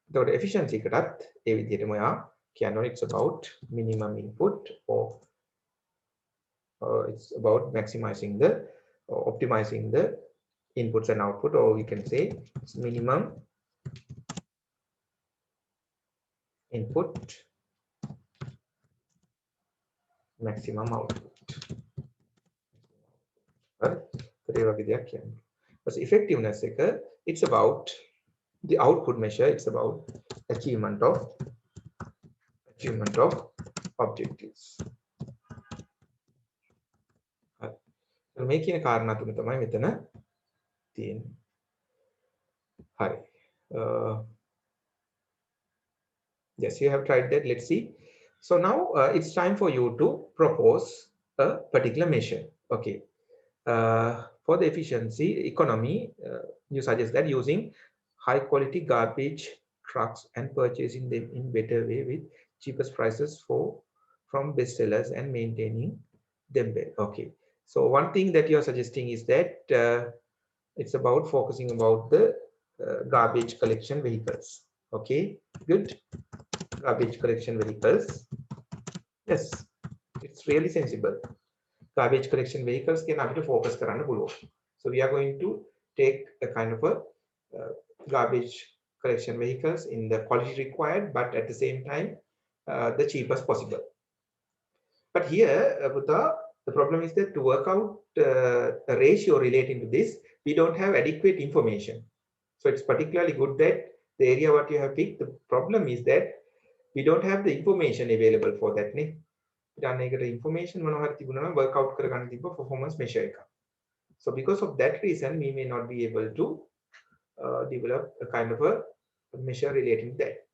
A: එතකොට efficiency එකටත් ඒ විදිහටම ඔයා කියනවා it's about minimum input or it's about maximizing the optimizing the inputs and output, or we can say it's minimum input maximum output. ඒ වගේ දෙයක් කියන්නේ. But effectiveness එක it's about the output measure, it's about achievement of objectives. මේ කියන කාරණා තුන තමයි මෙතන තියෙන්නේ. හරි. Yes, you have tried that. Let's see. So now it's time for you to propose a particular measure. Okay. For the efficiency economy, you suggest that using high quality garbage trucks and purchasing them in better way with cheapest prices from bestsellers and maintaining them well. Okay, so one thing that you're suggesting is that it's about focusing about the garbage collection vehicles. Okay, good. Garbage collection vehicles. Yes, it's really sensible. Garbage collection vehicles can have to focus කරන්න පුළුවන්. So we are going to take a kind of a garbage collection vehicles in the quality required, but at the same time the cheapest possible. But here, the problem is that to work out a ratio relating to this, we don't have adequate information. So it's particularly good that the area what you have picked, the problem is that we don't have the information available for that. Information work out performance measure. So because of that reason, we may not be able to develop a kind of a measure relating to that.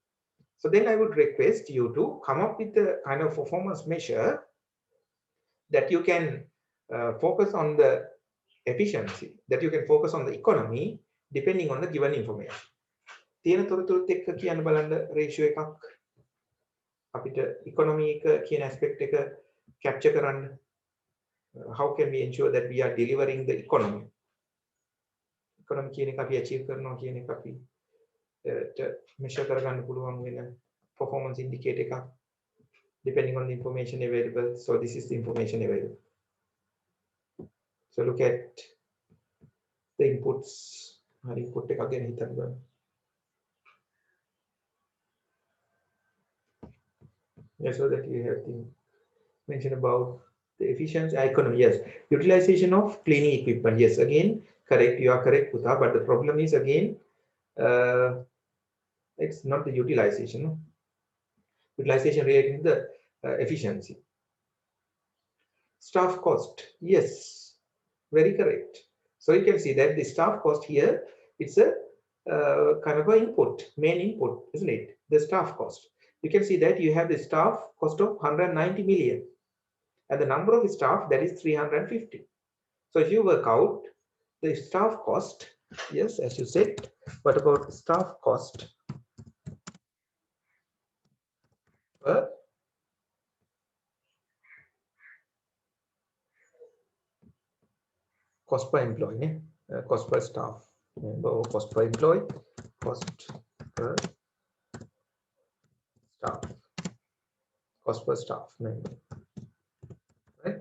A: So then I would request you to come up with a kind of performance measure that you can focus on the efficiency, that you can focus on the economy depending on the given information. තියෙන තොරතුරුත් එක්ක කියන්න බලන්න ratio එකක් අපිට economy එක කියන aspect එක capture කරන්න. How can we ensure that we are delivering the economy? Economy කියන එක අපි achieve කරනවා කියන එක අපි measure කරගන්න පුළුවන් වෙන performance indicator එකක් depending on the information available. So this is the information available. So look at the inputs. Input එක ගැන හිතන්න බලන්න. Yeah, so that you have to mention about the efficiency economy. Yes, utilization of cleaning equipment. Yes, again, correct. You are correct, Putha. But the problem is again, it's not the utilization. No? Utilization relating to the efficiency. Staff cost. Yes, very correct. So you can see that the staff cost here, it's a kind of an input, main input, isn't it? The staff cost. You can see that you have the staff cost of 190 million and the number of staff that is 350. So if you work out the staff cost, yes, as you said, what about the staff cost per cost per employee, cost per staff, cost per employee, cost per staff, cost per staff member, right?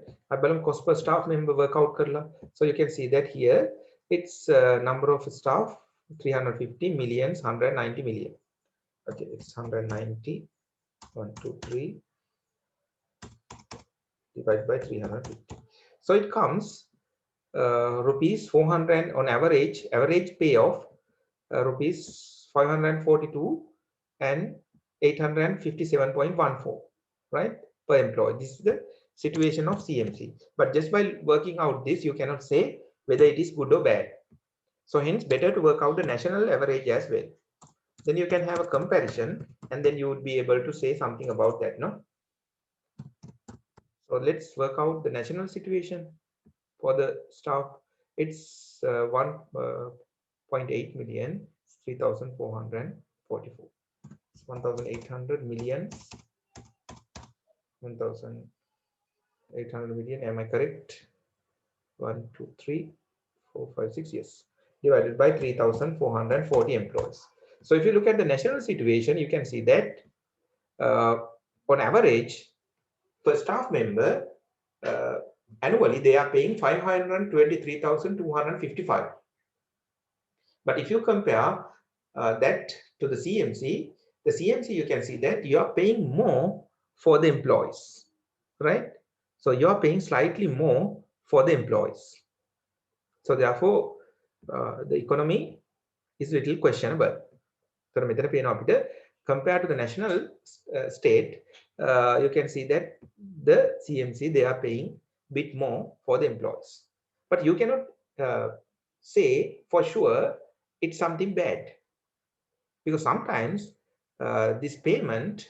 A: Cost per staff member work out karla. So you can see that here it's number of staff 350 millions 190 million. Okay, it's 190 1 2 3 divided by 350. So it comes rupees 400 on average pay of rupees 542 and 857.14, right, per employee. This is the situation of CMC. But just by working out this, you cannot say whether it is good or bad. So hence better to work out the national average as well. Then you can have a comparison and then you would be able to say something about that, no? So let's work out the national situation for the staff. It's 1.8 million 3,444. 1,800 million 1,800 million, am I correct? 1 2 3 4 5 6, yes, divided by 3,440 employees. So if you look at the national situation, you can see that on average per staff member annually they are paying 523,255. But if you compare that to the CMC you can see that you are paying more for the employees, right? So you are paying slightly more for the employees. So therefore the economy is little questionable. So compared to the national state, you can see that the CMC they are paying bit more for the employees. But you cannot say for sure it's something bad, because sometimes this payment,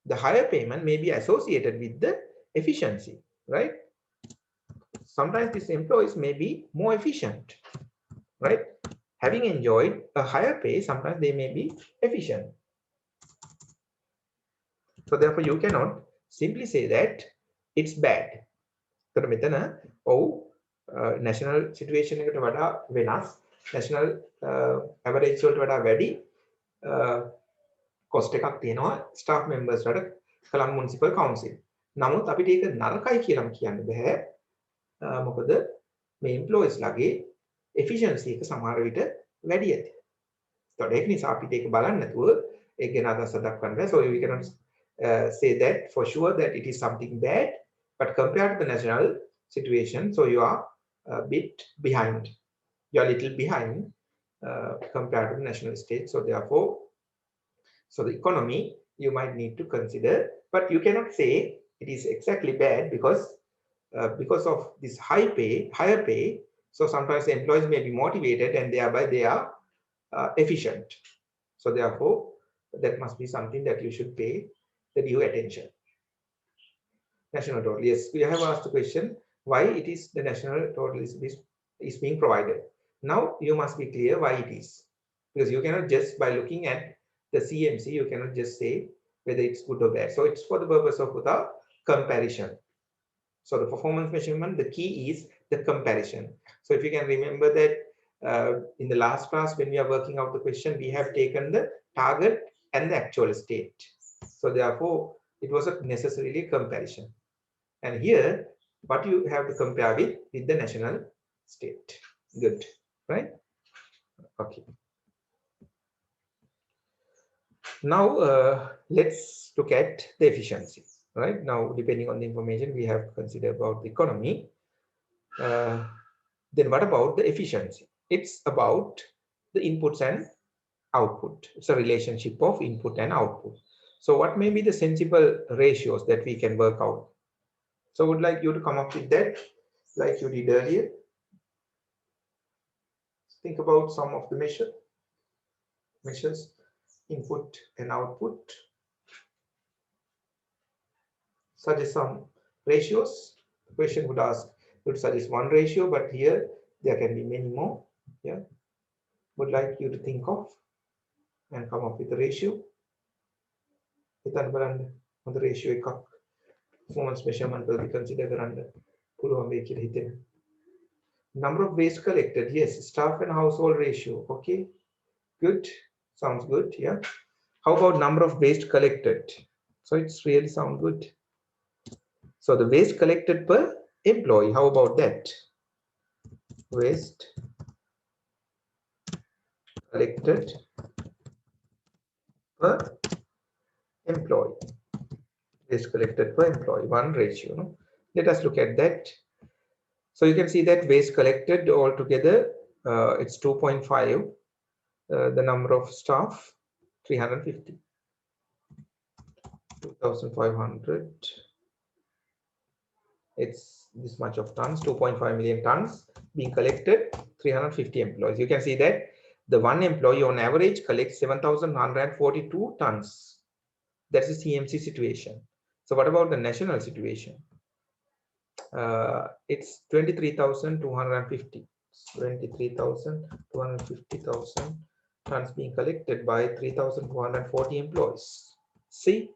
A: the higher payment may be associated with the efficiency, right? Sometimes these employees may be more efficient, right? having enjoyed a higher pay, sometimes they may be efficient. So therefore, you cannot simply say that it's bad. So මෙතන ඔව් national situation එකට වඩා වෙනස්, national average වලට වඩා වැඩි cost එකක් තියෙනවා staff members වලට කලම් municipal council. නමුත් අපිට ඒක නරකයි කියලාම කියන්න බෑ. මොකද මේ employees ලගේ efficiency එක සමහර විට වැඩි ඇති. ඒතකොට ඒක නිසා අපිට ඒක බලන්න නැතුව ඒක ගැන අදහස දක්වන්න බෑ. So we cannot say that for sure that it is something bad, but compared to the national situation, so you are a bit behind. You are a little behind compared to the national state. So therefore, so the economy you might need to consider, but you cannot say it is exactly bad because of this higher pay. So sometimes the employees may be motivated and thereby they are efficient. So therefore, that must be something that you should pay the due attention. National total. Yes, we have asked the question why it is the national total is being provided. Now you must be clear why it is, because you cannot just by looking at the CMC, you cannot just say whether it's good or bad. So it's for the purpose of the comparison. So the performance measurement, the key is the comparison. So if you can remember that in the last class when we are working out the question, we have taken the target and the actual state. So therefore, it wasn't necessarily comparison. And here, what you have to compare with the national state. Good, right? Okay. Now, let's look at the efficiency, right? Now, depending on the information we have to consider about the economy, then what about the efficiency? It's about the inputs and output. It's a relationship of input and output. So what may be the sensible ratios that we can work out? So I would like you to come up with that like you did earlier. Think about some of the measures, input and output. Suggest some ratios. The question would ask, would suggest one ratio, but here there can be many more. Yeah, would like you to think of and come up with a ratio. On the ratio එකක් performance measurement will be considered කරන්න පුළුවන් වෙයි කියලා හිතෙන. Number of waste collected, yes, staff and household ratio. Okay, good, sounds good. Yeah, how about number of waste collected? So it's really sound good. So the waste collected per employee, how about that? Waste collected per employee. Waste collected per employee, one ratio. No? Let us look at that. So you can see that waste collected altogether, it's 2.5. The number of staff, 350. 2,500. It's this much of tons, 2.5 million tons being collected, 350 employees. You can see that the one employee on average collects 7,142 tons. That's the CMC situation. So what about the national situation? It's 23,250. 23,250,000 tons being collected by 3,440 employees. See?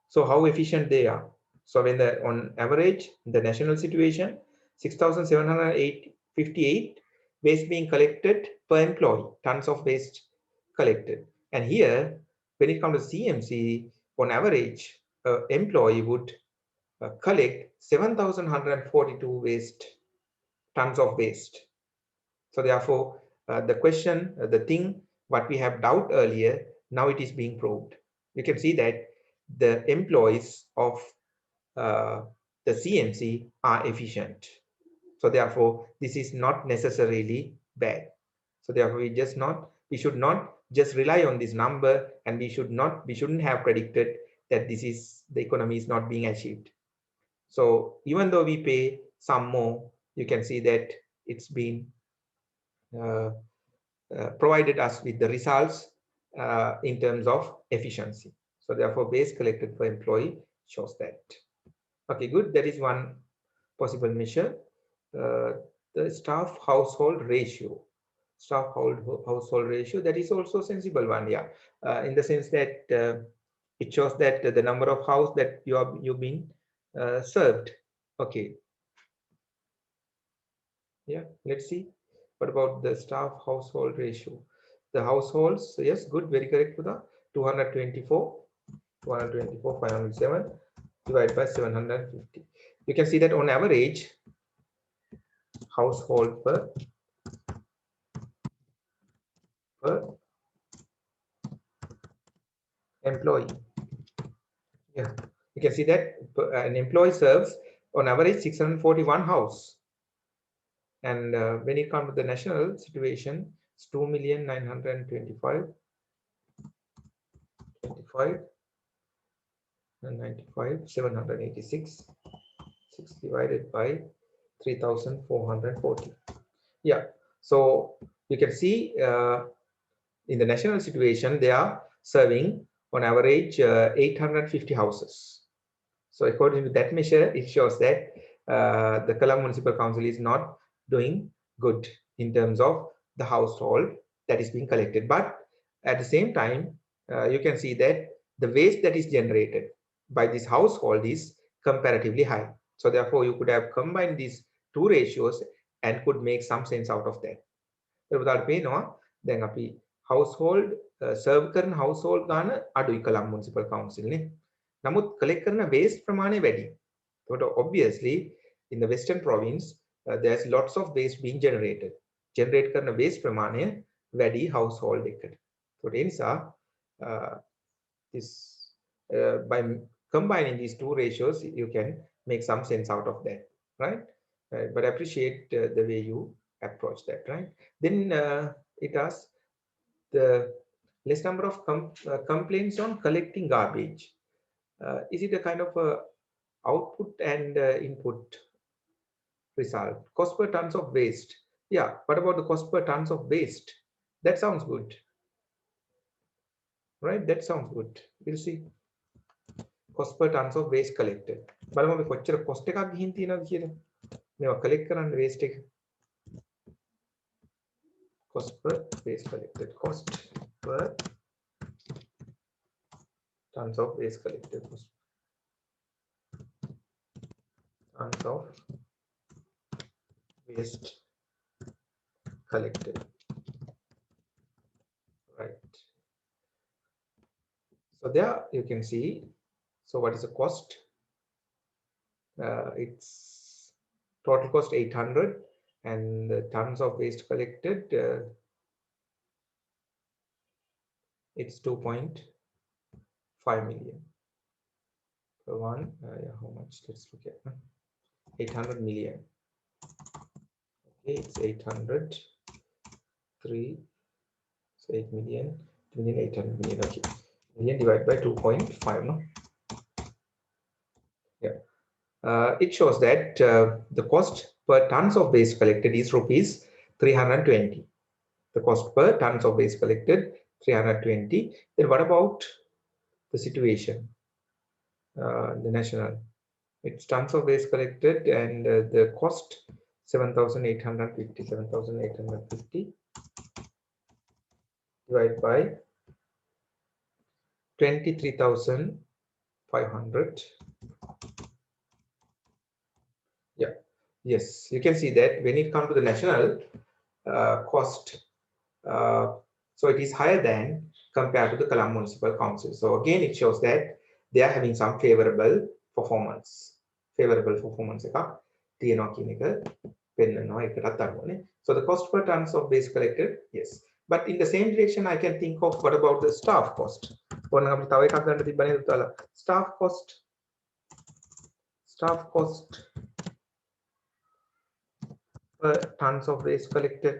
A: So how efficient they are. So when on average, the national situation, 6,758 waste being collected per employee, tons of waste collected. And here, when it comes to CMC, on average, employee would collect 7,142 tons of waste. So therefore, the question, the thing, what we have doubt earlier, now it is being proved. You can see that the employees of the CMC are efficient. So therefore, this is not necessarily bad. So therefore, we should not just rely on this number, and we shouldn't have predicted that the economy is not being achieved. So even though we pay some more, you can see that it's been provided us with the results in terms of efficiency. So therefore, waste collected per employee shows that. Okay, good. That is one possible measure. The staff household ratio. staff household ratio, that is also sensible one, yeah, in the sense that it shows that the number of house that you've been served. Okay, yeah, let's see. What about the staff household ratio? The households, yes, good, very correct, Pudha. 224, 507 divided by 750. You can see that on average, household per employee. Yeah, you can see that an employee serves on average 641 house. And when it comes to the national situation, it's 2,925, 25, and 95, 786, 6 divided by 3,440. Yeah, so you can see in the national situation, they are serving on average 850 houses. So according to that measure, it shows that the Colombo Municipal Council is not doing good in terms of the household that is being collected. But at the same time, you can see that the waste that is generated by this household is comparatively high. So therefore, you could have combined these two ratios and could make some sense out of that. දැන් අපි household serve කරන household ගාන අඩුයි කලම් municipal council නේ. නමුත් collect කරන waste ප්‍රමාණය වැඩි. So obviously in the western province there's lots of waste being generated. Generate කරන waste ප්‍රමාණය වැඩි household එකට. So ඒ නිසා this by combining these two ratios you can make some sense out of that, right? But I appreciate the way you approach that, right? Then it asks the less number of complaints on collecting garbage. Is it a kind of a output and input result? Cost per tons of waste. Yeah, what about the cost per tons of waste? That sounds good, right? That sounds good. We'll see. Cost per tons of waste collected. බලමු අපි කොච්චර cost එකක් ගිහින් තියෙනවද කියලා. මේවා collect කරන්න waste එක. Cost per waste collected. Cost per tons of waste collected. Tons of waste collected, right? So there you can see. So what is the cost? It's total cost 800 and the tons of waste collected it's 2.5 million per one. Yeah, how much? Let's look at 800 million. Okay, it's 800 3, so 8 million, 800 million. Okay, million divided by 2.5, no? Yeah. It shows that the cost per tons of waste collected is rupees 320. The cost per tons of waste collected 320. Then what about the situation? The national, it's tons of waste collected and the cost 7,850 divided by 23,500. Yeah, yes, you can see that when it comes to the national cost, so it is higher than compared to the Colombo Municipal Council. So again, it shows that they are having some favorable performance. Favorable performance එකක් තියෙනවා කියන එක පෙන්නනවා එකටත් අනුවනේ. So the cost per tons of waste collected, yes. But in the same direction, I can think of what about the staff cost. ඕන අපිට තව එකක් ගන්න තිබ්බ නේද උතාලා? Staff cost per tons of waste collected.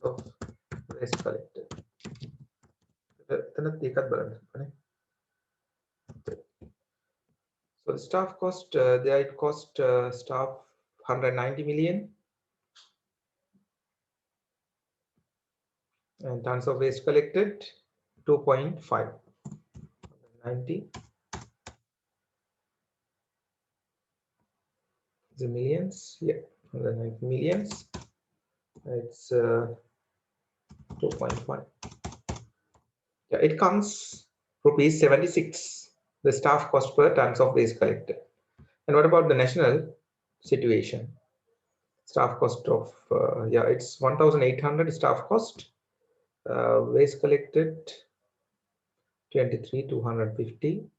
A: Of waste collected. So the staff cost, there it cost staff 190 million and tons of waste collected 2.5. 90 the millions, yeah, 190 millions It's 2.1. Yeah, it comes rupees 76, the staff cost per tons of waste collected. And what about the national situation? Staff cost of, yeah, it's 1,800 staff cost. Waste collected 23,250.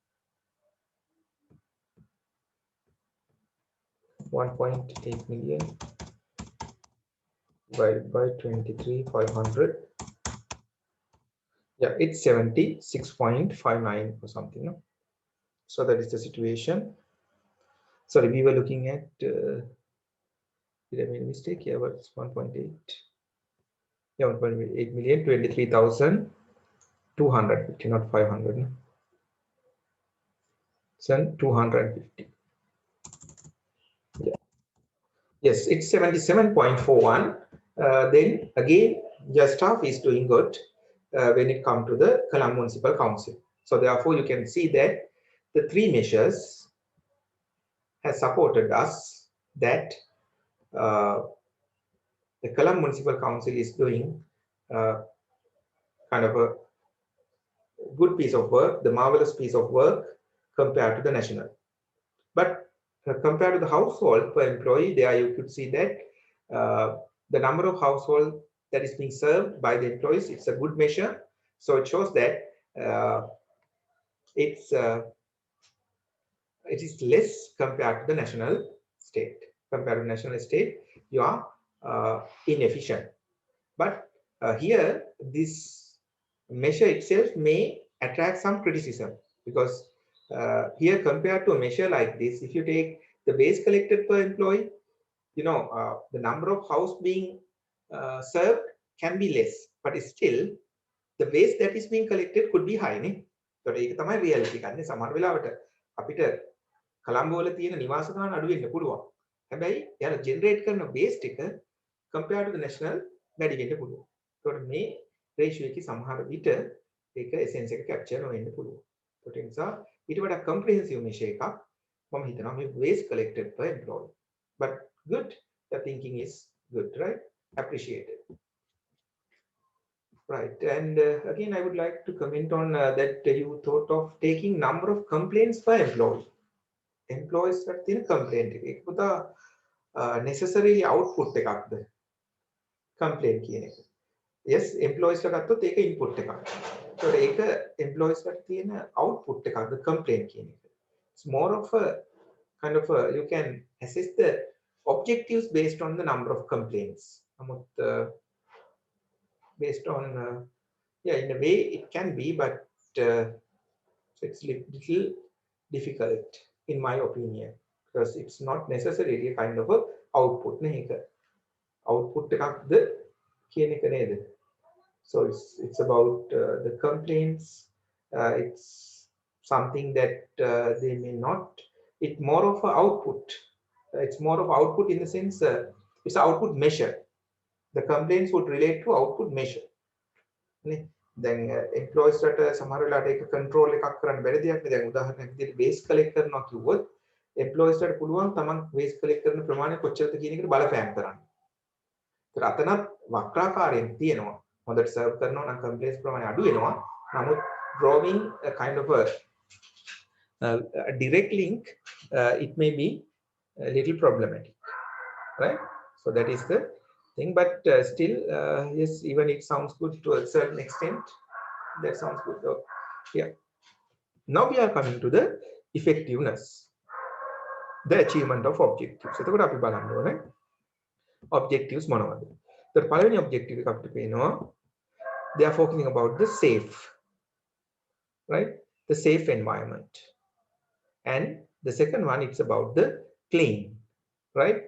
A: 1.8 million divided by 23,500. Yeah, it's 76.59 or something. No? So that is the situation. Sorry, we were looking at, did I make a mistake here? But it's 1.8. Yeah, 1.8 million, 23,250, not 500. No? So 250. Yeah. Yes, it's 77.41. Then again, your staff is doing good when it comes to the Colombo Municipal Council. So therefore, you can see that the three measures has supported us, that uh, the Colombo Municipal Council is doing kind of a good piece of work, the marvelous piece of work compared to the national. But compared to the household per employee, there you could see that the number of household that is being served by the employees, it's a good measure. So it shows that it is less compared to the national state. Compared to national state, you are inefficient. But here, this measure itself may attract some criticism, because here, compared to a measure like this, if you take the waste collected per employee, the number of house being served can be less, but still the waste that is being collected could be high. නේ? ඒකට ඒක තමයි reality ගන්න. සමහර වෙලාවට අපිට කොළඹ වල තියෙන නිවාස ගාන අඩු වෙන්න පුළුවන්. හැබැයි යාර ජෙනරේට් කරන waste එක compared to the national වැඩි වෙන්න පුළුවන්. ඒකට මේ ratio එකේ සමහර විට ඒක essence එක capture නොවෙන්න පුළුවන්. ඒකට ඒ නිසා ඊට වඩා comprehensive measure එකක් මම හිතනවා මේ waste collected per employee. But good, the thinking is good, right? Appreciated. Right, and again, I would like to comment on that you thought of taking number of complaints per employee. Employees that තියෙන complaint එක පුතා necessarily output එකක්ද complaint කියන එක. Yes, employees ලා ගත්තොත් ඒක input එකක්. ඒතකොට ඒක employees ලාට තියෙන output එකක්ද complaint කියන එක. It's more of a kind of a, you can assess the objectives based on the number of complaints. නමුත් based on yeah, in a way it can be, but it's little difficult in my opinion, because it's not necessarily a kind of a output නේ ඒක output එකක්ද කියන එක නේද. So it's about the complaints, it's something that they may not, it's more of a output, it's more of output in the sense it's an output measure. The complaints would relate to output measure. දැන් employees රට සමහර වෙලාවට ඒක control එකක් කරන්න බැරි දෙයක් නේ. දැන් උදාහරණයක් විදිහට waste collect කරනවා කිව්වොත් employees රට පුළුවන් තමන් waste collect කරන ප්‍රමාණය කොච්චරද කියන එකට බලපෑම් කරන්න. ඒතර අතනත් වක්‍රාකාරයෙන් තියෙනවා. හොඳට serve කරනවා නම් complaints ප්‍රමාණය අඩු වෙනවා. නමුත් drawing a kind of a direct link, it may be a little problematic, right? So that is the thing, but still, yes, even it sounds good to a certain extent. That sounds good though. Yeah. Now we are coming to the effectiveness, the achievement of objectives. එතකොට අපි බලන්න ඕනේ objectives මොනවද? ඒතර පළවෙනි objective එක අපිට පේනවා they are focusing about the safe, right? The safe environment. And the second one, it's about the clean, right?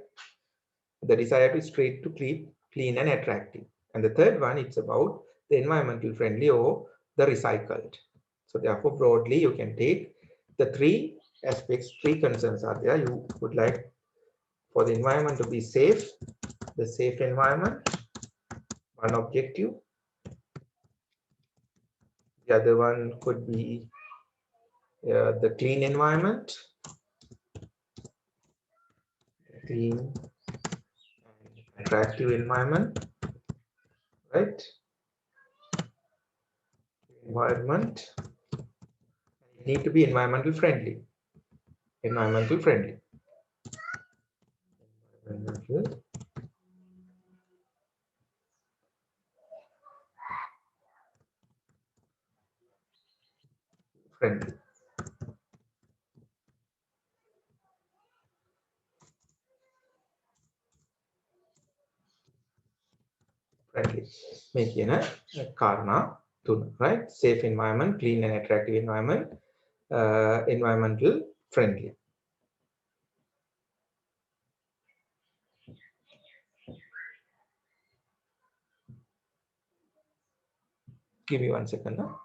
A: The desire to straight to clean and attractive. And the third one, it's about the environmental friendly or the recycled. So therefore, broadly, you can take the three aspects, three concerns are there. You would like for the environment to be safe, the safe environment, one objective. The other one could be the clean environment, clean and attractive environment, right? Environment, it need to be environmental friendly. Environmental friendly. Environmental friendly. Friendly. Make a karna tuna, right? Safe environment, clean and attractive environment, environmental friendly. Give me 1 second now.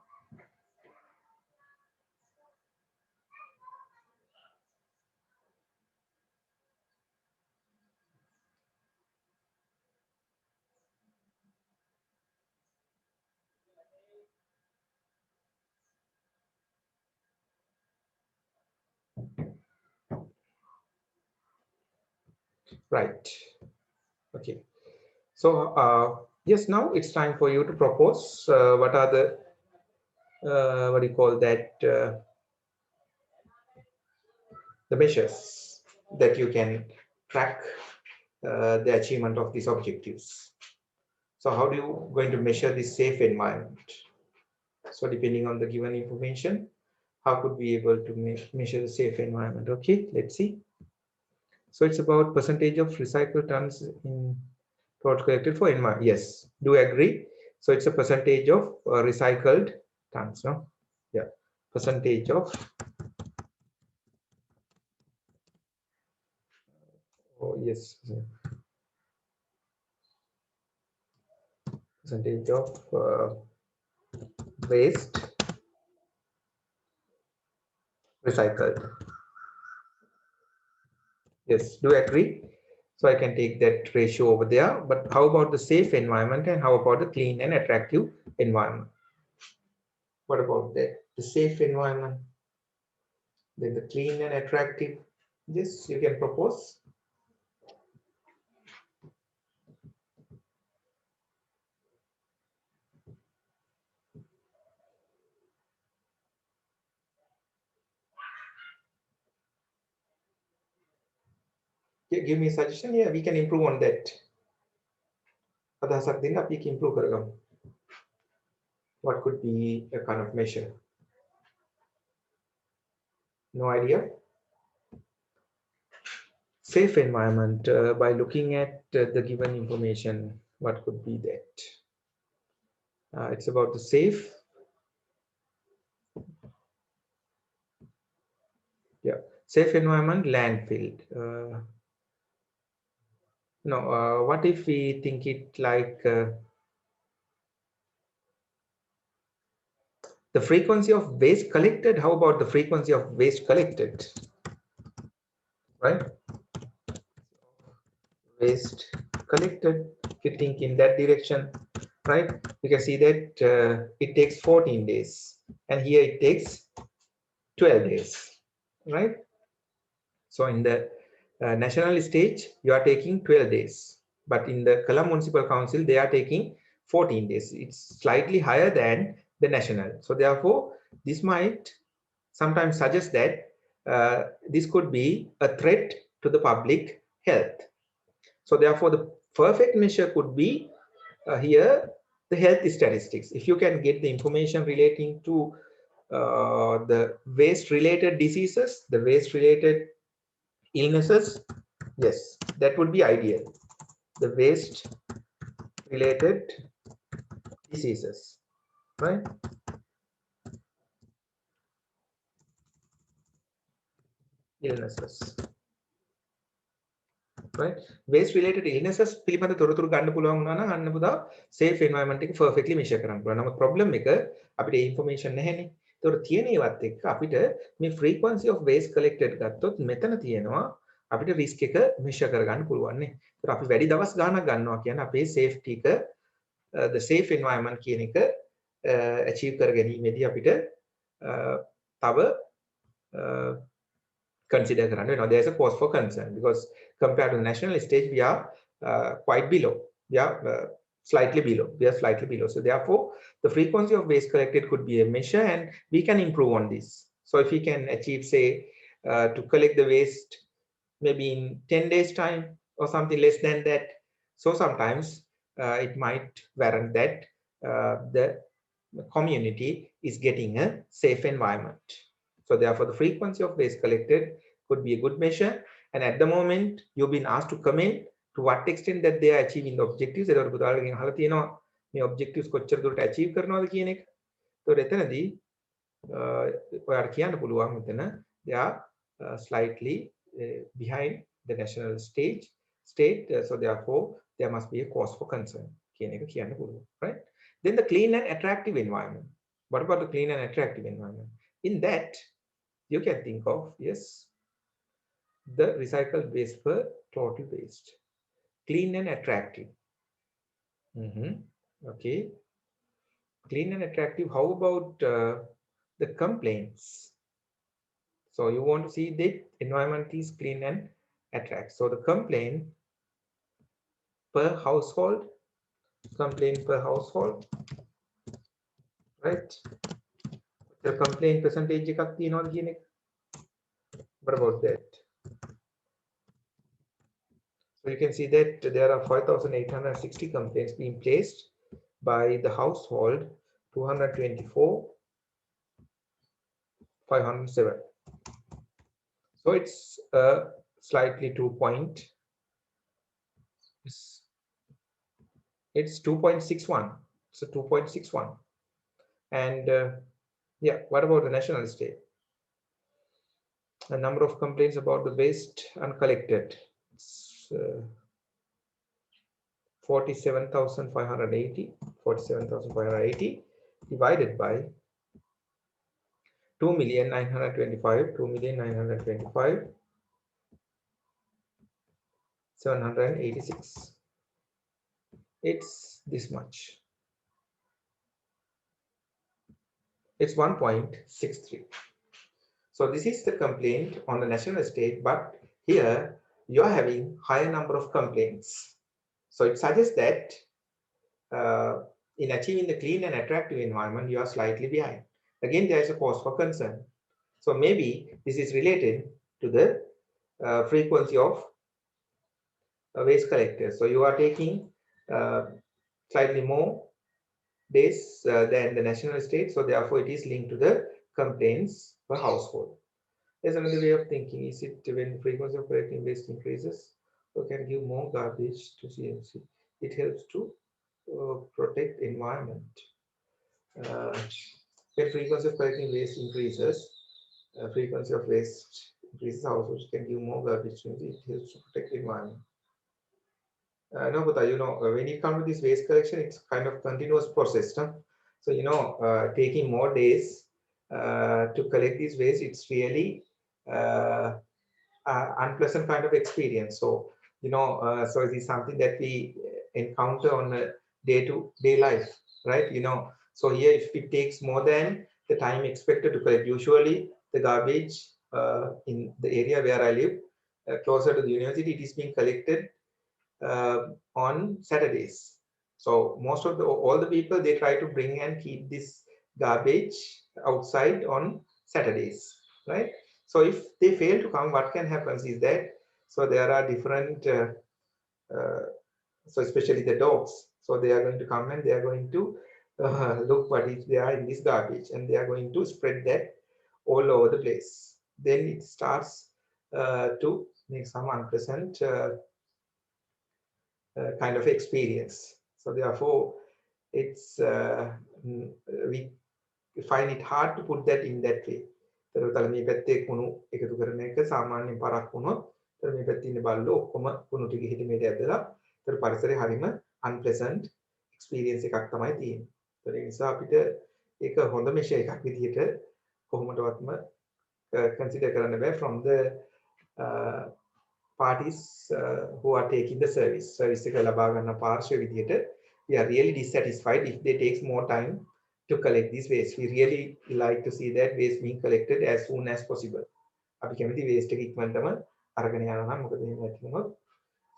A: Right. Okay. So yes, now it's time for you to propose what are the what do you call that the measures that you can track the achievement of these objectives. So how do you going to measure this safe environment? So depending on the given information, how could we able to measure the safe environment? Okay, let's see. So it's about percentage of recycled tons in total collected for environment. Yes, do agree. So it's a percentage of recycled tons, no? Yeah, percentage of, oh yes, percentage of waste recycled. Yes, do agree. So I can take that ratio over there. But how about the safe environment and how about the clean and attractive environment? What about that? The safe environment, then the clean and attractive. Yes, you can propose. Give me a suggestion. Yeah, we can improve on that. අදහසක් දෙන්න අපි improve කරගමු. What could be a kind of measure? No idea. Safe environment by looking at the given information. What could be that? It's about the safe. Yeah, safe environment, landfill. No, what if we think it like the frequency of waste collected? How about the frequency of waste collected? Right? Waste collected. If you think in that direction, right? You can see that it takes 14 days, and here it takes 12 days, right? So in the national stage, you are taking 12 days, but in the Colombo Municipal Council, they are taking 14 days. It's slightly higher than the national. So therefore, this might sometimes suggest that this could be a threat to the public health. So therefore, the perfect measure could be here the health statistics. If you can get the information relating to the waste-related diseases, the waste-related illnesses, yes, that would be ideal. The waste-related diseases, right? Illnesses. Right, waste related illnesses පිළිබඳ තොරතුරු ගන්න පුළුවන් වුණා නම් අන්න පුතා safe environment එක perfectly measure කරන්න පුළුවන්. නමුත් problem එක අපිට ඒ information නැහැනේ. ඒතකොට තියෙන ඒවත් එක්ක අපිට මේ frequency of waste collected ගත්තොත් මෙතන තියෙනවා අපිට risk එක measure කරගන්න පුළුවන් නේ. ඒතකොට අපි වැඩි දවස් ගාණක් ගන්නවා කියන්නේ අපේ safety එක the safe environment කියන එක achieve කර ගැනීමේදී අපිට තව consider කරන්න වෙනවා. There is a cause for concern because compared to the national stage we are quite below. Yeah, slightly below. We are slightly below. So therefore, the frequency of waste collected could be a measure, and we can improve on this. So if we can achieve, say, to collect the waste maybe in 10 days time or something less than that, so sometimes it might warrant that the community is getting a safe environment. So therefore, the frequency of waste collected could be a good measure. And at the moment, you've been asked to comment to what extent that they are achieving the objectives. මේ objectives කොච්චර දුරට achieve කරනවද කියන එක. ඒතකොට එතනදී ඔයාලට කියන්න පුළුවන් මෙතන they are slightly behind the national state. So therefore, there must be a cause for concern කියන එක කියන්න පුළුවන්. Right? Then the clean and attractive environment. What about the clean and attractive environment? In that, you can think of, yes, the recycled waste per total waste. Clean and attractive. Okay. Clean and attractive. How about the complaints? So you want to see that environment is clean and attractive. So the complaint per household, right? The complaint percentage එකක් තියෙනවද කියන එක. What about that? So you can see that there are 5,860 complaints being placed by the household, 224,507. So it's slightly 2.61. It's 2.61. So 2.61. And yeah, what about the national state? The number of complaints about the waste uncollected. It's 47,580 divided by 2,925,786. It's this much. It's 1.63. So this is the complaint on the national state, but here you are having higher number of complaints. So it suggests that in achieving the clean and attractive environment, you are slightly behind. Again, there is a cause for concern. So maybe this is related to the frequency of waste collectors. So you are taking slightly more days than the national state. So therefore, it is linked to the complaints per household. There's another way of thinking. Is it when the frequency of collecting waste increases, or can give more garbage to CMC? It helps to protect environment. When frequency of collecting waste increases, frequency of waste increases, households can give more garbage to CMC. It helps to protect environment. No, but when it comes to this waste collection, it's kind of continuous process. Huh? So taking more days to collect this waste, it's really unpleasant kind of experience. So so it is something that we encounter on a day-to-day life, right? So here, if it takes more than the time expected to collect, usually the garbage in the area where I live, closer to the university, it is being collected on Saturdays. So most of all the people, they try to bring and keep this garbage outside on Saturdays, right? So if they fail to come, what can happen is that, so there are different, so especially the dogs, so they are going to come and they are going to look what is there in this garbage, and they are going to spread that all over the place. Then it starts to make some unpleasant kind of experience. So therefore, it's we find it hard to put that in that way. තර මේ පැත්තේ කුණු එකතු කරන එක සාමාන්‍යයෙන් පරක් වුණොත් තර මේ පැත්තේ ඉන්න බල්ලෝ ඔක්කොම කුණු ටික හිටි මේට ඇදලා තර පරිසරේ හරීම unpleasant experience එකක් තමයි තියෙන්නේ. ඒ නිසා අපිට ඒක හොඳ මෙෂර් එකක් විදිහට කොහොමදවත්ම consider කරන්න බෑ from the parties who are taking the service එක ලබා ගන්න පාර්ශ්ව විදිහට we are really dissatisfied if they takes more time to collect this waste. We really like to see that waste being collected as soon as possible. අපි කැමති waste එක ඉක්මනටම අරගෙන යනවා නම් මොකද එහෙම නැති වුණොත්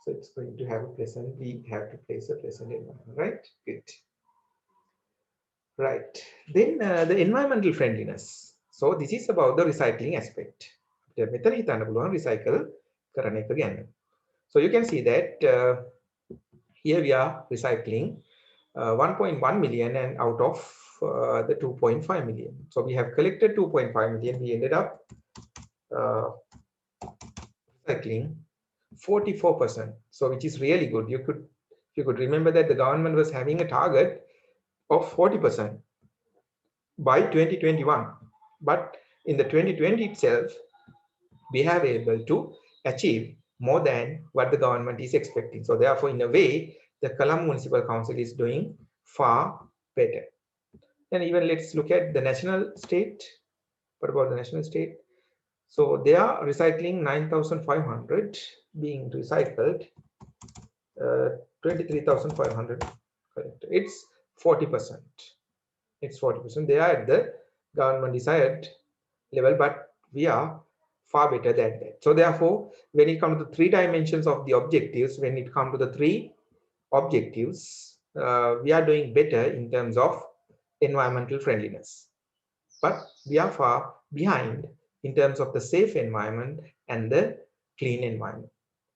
A: So it's going to have a pleasant, we have to place a pleasant environment, right? Good. Right. Then the environmental friendliness. So this is about the recycling aspect. මෙතන හිතන්න පුළුවන් recycle කරන එක ගැන. So you can see that here we are recycling 1.1 million and out of the 2.5 million. So we have collected 2.5 million. We ended up recycling 44%. So which is really good. You could remember that the government was having a target of 40% by 2021. But in the 2020 itself, we have able to achieve more than what the government is expecting. So therefore, in a way, the Colombo Municipal Council is doing far better. And even let's look at the national state. What about the national state? So they are recycling 9,500 being recycled, 23,500. It's 40%. It's 40%. They are at the government desired level, but we are far better than that. So therefore, when it comes to 3 dimensions of the objectives, when it comes to the 3 objectives, we are doing better in terms of environmental friendliness. But we are far behind in terms of the safe environment and the clean environment.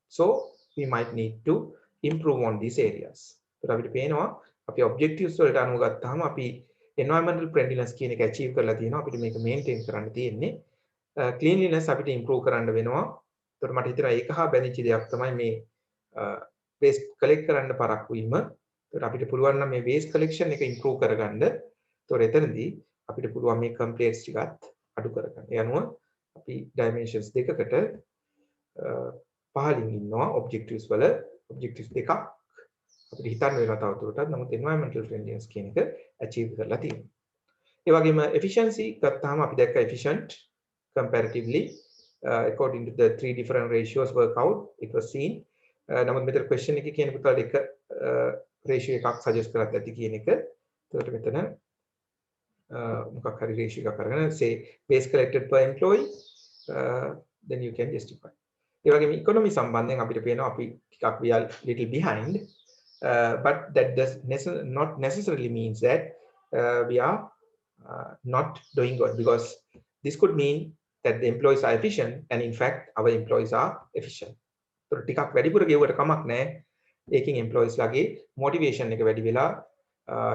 A: So we might need to improve on these areas. So අපිට පේනවා අපි objectives වලට අනුව ගත්තාම අපි environmental friendliness කියන එක achieve කරලා තියෙනවා. අපිට මේක maintain කරන්න තියෙන්නේ. Cleanliness අපිට improve කරන්න වෙනවා. ඒතකොට මට හිතෙනවා ඒක හා බැඳිච්ච දෙයක් තමයි මේ waste collect කරන්න පරක්කු වීම. ඒතකොට අපිට පුළුවන් නම් මේ waste collection එක improve කරගන්න. ඒතකොට එතනදී අපිට පුළුවන් මේ complaints ටිකත් අඩු කරගන්න. ඒ අනුව අපි dimensions දෙකකට පහලින් ඉන්නවා objectives වල objectives දෙකක් අපිට හිතන්න වෙනවා තවදුරටත්. නමුත් environmental friendliness කියන එක achieve කරලා තියෙනවා. ඒ වගේම efficiency ගත්තාම අපි දැක්ක efficient comparatively according to the 3 different ratios work out it was seen. නමුත් මෙතන question එකේ කියන පුතාට එක ratio එකක් suggest කරත් ඇති කියන එක. ඒකට මෙතන මොකක් හරි ratio එකක් අරගෙන say waste collected per employee then you can justify. ඒ වගේම economy සම්බන්ධයෙන් අපිට පේනවා අපි ටිකක් we are little behind but that does not necessarily means that we are not doing good, because this could mean that the employees are efficient and in fact our employees are efficient. So ටිකක් වැඩිපුර ගෙවුවට කමක් නැහැ. ඒකෙන් employees ලාගේ motivation එක වැඩි වෙලා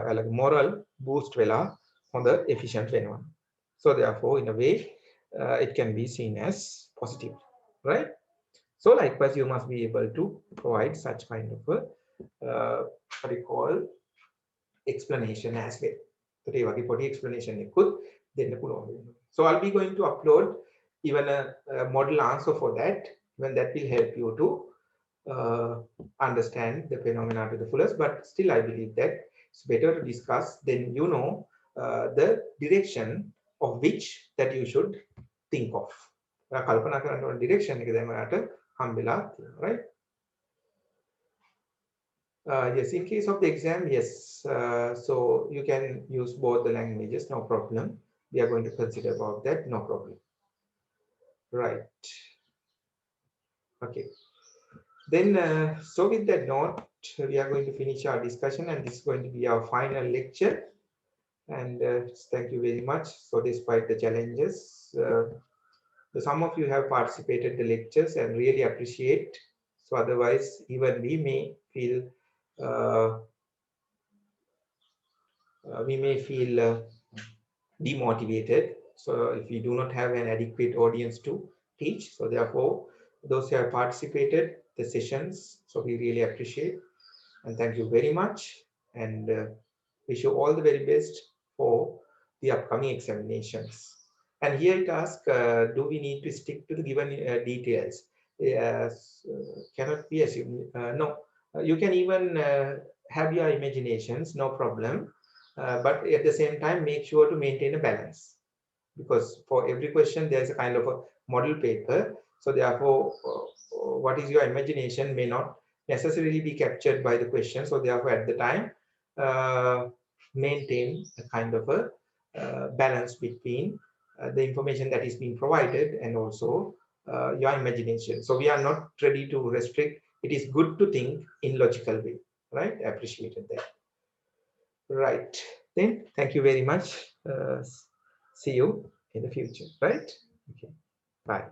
A: යාලගේ moral boost වෙලා හොඳ efficient වෙනවා. So therefore in a way it can be seen as positive, right? So likewise you must be able to provide such kind of a what you call explanation as well. So ඒ වගේ පොඩි explanation එකකුත් දෙන්න පුළුවන්. So I'll be going to upload even a model answer for that. Even that will help you to understand the phenomena to the fullest. But still I believe that it's better to discuss, then you know the direction of which that you should think of. කල්පනා කරන්න ඕන direction එක දැන් ඔයාලට හම්බෙලා තියෙනවා, right? Yes, in case of the exam, yes. So you can use both the languages, no problem. We are going to consider about that, no problem. Right. Okay. Then, so with that note, we are going to finish our discussion, and this is going to be our final lecture. And thank you very much. So despite the challenges, some of you have participated in the lectures and really appreciate. So otherwise, even we may feel demotivated. So if we do not have an adequate audience to teach, so therefore those who have participated the sessions, so we really appreciate and thank you very much, and wish you all the very best for the upcoming examinations. And here it asks, do we need to stick to the given details? Yes, cannot be assumed. No, you can even have your imaginations, no problem. But at the same time, make sure to maintain a balance, because for every question there's a kind of a model paper. So therefore, what is your imagination may not necessarily be captured by the question. So therefore, at the time, maintain a kind of a balance between the information that is being provided and also your imagination. So we are not ready to restrict it is good to think in logical way, right? Appreciated that. Right. Then thank you very much. See you in the future, right? Okay. Bye.